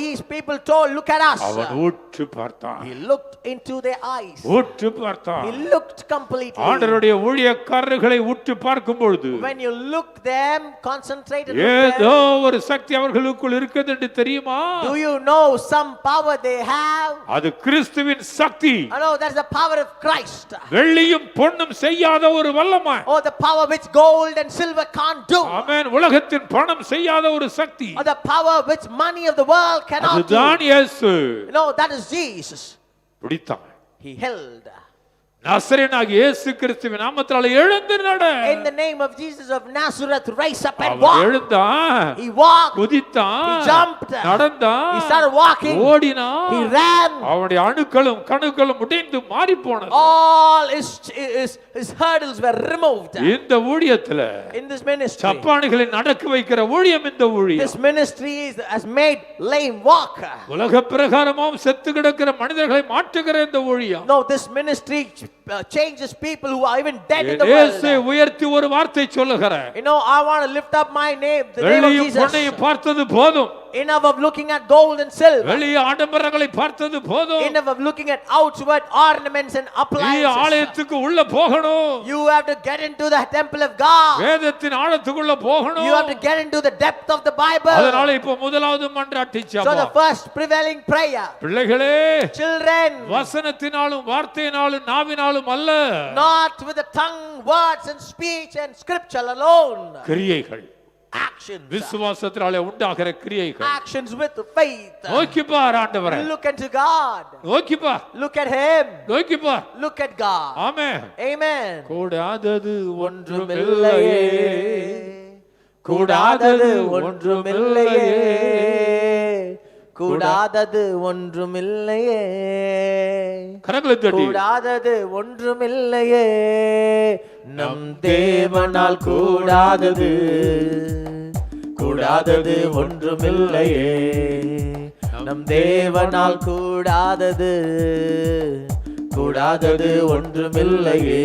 these people told look at us. அவன் ஊற்று பார்த்தான். he looked into their eyes. ஊற்று பார்த்தான். he looked completely. ஆண்டவருடைய ஊழியக்காரர்களை ஊற்று பார்க்கும் பொழுது when you look them concentrated ஏதோ ஒரு சக்தி அவர்களுக்குள் இருக்குது என்று தெரியுமா? do you know some power they have? அது கிறிஸ்துவின் சக்தி. that's the power of Christ. வெள்ளியும் பொன்னும் செய்யாத ஒரு வல்லமை. the power which gold and silver can't do. ஆமென். உலகத்தின் பணம் செய்யாத ஒரு சக்தி. the power which money of the world cannot do. அதுதான் இயேசு. that is Jesus. பிடித்தான். he held. நசரேயனாகிய இயேசு கிறிஸ்துவின் நாமத்தினாலே எழுந்து நட. in the name of Jesus of Nazareth rise up and அவன் walk. எழுந்தான். he walked. குதித்தான். he jumped. நடந்தான். he started walking. ஓடினான். he ran. அவனுடைய அணுக்களும் கணுக்களும் உடைந்து மாறி போனது. all his hurdles were removed. இந்த ஊழியத்துல in this ministry சப்பானிகளை நடக்க வைக்கிற ஊழியம் இந்த ஊழியம். this ministry has made lame walk. உலக பிரகாரமும் செத்து கிடக்கிற மனிதர்களை மாற்றுகிற இந்த ஊழியம். this ministry changes people who are even dead in the இயேசுவை world. உயர்த்தி ஒரு வார்த்தை சொல்லுகிறேன். You know, I want to lift up my name, the name of வெள்ளியும் Jesus. பொன்னையும் பார்த்தது போதும். Enough of looking at gold and silver. வெளிய ஆடம்பரங்களை பார்த்தது போதும். Enough of looking at outward ornaments and நீ appliances. ஆலயத்துக்கு உள்ள போகணும். You have to get into the temple of God. வேதத்தின் ஆழத்துக்குள்ள போகணும். You have to get into the depth of the Bible. அதனால இப்ப முதலாவது மன்றாட்டு So the ஜெபம். first prevailing prayer. பிள்ளைகளே, Children, வசனத்தினாலும் வார்த்தையினாலும் நாவினாலும் அல்ல, not with the tongue, words and speech and scripture alone. கிரியைகள், Actions. விசுவாசத்தினாலே உண்டாகிற கிரியைகள். Actions with faith. நோக்கி பார் ஆண்டவரே, Look unto God. நோக்கி பார், Look at Him. நோக்கி பார். Look at God. Amen. Amen. கூடாதது ஒன்றுமில்லையே, ஒன்றுமில்லையே, கூடாதது ஒன்றுமில்லையே, கூடாதது ஒன்றுமில்லையே, கரங்களை தட்டி கூடாதது ஒன்றுமில்லையே, நம் தேவனால் கூடாதது, கூடாதது ஒன்றுமில்லையே, நம் தேவனால் கூடாதது, கூடாதது ஒன்றுமில்லையே.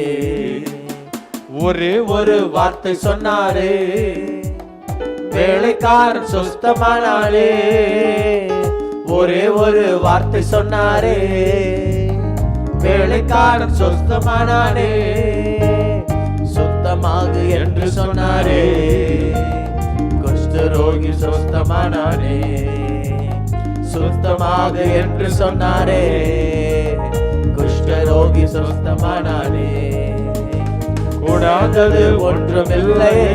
ஒரே ஒரு வார்த்தை சொன்னாரே, வேலைக்காரன் சொஸ்தமானாரே, ஒரே ஒரு வார்த்தை சொன்னாரே, வேலைக்காரன் சொஸ்தமானாரே, சுத்தமாகு என்று சொன்னாரே, குஷ்டரோகி சொஸ்தமானாரே, சுத்தமாகு என்று சொன்னாரே, குஷ்டரோகி சொஸ்தமானாரே. கூடாதது ஒன்றுமில்லையே,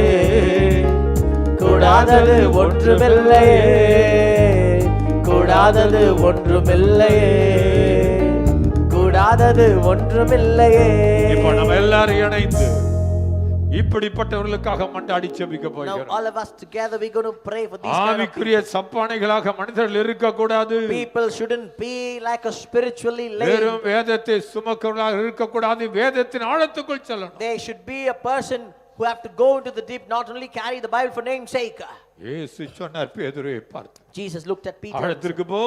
கூடாதது ஒன்றுமில்லையே, கூடாதது ஒன்றுமில்லையே, கூடாதது ஒன்றுமில்லையே. இப்போ நம்ம எல்லாரும் இணைந்து இப்படிப்பட்டவர்களுக்காக மன்றாடி ஜெபிக்க Now போகிறோம். all of us together we're going to pray for these kind of ஆவிக்குரிய சப்பானைகளாக மனிதர்கள் இருக்க கூடாது. people. Shouldn't be like a spiritually வெறும் lame. வேதத்தை சுமக்கிறவர்களாக இருக்க கூடாது. வேதத்தின் ஆழத்துக்குள் செல்லணும். They should be a person who have to go into the deep, not only carry the Bible for name's sake. இயேசு சொன்னார், பேதுருவை பார்த்து, Jesus looked at Peter and said, ஆழத்திற்கு போ,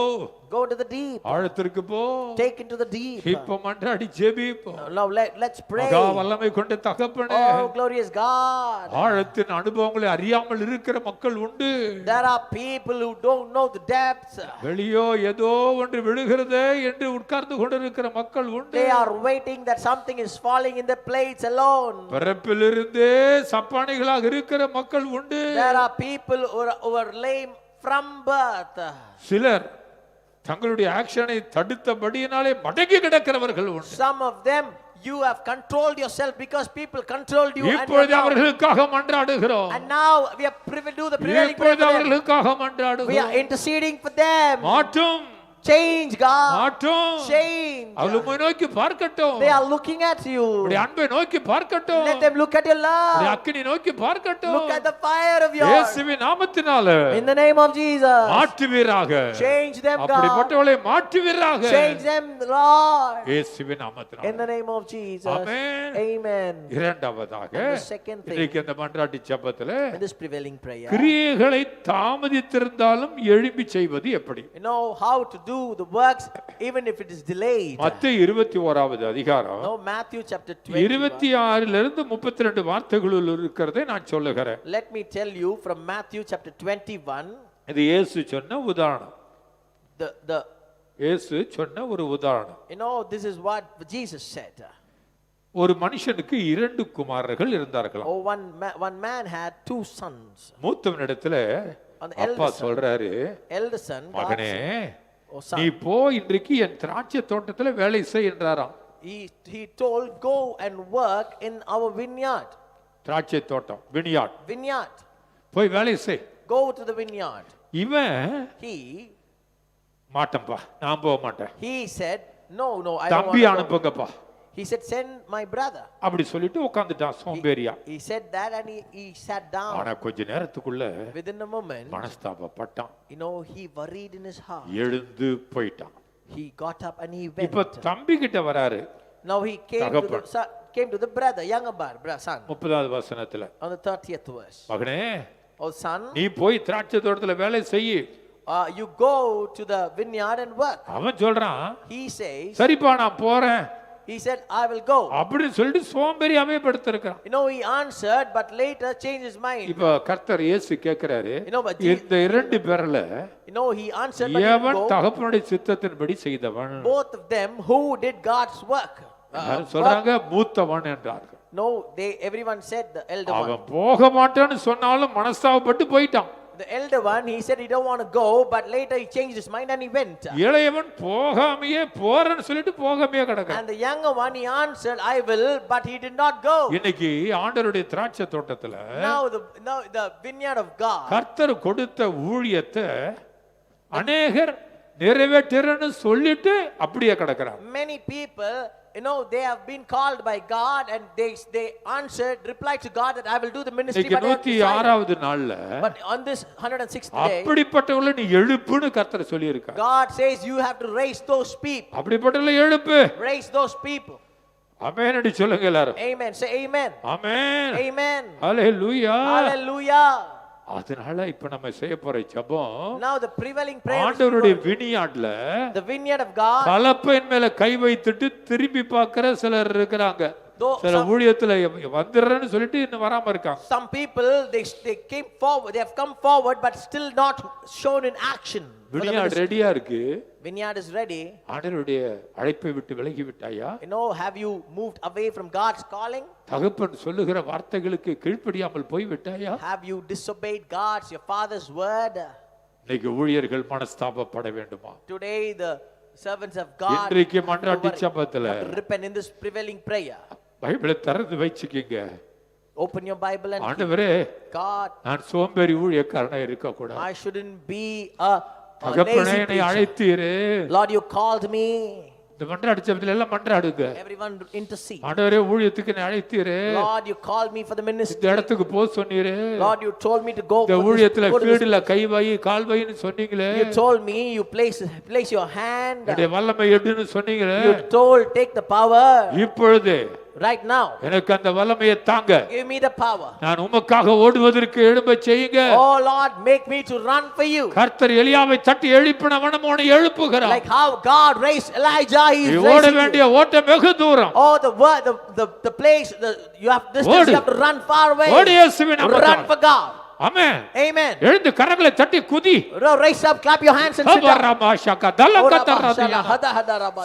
go into the deep, ஆழத்திற்கு போ. take into the deep. இப்ப மன்றாடி ஜெபிப்போம். Now let's pray. மகா வல்லமை கொண்ட தகப்பனே, Oh glorious God, ஆழத்தின் அனுபவங்களை அறியாமல் இருக்கிற மக்கள் உண்டு. there are people who don't know the depths. வெளியோ ஏதோ ஒன்று விழுகிறதே என்று உட்கார்ந்து கொண்டிருக்கிற மக்கள் உண்டு. They are waiting that something is falling in the plates alone. பிறப்பிலிருந்தே சப்பானிகளாக இருக்கிற மக்கள் உண்டு. There are people who are lame from birth. சிலர் தங்களுடைய ஆக்ஷனை தடுத்தபடியினாலே மடங்கி கிடக்கிறவர்கள் உண்டு. Some of them you have controlled yourself because people controlled you, இப்பொழுது அவர்களுக்காக மன்றாடுகிறோம். and now we are do the prevailing prayer இப்பொழுது for them. அவர்களுக்காக We மன்றாடுகிறோம். are interceding for them. மாற்றும், Change God, மாற்றும். change. அவளை உம்மை நோக்கி பார்க்கட்டும். They are looking at you. உம்முடைய அன்பை நோக்கி பார்க்கட்டும். Let them look at your உம்முடைய love. அக்கினி நோக்கி பார்க்கட்டும். Look at the fire of yours. இயேசுவின் நாமத்தினால In the name of Jesus, மாற்றுவீராக. change them, God. அப்படிப்பட்டவளை மாற்றுவீராக. Change them, Lord. இயேசுவின் நாமத்தினால. In the name of Jesus. Amen. Amen. இரண்டாவதாக And the second thing, இன்றைக்கு அந்த மன்றாட்டு ஜெபத்திலே in this prevailing prayer, கிரியைகளை தாமதித்திருந்தாலும் எழும்பி செய்வது எப்படி? you know how to do the works even if it is delayed. மத்தேயு 21வது அதிகாரம் No, Matthew chapter 20. 26 32 வார்த்தைகளுள் இருக்கிறதை நான் சொல்லுகிறேன். Let me tell you from Matthew chapter 21. இது இயேசு சொன்ன உதாரணம். The இயேசு சொன்ன ஒரு உதாரணம். you know, this is what Jesus said. ஒரு மனுஷனுக்கு 2 குமாரர்கள் இருந்தார்களாம். Oh, one man had 2 sons. மூத்தவனிடத்துல And the அப்பா eldest son, சொல்றாரு, elder son, God மகனே said, oh son, நீ போ, இன்றைக்கு என் திராட்சை தோட்டத்துல வேலை செய் என்றாராம். he told, go and work in our vineyard. திராட்சை தோட்டம், Vineyard. போய் வேலை செய். Go to the vineyard. இவன் He மாட்டேன்பா, நான் போக மாட்டேன், he said, no, I don't தம்பி want to go. அனுப்புங்கப்பா He said, send my brother. அப்படி சொல்லிட்டு உட்கார்ந்துட்டான் சோம்பேறியா. He said that and he sat down. ஆனா கொஞ்ச நேரத்துக்குள்ள Within a moment, மனஸ்தாபப்பட்டான், you know, he worried in his heart. எழுந்து போயிட்டான். He got up and he இப்ப went. தம்பி கிட்ட வராரு. Now he came to the தகப்பன். came to the brother, younger son, 30வது வசனத்துல, on the 30th verse. மகனே Oh son, நீ போய் திராட்சை தோட்டத்துல வேலை செய். you go to the vineyard and work. அவன் சொல்றான், He says, சரிப்பா நான் போறேன், he said, I will go. அப்படின்னு சொல்லிட்டு சோம்பேறியாவே படுத்திருக்கிறான். He answered, but later changed his mind. இப்ப கர்த்தர் இயேசு கேக்குறாரு, but இந்த இரண்டு பேர்ல he answered, but எவன் தகப்பனுடைய சித்தத்தின்படி செய்தவன்? both of them who did God's work. சொல்றாங்க மூத்தவன் என்றார்கள். No, everyone said the elder one. அவன் போக மாட்டான்னு சொன்னாலும் மனஸ்தாபப்பட்டு போயிட்டான். The elder one, he said he don't want to go, but later he changed his mind and he went. இளையவன் போகாமையே போறன்னு சொல்லிட்டு போகாமையே கிடக்கிறான். And the younger one, he answered, I will, but he did not go. இன்னைக்கு ஆண்டவருடைய திராட்சை தோட்டத்துல Now the vineyard of God, கர்த்தர் கொடுத்த ஊழியத்தை அநேகர் நிறைவேற்றன்னு சொல்லிட்டு அப்படியே கிடக்கிறாங்க. many people, they have been called by God and they answered, replied to God that I will do the ministry, இன்னைக்கு 106வது நாள்ல but on this 106th day, அப்படிப்பட்டவளை நீ எழுப்புன்னு கர்த்தர் சொல்லி இருக்கார். God says you have to raise those people. அப்படிப்பட்டவளை எழுப்பு. Raise those people. ஆமென் என்று சொல்லுங்க எல்லாரும். Amen. Say amen. ஆமென். Amen. ஹalleluya. Hallelujah. அதனால இப்ப நம்ம செய்ய போற ஜெபம், Now the prevailing prayer, ஆண்டவருடைய வினியாட்ல the vineyard of God, கலப்பையின் மேல கை வைத்துட்டு திரும்பி பார்க்கிற சிலர் இருக்கிறாங்க. சில ஊழியத்துல வந்துறேன்னு சொல்லிட்டு இன்னும் வராம இருக்காங்க. Some people they came forward, they have come forward but still not shown in action. வினியாட் ரெடியா இருக்கு. Vineyard is ready. ஆண்டவருடைய அழைப்பை விட்டு விலகி விட்டாயா? Have you moved away from God's calling? தகப்பன் சொல்லுகிற வார்த்தைகளுக்கு கீழ்ப்படியாமல் போய் விட்டாயா? Have you disobeyed God's, your father's word? இன்னைக்கு ஊழியர்கள் மனஸ்தாபப்பட வேண்டுமா? Today the servants of God இன்றைக்கு மன்றாட்டு ஜெபத்துல repent in this prevailing prayer. பைபிளை திறந்து வச்சுக்கீங்க. Open your Bible and ஆண்டவரே, God, நான் சோம்பேறி ஊழியக்காரனா இருக்க கூடாது. I shouldn't be a தகப்பனே, என்னை அழைத்தீரே. Lord, you called me. இந்த மன்றாட்டு ஜெபத்துல எல்லாம் மன்றாடுங்க. Everyone intercede. ஆண்டவரே, ஊழியத்துக்கு என்னை அழைத்தீரே. Lord, you called me for the ministry. இந்த இடத்துக்கு போ சொன்னீரே. Lord, you told me to go இந்த ஊழியத்துல ஃபீல்ட்ல கை வை கால் வைன்னு சொன்னீங்களே. You told me you place your hand. என்னுடைய வல்லமை எடுன்னு சொன்னீங்களே. You told take the power. இப்பொழுது right now எனக்கு அந்த வல்லமையை தாங்க. give me the power. நான் உமக்காக ஓடுவதற்கு எழும்ப செய்யுங்க. Oh Lord, make me to run for you. கர்த்தர் எலியாவை தட்டி எழுப்பின வண்ணம் அவனை எழுப்புகிறார். Like how God raised Elijah, he is raising ஓட வேண்டிய ஓட்டம் வெகு தூரம். Oh, the place, you have distance, you have to run far away. ஓடு இயேசுவின் நாமத்தில். Run for God. Amen. Amen. எழுந்து கரங்களை தட்டி குதி. Raise up, clap your hands and sit down.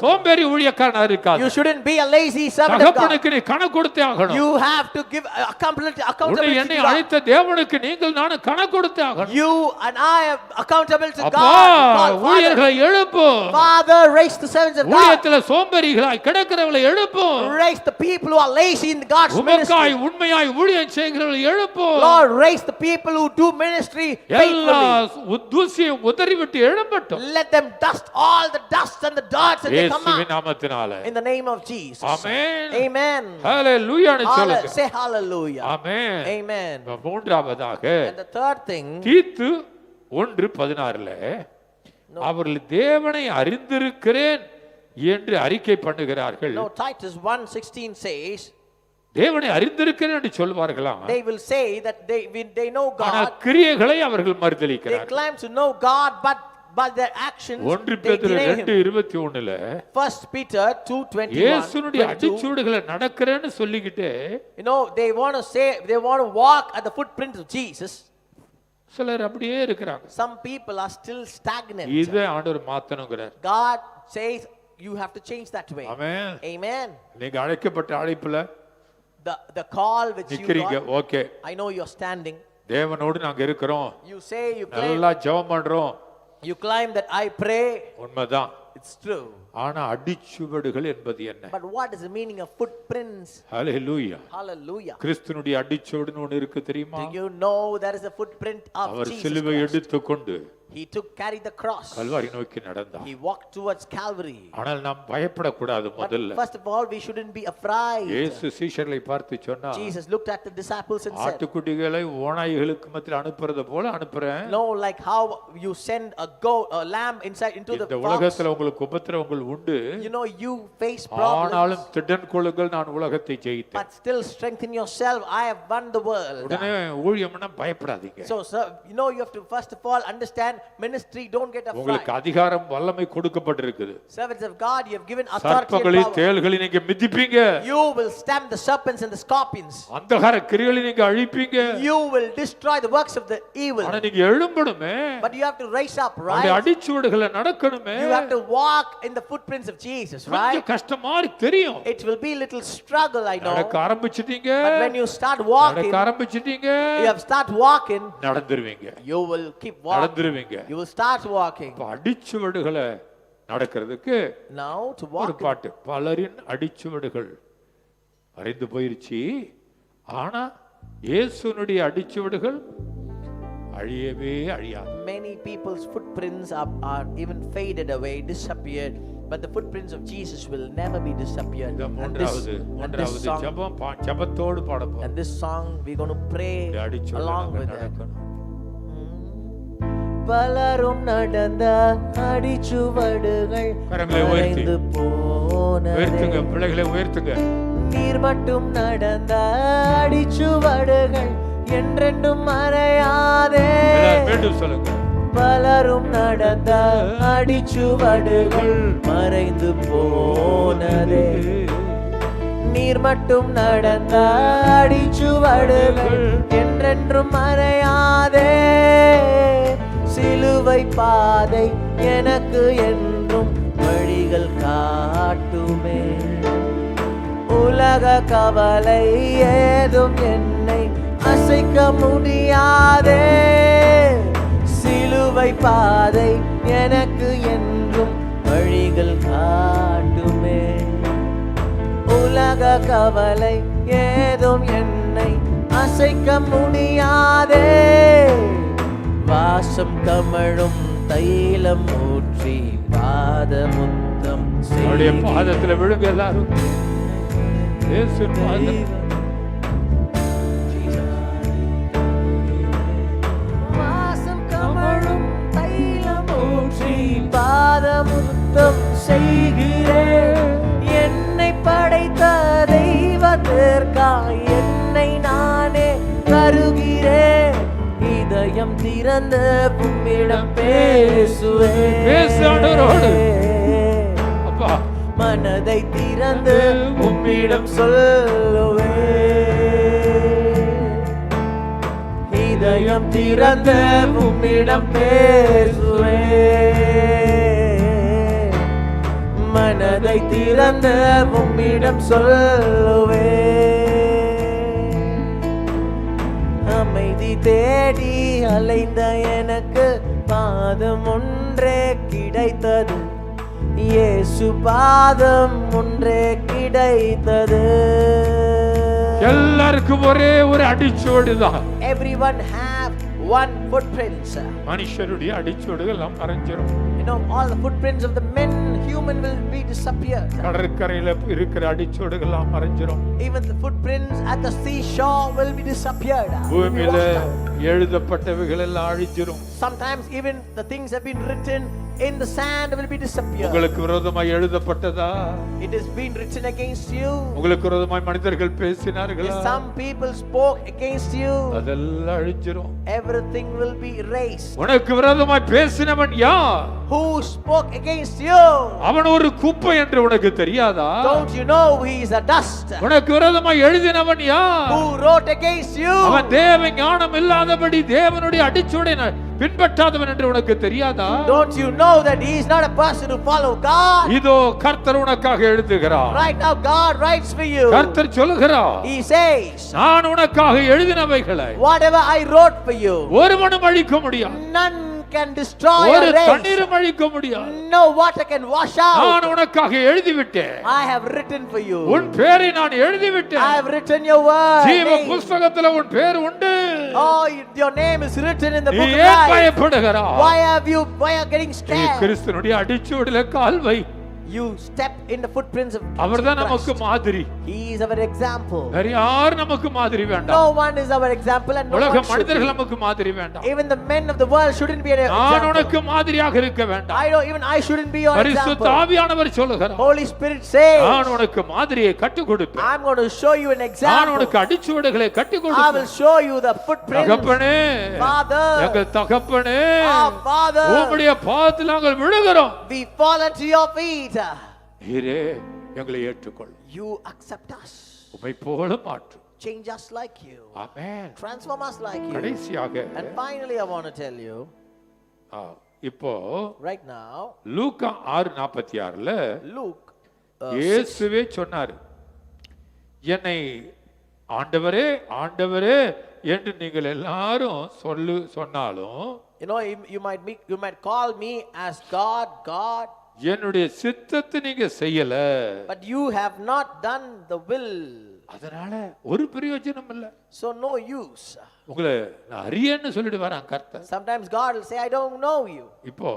சோம்பேறி ஊழியக்காரனா இருக்காத. You shouldn't be a lazy servant of God. தகப்பனுக்கு நீ கணக்கு கொடுத்தே ஆகணும். You have to give accountability உன்னை என்னை அழைத்த தேவனுக்கு நீங்கள் நான் கணக்கு கொடுத்தே ஆகணும். You and I are accountable to அப்பா, God. ஊழியர்களை எழுப்பு. Father, raise the servants of God. ஊழியத்திலே சோம்பேறிகளாய் கிடக்கிறவர்களை எழுப்பு. Raise the people who are lazy in God's ministry. உமக்காய் உண்மையாய் ஊழியம் செய்கிறவர்களை எழுப்பு. Lord, raise the people who do ministry faithfully. தூசியும் உதறிவிட்டு எழும்பட்டும். Let them dust all the dust and the darts that they come இயேசுவின் out. நாமத்தினாலே. In the name of Jesus. Amen. Amen. ஹalleluya ன்னு சொல்லுங்க. Say hallelujah. ஆமென். Amen. மூன்றாவதாக And the third thing, தீத்து 1:16 அவர்கள் தேவனை அறிந்திருக்கிறேன் என்று அறிக்கை பண்ணுகிறார்கள். no, Titus 1:16 says, தேவனை அறிந்திருக்கிறேன் என்று சொல்வார்களாம். they will say that they know ஆனா God. கிரியைகளை அவர்கள் They மறுதலிக்கிறார்கள். claim to know God, but their actions 1 they பேதுரு deny him. 2:21 First Peter 2:21. இயேசுனுடைய அடிச்சுவடுகளை நடக்கிறேன்னு சொல்லிக்கிட்டு they want to say, they want to walk at the footprints of Jesus. சிலர் அப்படியே இருக்கிறாங்க. Some people are still stagnant. இதை ஆண்டவர் மாத்தணுங்கிறார். God says you have to change that way. Amen. Amen. நீங்க அழைக்கப்பட்ட அழைப்புல The call which you நிக்கிறீங்க. got, okay. I know you're standing. தேவனோடு நாங்க இருக்கிறோம். You say, you claim, நல்லா ஜெபம் பண்றோம். you claim that I pray. உண்மைதான். It's true. ஆனா அடிச்சுவடுகள் என்பது என்ன? But what is the meaning of footprints? Hallelujah. Hallelujah. கிறிஸ்துனுடைய அடிச்சுவடுன்னு ஒன்னு இருக்கு தெரியுமா? Do you know there is a footprint of our Jesus சிலுவை Christ? எடுத்துக்கொண்டு He carried the cross. Kalvari நோக்கி நடந்தார். He walked towards Calvary. ஆனால் நாம் பயப்படக்கூடாது But முதல்ல. first of all, we shouldn't be afraid. இயேசு சீஷர்களை பார்த்து சொன்னார், Jesus looked at the disciples and said, ஆட்டுக்குட்டிகளை ஓநாய்களுக்கு மத்தியில் அனுப்புறது போல அனுப்புறேன். no, like how you send a lamb into the இந்த fox. உலகத்துல உங்களுக்கு உபத்திரவங்கள் உண்டு. You face problems. ஆனாலும் திடன் கொள்ளுங்கள், நான் உலகத்தை ஜெயித்தேன். But still strengthen yourself. I have won the world. உடனே ஊழியம்னா பயப்படாதீங்க. So, sir, you have to first of all understand ministry, don't get afraid. உங்களுக்கு அதிகாரம் வல்லமை கொடுக்கப்பட்டிருக்குது. Servants of God, you have given authority and சர்ப்பங்களை power. தேள்களை நீங்க மிதிப்பீங்க. You will stamp the serpents and the scorpions. அந்தகார கிரியைகளை நீங்க அழிப்பீங்க. You will destroy the works of the evil. ஆனா நீங்க எழும்பணுமே. But you have to rise up, அந்த right? அடிச்சுவடுகளை நடக்கணுமே. You have to walk in the footprints of Jesus, right? கொஞ்சம் கஷ்டமா தெரியும். It will be a little struggle, I know. நடக்க ஆரம்பிச்சிட்டீங்க. But when you start walking, நடக்க ஆரம்பிச்சிட்டீங்க. you have start walking, நடந்துருவீங்க. you will keep walking. நடந்துருவீங்க. You will start walking. அடிச்சுவடுகளை நடக்கிறதுக்கு Now to ஒரு walk. பாட்டு, பலரின் அடிச்சுவடுகள் மறைந்து போயிருச்சு, ஆனா இயேசுனுடைய அடிச்சுவடுகள் அழியவே அழியாது. Many people's footprints are even faded away, disappeared, but the footprints of Jesus will never be disappeared. இந்த And this மூன்றாவது song, ஜெபம் ஜெபத்தோடு பாடப்போம். and this song we're going to pray along with it. நடக்கணும். பலரும் நடந்த அடிச்சுவடுகள் கரங்களை உயர்த்தி. மறைந்து போனதே. உயர்த்துங்க, பிள்ளைகளை உயர்த்துங்க. நீர் மட்டும் நடந்த அடிச்சுவடுகள் என்றென்றும் மறையாதே. எல்லாரும் மீண்டும் சொல்லுங்க. பலரும் நடந்த அடிச்சுவடுகள் மறைந்து போனதே. நீர் மட்டும் நடந்த அடிச்சுவடுகள் என்றென்றும் மறையாதே. சிலுவை பாதை எனக்கு என்றும் வழிகள் காட்டுமே. உலக கவலை ஏதும் என்னை அசைக்க முடியாதே. சிலுவை பாதை எனக்கு என்றும் வழிகள் காட்டுமே. உலக கவலை ஏதும் என்னை அசைக்க முடியாதே. வாசம் கமழும் தைலம் ஊற்றி பாதமுத்தம் அவருடைய பாதத்துல விழுங்க எல்லாரும். இயேசு பாதம். வாசம் கமழும் தைலம் ஊற்றி பாதமுத்தம் செய்கிறேன். என்னை படைத்த தெய்வத்திற்காய் என்னை நானே தருகிறேன். இதயம் திறந்த உம்மிடம் பேசுவேன். பேசு ஆண்டவரோடு. அப்பா, மனதை திறந்து உம்மிடம் சொல்லுவேன். இதயம் திறந்த உம்மிடம் பேசுவேன். மனதை திறந்த உம்மிடம் சொல்லுவேன். அமைதி தேடி அலைந்த எனக்கு பாதம் ஒன்றே கிடைத்தது. இயேசு பாதம் ஒன்றே கிடைத்தது. எல்லாருக்கும் ஒரே ஒரு அடிச்சுவடுதான். Everyone have one footprint. மனுஷருடைய அடிச்சுவடுகள் எல்லாம் மறைஞ்சிரும். You know, all the footprints of the men, human will be disappeared. கடற்கரையில இருக்கிற அடிச்சுவடுகள் எல்லாம் மறைஞ்சிரும். Even the footprints at the seashore will be disappeared. பூமியில எழுதப்பட்டவைகள் எல்லாம் அழிஞ்சிரும். Sometimes even the things have been written in the sand will be disappeared. உங்களுக்கு விரோதமாய் எழுதப்பட்டதா? It has been written against you. உங்களுக்கு விரோதமாய் மனிதர்கள் பேசினார்களா? Some people spoke against you. அதெல்லாம் அழிஞ்சிரும். Everything will be erased. உனக்கு விரோதமாய் பேசினவன் யார்? Who spoke against you? அவன் ஒரு குப்பை என்று உனக்கு தெரியாதா? Don't you know he is a dust? உனக்கு விரோதமாய் எழுதினவன் யார்? Who wrote against you? அவன் தேவ ஞானம் இல்லாதபடி தேவனுடைய அடிச்சுவடை பின்பற்றாதவன் என்று உனக்கு தெரியாதா? Don't you know that he is not a person who follow God? இதோ கர்த்தர் உனக்காக எழுதுகிறார். Right now God writes for you. கர்த்தர் சொல்லுகிறார், He says, நான் உனக்காக எழுதினவைகளை whatever I wrote for you, ஒருவனும் அழிக்க முடியாது. none can destroy ஒரு or erase. தண்ணீரும் அழிக்க முடியாது. No water can wash நான் out. உனக்காக எழுதிவிட்டேன். I have written for you. உன் பேரை நான் எழுதிவிட்டேன். I have written your word. ஜீவ name. புஸ்தகத்துல உன் பேர் உண்டு. Oh, your name is written in the நீ book of ஏன் life. பயப்படுகிறாய்? Why are you getting நீ scared? கிறிஸ்துவினுடைய அடிச்சுவடில கால் வை. you step in the footprints of அவர்தான் Christ. நமக்கு மாதிரி. He is our example. வேற யார் நமக்கு மாதிரி வேண்டாம். No one is our example and no உலக one should மனிதர்கள் be. நமக்கு மாதிரி வேண்டாம். Even the men of the world shouldn't be an நான் example. உனக்கு மாதிரியாக இருக்க வேண்டாம். Even I shouldn't be your பரிசுத்த example. ஆவியானவர் சொல்லுகிறார். Holy Spirit says, நான் உனக்கு மாதிரியை கற்றுக் கொடுப்பேன். I'm going to show you an நான் example. உனக்கு அடிச்சுவடுகளை கற்றுக் I will கொடுப்பேன். show you the footprints. தகப்பனே, Father, எங்கள் தகப்பனே, our Father, உம்முடைய பாதத்தில் நாங்கள் விழுகிறோம். we fall into your feet. நீரே எங்களை ஏற்றுக்கொள். You accept us. உம்மை போல மாற்று. Change us like you. Amen. Transform us like you. கடைசியாக And finally I want to tell you, இப்போ right now, லூக்கா 6:46ல Luke இயேசுவே சொன்னார், என்னை ஆண்டவரே ஆண்டவரே என்று நீங்கள் எல்லாரும் சொன்னாலும், you might call me as God, God, என்னுடைய சித்தத்தை நீங்க செய்யல, but you have not done the will, அதனால ஒரு பிரயோஜனம் இல்ல. so no use. உங்களை நான் அறியேன்னு சொல்லிட்டு வரான் கர்த்தர். Sometimes God will say, I don't know you. இப்போ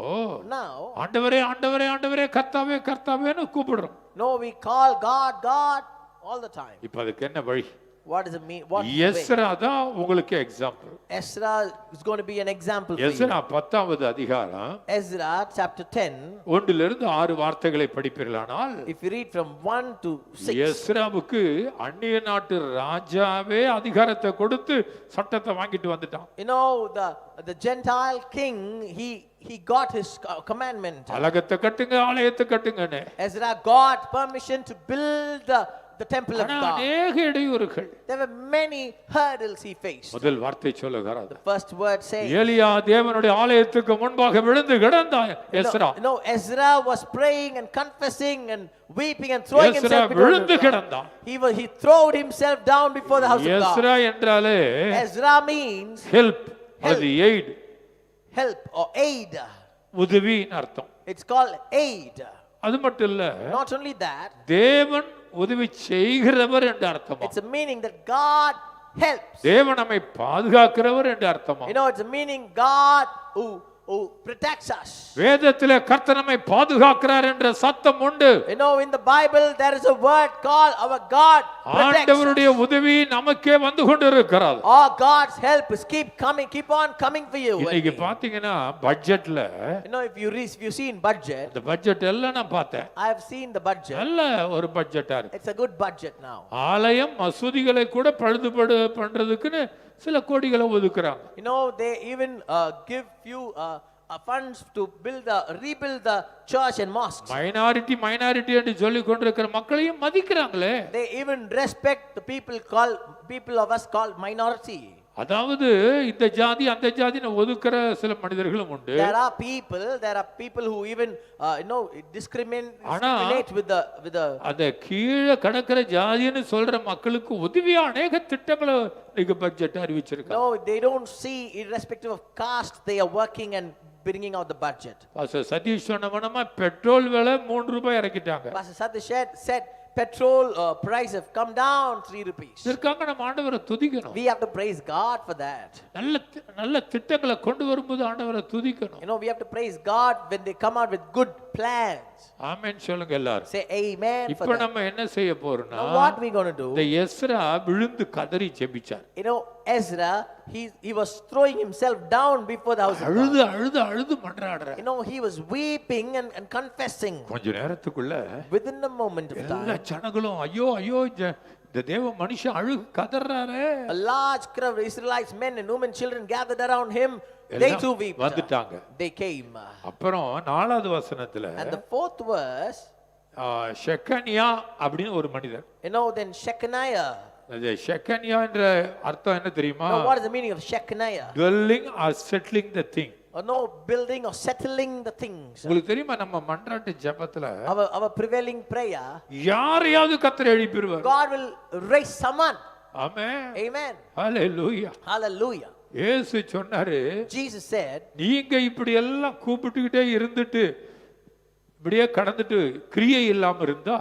Now, ஆண்டவரே ஆண்டவரே ஆண்டவரே கர்த்தாவே கர்த்தாவேன்னு கூப்பிடுறோம். no, we call God, God all the time. இப்போ அதுக்கு என்ன வழி? What does it mean? What is the way? Ezra தான் உங்களுக்கு example. Ezra is going to be an example for Ezra you. 10வது அதிகாரம் Ezra chapter 10, 1லிருந்து 6 வார்த்தைகளை படிப்பீர்களானால், if you read from 1 to 6, எஸ்ராவுக்கு அந்நிய நாட்டு ராஜாவே அதிகாரத்தை கொடுத்து சட்டத்தை வாங்கிட்டு வந்துட்டான். you know, the Gentile king, he got his commandment. அலகத்தை கட்டுங்க ஆலயத்தை கட்டுங்கன்னு. Ezra got permission to build the temple of ஆனா God. அநேக இடையூறுகள். There were many hurdles he faced. முதல் வார்த்தை சொல்லுகிறார், The first word says, ஏலியா தேவனுடைய ஆலயத்துக்கு முன்பாக விழுந்து கிடந்தான் Ezra. Ezra was praying and confessing and weeping and throwing Ezra himself before விழுந்து God. கிடந்தான். He throwed himself down before the house of God. Ezra என்றாலே Ezra means ஹெல்ப், அது aid, help or aid. உதவின்னு அர்த்தம். It's called aid. அது மட்டும் இல்ல, Not only that, தேவன் உதவி செய்கிறவர் என்று அர்த்தமா. it's a meaning that God helps. தேவன் நம்மை பாதுகாக்கிறவர் என்று அர்த்தமா. It's a meaning God who protects us. வேதத்திலே கர்த்தர் நம்மை பாதுகாக்கிறார் என்ற சத்தம் உண்டு. In the Bible there is a word called our God protects us. ஆண்டவருடைய உதவி நமக்கே வந்து கொண்டிருக்கிறது. Our God's help is keep on coming for you. இன்னைக்கு பாத்தீங்கன்னா பட்ஜெட்ல, if you see in budget, இந்த பட்ஜெட் எல்லாம் நான் பார்த்தேன். I have seen the budget. நல்ல ஒரு பட்ஜெட்டா இருக்கு. It's a good budget now. ஆலயம் மசூதிகளை கூட பழுதுபடு பண்றதுக்குன்னு சில கோடிகளை ஒதுக்குறாங்க. They even give you funds to rebuild the church and mosques. Minority என்று சொல்லி கொண்டிருக்கிற மக்களையும் மதிக்கிறாங்களே. They even respect the people of us called minority. அதாவது இந்த ஜாதி அந்த ஜாதின்னு ஒதுக்குற சில மனிதர்களும் உண்டு. There are people who even discriminate with the அத கீழே கடக்கிற ஜாதின்னு சொல்ற மக்களுக்கு உதவியா அநேக திட்டங்களை இன்னைக்கு பட்ஜெட் அறிவிச்சிருக்காங்க. No, they don't see, irrespective of caste, they are working and bringing out the budget. Pastor Satish சொன்னவனமா பெட்ரோல் விலை 3 ரூபாய் இறக்கிட்டாங்க. Pastor Satish said petrol price have come down 3 rupees. இதற்காக நம்ம ஆண்டவரை துதிக்கணும். We have to praise God for that. நல்ல திட்டங்களை கொண்டு வரும்போது ஆண்டவரை துதிக்கணும். We have to praise God when they come out with good plans. ஆமென் சொல்லுங்க எல்லாரும். Say amen for இப்போ that. நம்ம என்ன செய்ய போறோம்னா, Now what we going to do? இந்த எஸ்ரா விழுந்து கதறி ஜெபிச்சார். Ezra, he was throwing himself down before the house of God. அழுது மன்றாடுறார். He was weeping and confessing. கொஞ்ச நேரத்துக்குள்ள Within a moment of time, எல்லா ஜனங்களும் ஐயோ இந்த தேவ மனுஷன் கதறாரே. a large crowd of Israelites, men and women, children gathered around him. They too wept. வந்துட்டாங்க. They came. அப்புறம் 4வது வசனத்துல, And the 4th verse, ஷெக்கனியா அப்படின்னு ஒரு மனிதர். then Shechaniah. அது ஷெக்கனியா என்ற அர்த்தம் என்ன தெரியுமா? Now what is the meaning of Shechaniah? dwelling or settling the thing. Building or settling the things. உங்களுக்கு தெரியுமா நம்ம மன்றாட்டு ஜெபத்துல Our prevailing prayer, யாரையாவது கர்த்தர் எழுப்பிடுவார். God will raise someone. Amen. Amen. Hallelujah. Hallelujah. இயேசு சொன்னாரு, Jesus said, நீங்க இப்படி எல்லாம் கூப்பிட்டுக்கிட்டே இருந்துட்டு இப்படியே கடந்துட்டு கிரியை இல்லாம இருந்தா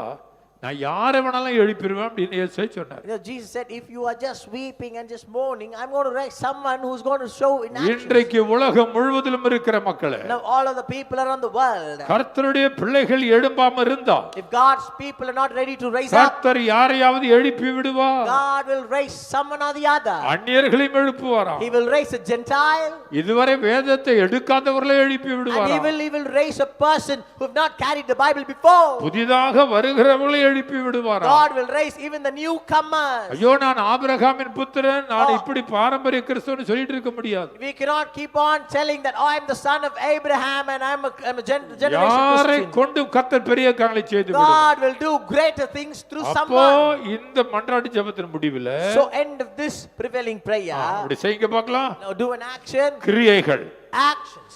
நான் யாரை வேணாலும் எழுப்பிடுவேன் அப்படின்னு இயேசு சொன்னார். You know, Jesus said, if you are just weeping and just mourning, I'm going to raise someone who's going to show in action. இன்றைக்கு உலகம் முழுவதிலும் இருக்கிற மக்களே, Now all of the people around the world, கர்த்தருடைய பிள்ளைகள் எழும்பாம இருந்தா, if God's people are not ready to raise up, கர்த்தர் யாரையாவது எழுப்பி விடுவார். God will raise someone or the other. அந்நியர்களையும் எழுப்புவாராம். He will raise a Gentile. இதுவரை வேதத்தை எடுக்காதவர்களை எழுப்பி And விடுவாராம். he will raise a person who have not carried the Bible before. புதிதாக வருகிறவர்களை எழுப்பி விடுவாராம். God will raise even the newcomers. ஐயோ, நான் ஆபிரகாமின் புத்திரன், நான் இப்படி பாரம்பரிய கிறிஸ்தவன்னு சொல்லிட்டு இருக்க முடியாது. We cannot keep on telling that I am the son of Abraham and I'm a generation யாரை Christian. கொண்டு கர்த்தர் பெரிய காரியங்களை செய்து விடுவார். God will do greater things through அப்போ someone. இந்த மன்றாட்டு ஜெபத்தின் முடிவில் So end of this prevailing prayer. அப்படி செய்யுங்க பார்க்கலாம். Now do an action. கிரியைகள். Actions.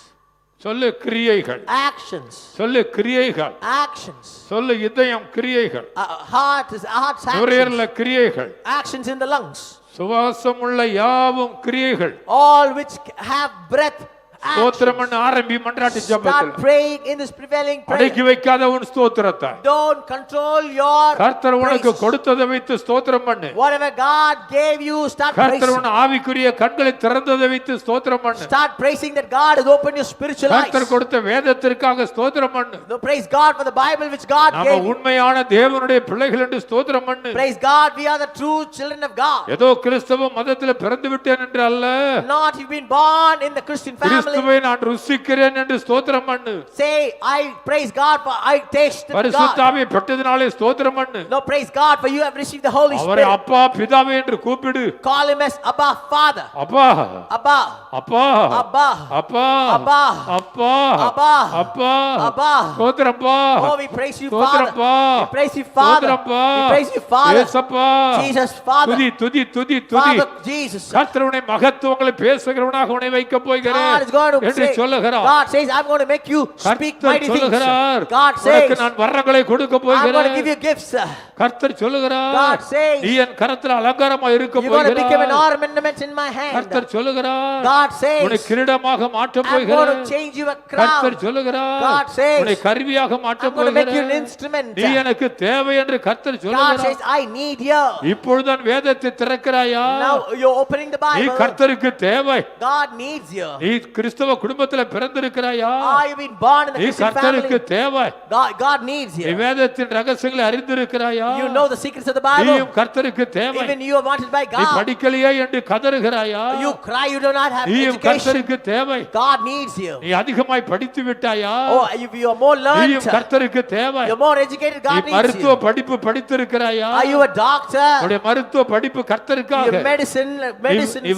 சொல்லு கிரியைகள். Actions. சொல்லு கிரியைகள். Actions. சொல்லு இதயம் கிரியைகள். Heart's நுரையீரல் actions. கிரியைகள். Actions in the lungs. சுவாசமுள்ள யாவும் கிரியைகள். All which have breath. ஸ்தோத்திரம் பண்ண ஆரம்பி மன்றாட்டு ஜெபத்தில். Start praying in this prevailing அடக்கி prayer. வைக்காத உன் ஸ்தோத்திரத்தை Don't control your கர்த்தர் உனக்கு praise. கொடுத்ததை வைத்து ஸ்தோத்திரம் பண்ணு. Whatever God gave you, start கர்த்தர் praising. உன் ஆவிக்குரிய கண்களை திறந்ததை வைத்து ஸ்தோத்திரம் பண்ணு. Start praising that God has opened your spiritual eyes. கர்த்தர் கொடுத்த வேதத்திற்காக ஸ்தோத்திரம் பண்ணு. No, praise God for the Bible which God நாம gave you. உண்மையான தேவனுடைய பிள்ளைகள் என்று ஸ்தோத்திரம் பண்ணு. Praise God, we are the true children of God. ஏதோ கிறிஸ்தவ மதத்தில் பிறந்து விட்டேன் என்று அல்ல, Not you've been born in the Christian family. கிறிஸ்துவை நான் ருசிக்கிறேன் என்று ஸ்தோத்திரம் பண்ணு. Say, I praise God for I tasted பரிசுத்த God. ஆவியை பெற்றதினாலே ஸ்தோத்திரம் பண்ணு. No, praise God for you have received the Holy அவரை Spirit. அப்பா பிதாவே என்று கூப்பிடு. Call him as Abba Father. அப்பா Abba. அப்பா Abba. அப்பா Abba. அப்பா Abba. அப்பா Abba. ஸ்தோத்திரப்பா. Oh, we praise you, Father. ஸ்தோத்திரப்பா. We praise you, Father. ஸ்தோத்திரப்பா. We praise you, Father. இயேசப்பா. Jesus, Father. துதி துதி துதி துதி. Father, Jesus. கர்த்தருடைய மகத்துவங்களை பேசுகிறவனாக உன்னை வைக்க போகிறேன் God is going to என்று say, சொல்லுகிறார். God says, I'm going to make you speak கர்த்தர் mighty things. சொல்லுகிறார், God உனக்கு says, நான் வரங்களை கொடுக்க I'm going to போகிறேன். give you gifts. கர்த்தர் சொல்லுகிறார், God says, நீ என் கரத்தில் அலங்காரமா இருக்க You're going to become an போகிறாய். ornament in my hand. கர்த்தர் சொல்லுகிறார், God says, உன்னை கிரீடமாக மாற்ற I'm going to போகிறேன். change you a கர்த்தர் crown. சொல்லுகிறார், God says, உன்னை கருவியாக மாற்ற I'm going to make you an போகிறேன். instrument. நீ எனக்கு தேவை என்று கர்த்தர் God சொல்லுகிறார். says, I need you. இப்பொழுதுதான் வேதத்தை திறக்கிறாயா? Now you're opening the நீ Bible. கர்த்தருக்கு தேவை. God needs you. நீ கிறிஸ்தவ குடும்பத்தில் பிறந்திருக்கிறாயா? You've been born in the நீ Christian கர்த்தருக்கு family. தேவை. God needs நீ you. வேதத்தின் ரகசியங்களை அறிந்திருக்கிறாயா? You know the secrets of the Bible. நீயும் கர்த்தருக்கு தேவை. Even you are wanted by நீ God. படிக்கலையே என்று கதறுகிறாயா? You cry, you do not have நீயும் education. கர்த்தருக்கு தேவை. God needs you. நீ அதிகமாய் படித்து விட்டாயா? Oh, you are more learned. நீயும் கர்த்தருக்கு தேவை. You're more educated. நீ God needs மருத்துவ you. படிப்பு படித்திருக்கிறாயா? Are you a doctor? உன்னுடைய மருத்துவ படிப்பு கர்த்தருக்காக. Your medicine நீ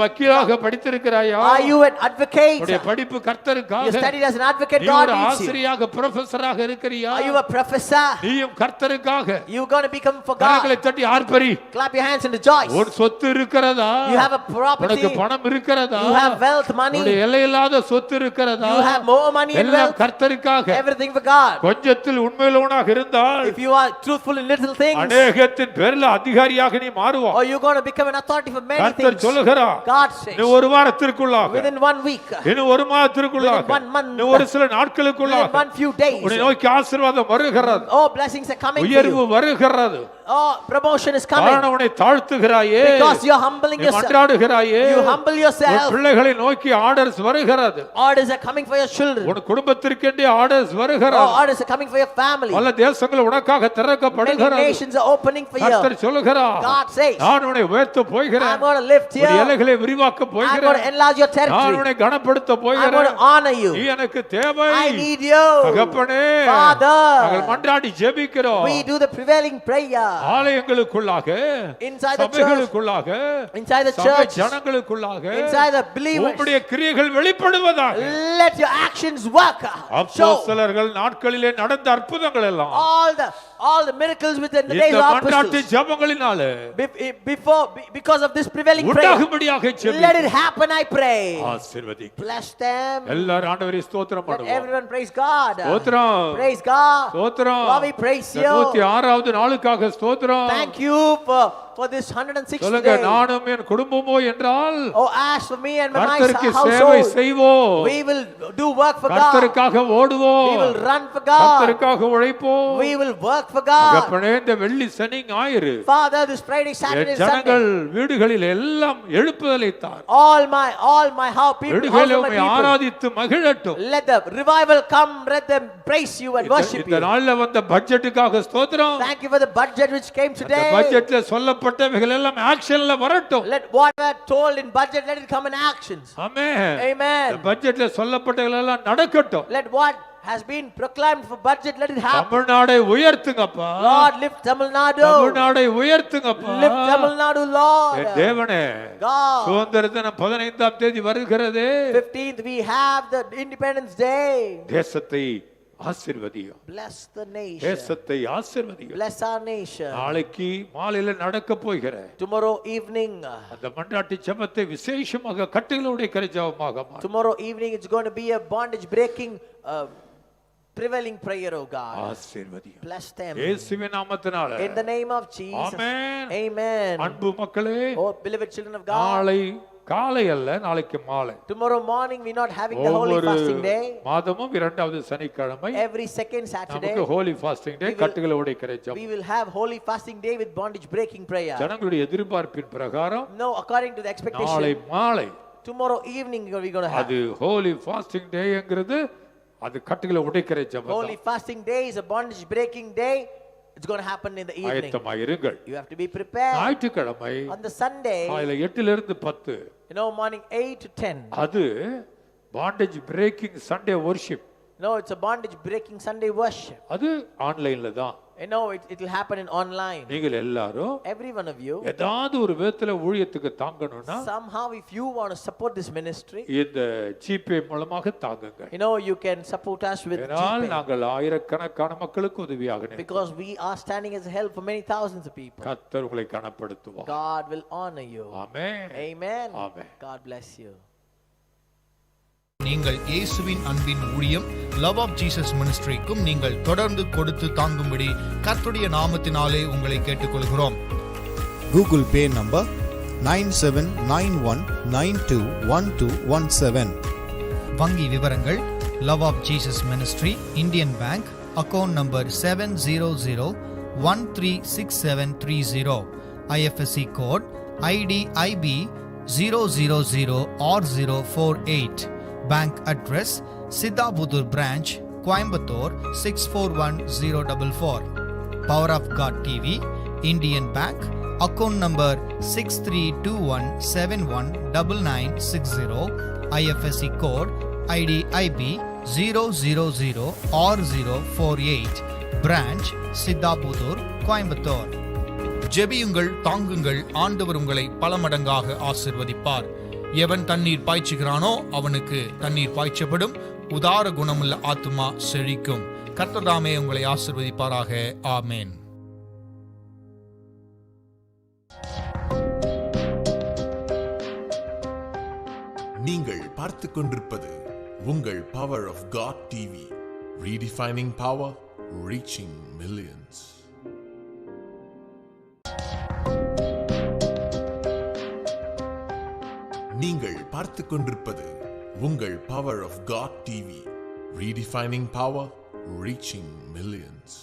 வக்கீலாக படித்திருக்கிறாயா? Are you an advocate? உன்னுடைய படிப்பு You கர்த்தருக்காக. studied as an advocate. நீ God ஒரு needs you. ஆசிரியராக ப்ரொஃபஸராக இருக்கிறியா? Are you a professor? நீயும் கர்த்தருக்காக. You're going to become for கரங்களை God. தட்டி ஆர்ப்பரி. Clap your hands and rejoice. உன் சொத்து இருக்கிறதா? You have a property. உனக்கு பணம் இருக்கிறதா? You have wealth, money. உன்னுடைய எல்லையில்லாத சொத்து இருக்கிறதா? You have more money and எல்லாம் wealth. கர்த்தருக்காக. Everything for God. கொஞ்சத்தில் உண்மையுள்ளவனாக இருந்தால் If you are truthful in little things, அநேகத்தின் பேர்ல அதிகாரியாக நீ மாறுவாய். or you're going to become an authority for many கர்த்தர் things. சொல்லுகிறார், God says, இன்னும் ஒரு வாரத்திற்குள்ளாக, within 1 week, இன்னும் ஒரு மாதத்திற்குள்ளாக, within 1 month, இன்னும் ஒரு சில within நாட்களுக்குள்ளாக 1 few days, உன்னை நோக்கி ஆசீர்வாதம் வருகிறது. oh, blessings are coming to உயர்வு you. வருகிறது. Oh, promotion is coming. காரணம் உன்னை தாழ்த்துகிறாயே, Because you're humbling நீ yourself. மன்றாடுகிறாயே, You humble உன் yourself. பிள்ளைகளை நோக்கி ஆர்டர்ஸ் வருகிறது. Orders are coming for your children. உன் குடும்பத்திற்கே ஆர்டர்ஸ் Oh, வருகிறது. orders are coming for your family. பல தேசங்கள் உனக்காக Many திறக்கப்படுகிறது. nations are opening for you. கர்த்தர் சொல்லுகிறார், God says, நான் உன்னை உயர்த்த போகிறேன். I'm going to lift you. உன் எல்லைகளை விரிவாக்க I'm going போகிறேன். to enlarge your நான் territory. உன்னை கனப்படுத்த I'm போகிறேன். going to honor நீ you. எனக்கு தேவை. I need you. தகப்பனே, Father. நாங்கள் மன்றாடி ஜெபிக்கிறோம். We do the prevailing prayer. ஆலயங்களுக்குள்ளாக, Inside the church. சபைகளுக்குள்ளாக, Inside the சபை church. ஜனங்களுக்குள்ளாக Inside the believers. உம்முடைய கிரியைகள் வெளிப்படுவதாக. Let your actions work. Show அப்போஸ்தலர்கள் நாட்களிலே நடந்த அற்புதங்கள் எல்லாம் all the miracles within the days இந்த of மன்றாட்டு apostles. ஜெபங்களினால Because of this prevailing prayer, உண்டாகும்படியாக let ஜெபிக்கிறோம். it happen, I pray. ஆசீர்வதி. Bless them. எல்லாரும் ஆண்டவரை ஸ்தோத்திரம் Let பண்ணுவோம். everyone praise God. ஸ்தோத்திரம். Praise God. ஸ்தோத்திரம். Lord, we praise you. 106வது நாளுக்காக ஸ்தோத்திரம். Thank you for for this 106th சொல்லுங்க, day. நானும் என் குடும்பமோ என்றால் Oh, as for me and my கர்த்தருக்கு சேவை household, செய்வோம், we will do work for God. கர்த்தருக்காக ஓடுவோம், We will run for God. கர்த்தருக்காக உழைப்போம். We will work for God. தகப்பனே, இந்த வெள்ளி சனி ஞாயிறு Father, this Friday, Saturday, N Sunday, ஜனங்கள் வீடுகளில் எல்லாம் எழுப்புதலை தார். all my how people, all வீடுகளில் of my உம்மை people, ஆராதித்து மகிழட்டும். let the revival come, let them praise you and worship இந்த you. நாள்ல வந்த பட்ஜெட்டுக்காக ஸ்தோத்திரம். Thank you for the budget which came அந்த today. பட்ஜெட்ல சொல்லப்பட்டவைகள் எல்லாம் ஆக்ஷன்ல வரட்டும். Let whatever told in budget, let it come in actions. Amen. Amen. இந்த பட்ஜெட்ல சொல்லப்பட்டவைகள் எல்லாம் நடக்கட்டும். Let what has been proclaimed for budget, let it happen. தமிழ்நாடை உயர்த்துங்கப்பா. Lord, lift Tamil Nadu. தமிழ்நாடை உயர்த்துங்கப்பா. Lift Tamil Nadu, Lord. என் தேவனே, God. சுதந்திர தினம் 15ஆம் தேதி வருகிறது. 15th we have the Independence Day. தேசத்தை ஆசீர்வதியும். Bless the nation. தேசத்தை ஆசீர்வதியும். Bless our nation. நாளைக்கு மாலையில நடக்க போகிற Tomorrow evening. அந்த மன்றாட்டு ஜெபத்தை விசேஷமாக கட்டுகளுடைய கரைஜபமாக மாற்றும். Tomorrow evening it's going to be a bondage breaking prevailing prayer, oh God. ஆசீர்வதியும். Bless them. இயேசுவின் நாமத்தினால. In the name of Jesus. Amen. Amen. அன்பு மக்களே, Oh beloved children of God. நாளை காலை அல்ல, நாளைக்கு மாலை. Tomorrow morning we're not having the holy fasting day. மாதமும் இரண்டாவது சனிக்கிழமை Every second Saturday நமக்கு holy fasting day, கட்டுகளை உடைக்கிற ஜெபம். we will have holy fasting day with bondage breaking prayer. ஜனங்களுடைய எதிர்பார்ப்பின் பிரகாரம் No, according to the நாளை expectation, மாலை tomorrow evening we're going to have அது holy fasting dayங்கிறது அது கட்டுகளை உடைக்கிற ஜெபம். holy fasting day is a bondage breaking day. It's going to happen in the evening. ஆயத்தமாயிருங்கள். You have to be prepared. ஞாயிற்றுக்கிழமை On the Sunday, காலையில 8 ல இருந்து 10 morning 8 to 10. அது bondage breaking Sunday worship. No, it's a bondage breaking Sunday worship. அது ஆன்லைன்ல தான். It will happen in online. நீங்கள் எல்லாரும் Every one of you, ஏதாவது ஒரு விதத்துல ஊழியத்துக்கு தாங்கணும்னா somehow if you want to support this ministry, இந்த ஜிபே மூலமாக தாங்குங்க. you can support us with ஏனால் GPay. நாங்கள் ஆயிரக்கணக்கான மக்களுக்கு உதவியாக நிற்போம். Because we are standing as a help for many thousands of people. கர்த்தர் உங்களை கனப்படுத்துவார். God will honor you. Amen. Amen. Amen. God bless you. நீங்கள் இயேசுவின் அன்பின் ஊழியம் லவ் ஆஃப் ஜீசஸ் மினிஸ்ட்ரிக்கும் நீங்கள் தொடர்ந்து கொடுத்து தாங்கும்படி கர்த்தருடைய நாமத்தினாலே உங்களை கேட்டுக்கொள்கிறோம். Google Pay number 9791921217. வங்கி விவரங்கள் love of Jesus ministry, Indian bank, account number 700136730, IFSC code IDIB 000R048, bank address Sidhapudur branch, Coimbatore 641044. Power of God TV, Indian bank, account number 6321719960, IFSC code IDIB 000R048, branch Sidhapudur, Coimbatore. ஜெபியுங்கள், தாங்குங்கள், ஆண்டவர் உங்களை பல மடங்காக ஆசிர்வதிப்பார். எவன் தண்ணீர் பாய்ச்சுகிறானோ அவனுக்கு தண்ணீர் பாய்ச்சப்படும், உதார குணமுள்ள ஆத்துமா செழிக்கும். கர்த்தர்தாமே உங்களை ஆசிர்வதிப்பாராக. ஆமேன். நீங்கள் பார்த்துக் கொண்டிருப்பது உங்கள் power of God TV, redefining power, reaching millions. நீங்கள் பார்த்துக் கொண்டிருப்பது உங்கள் power of God TV, redefining power, reaching millions.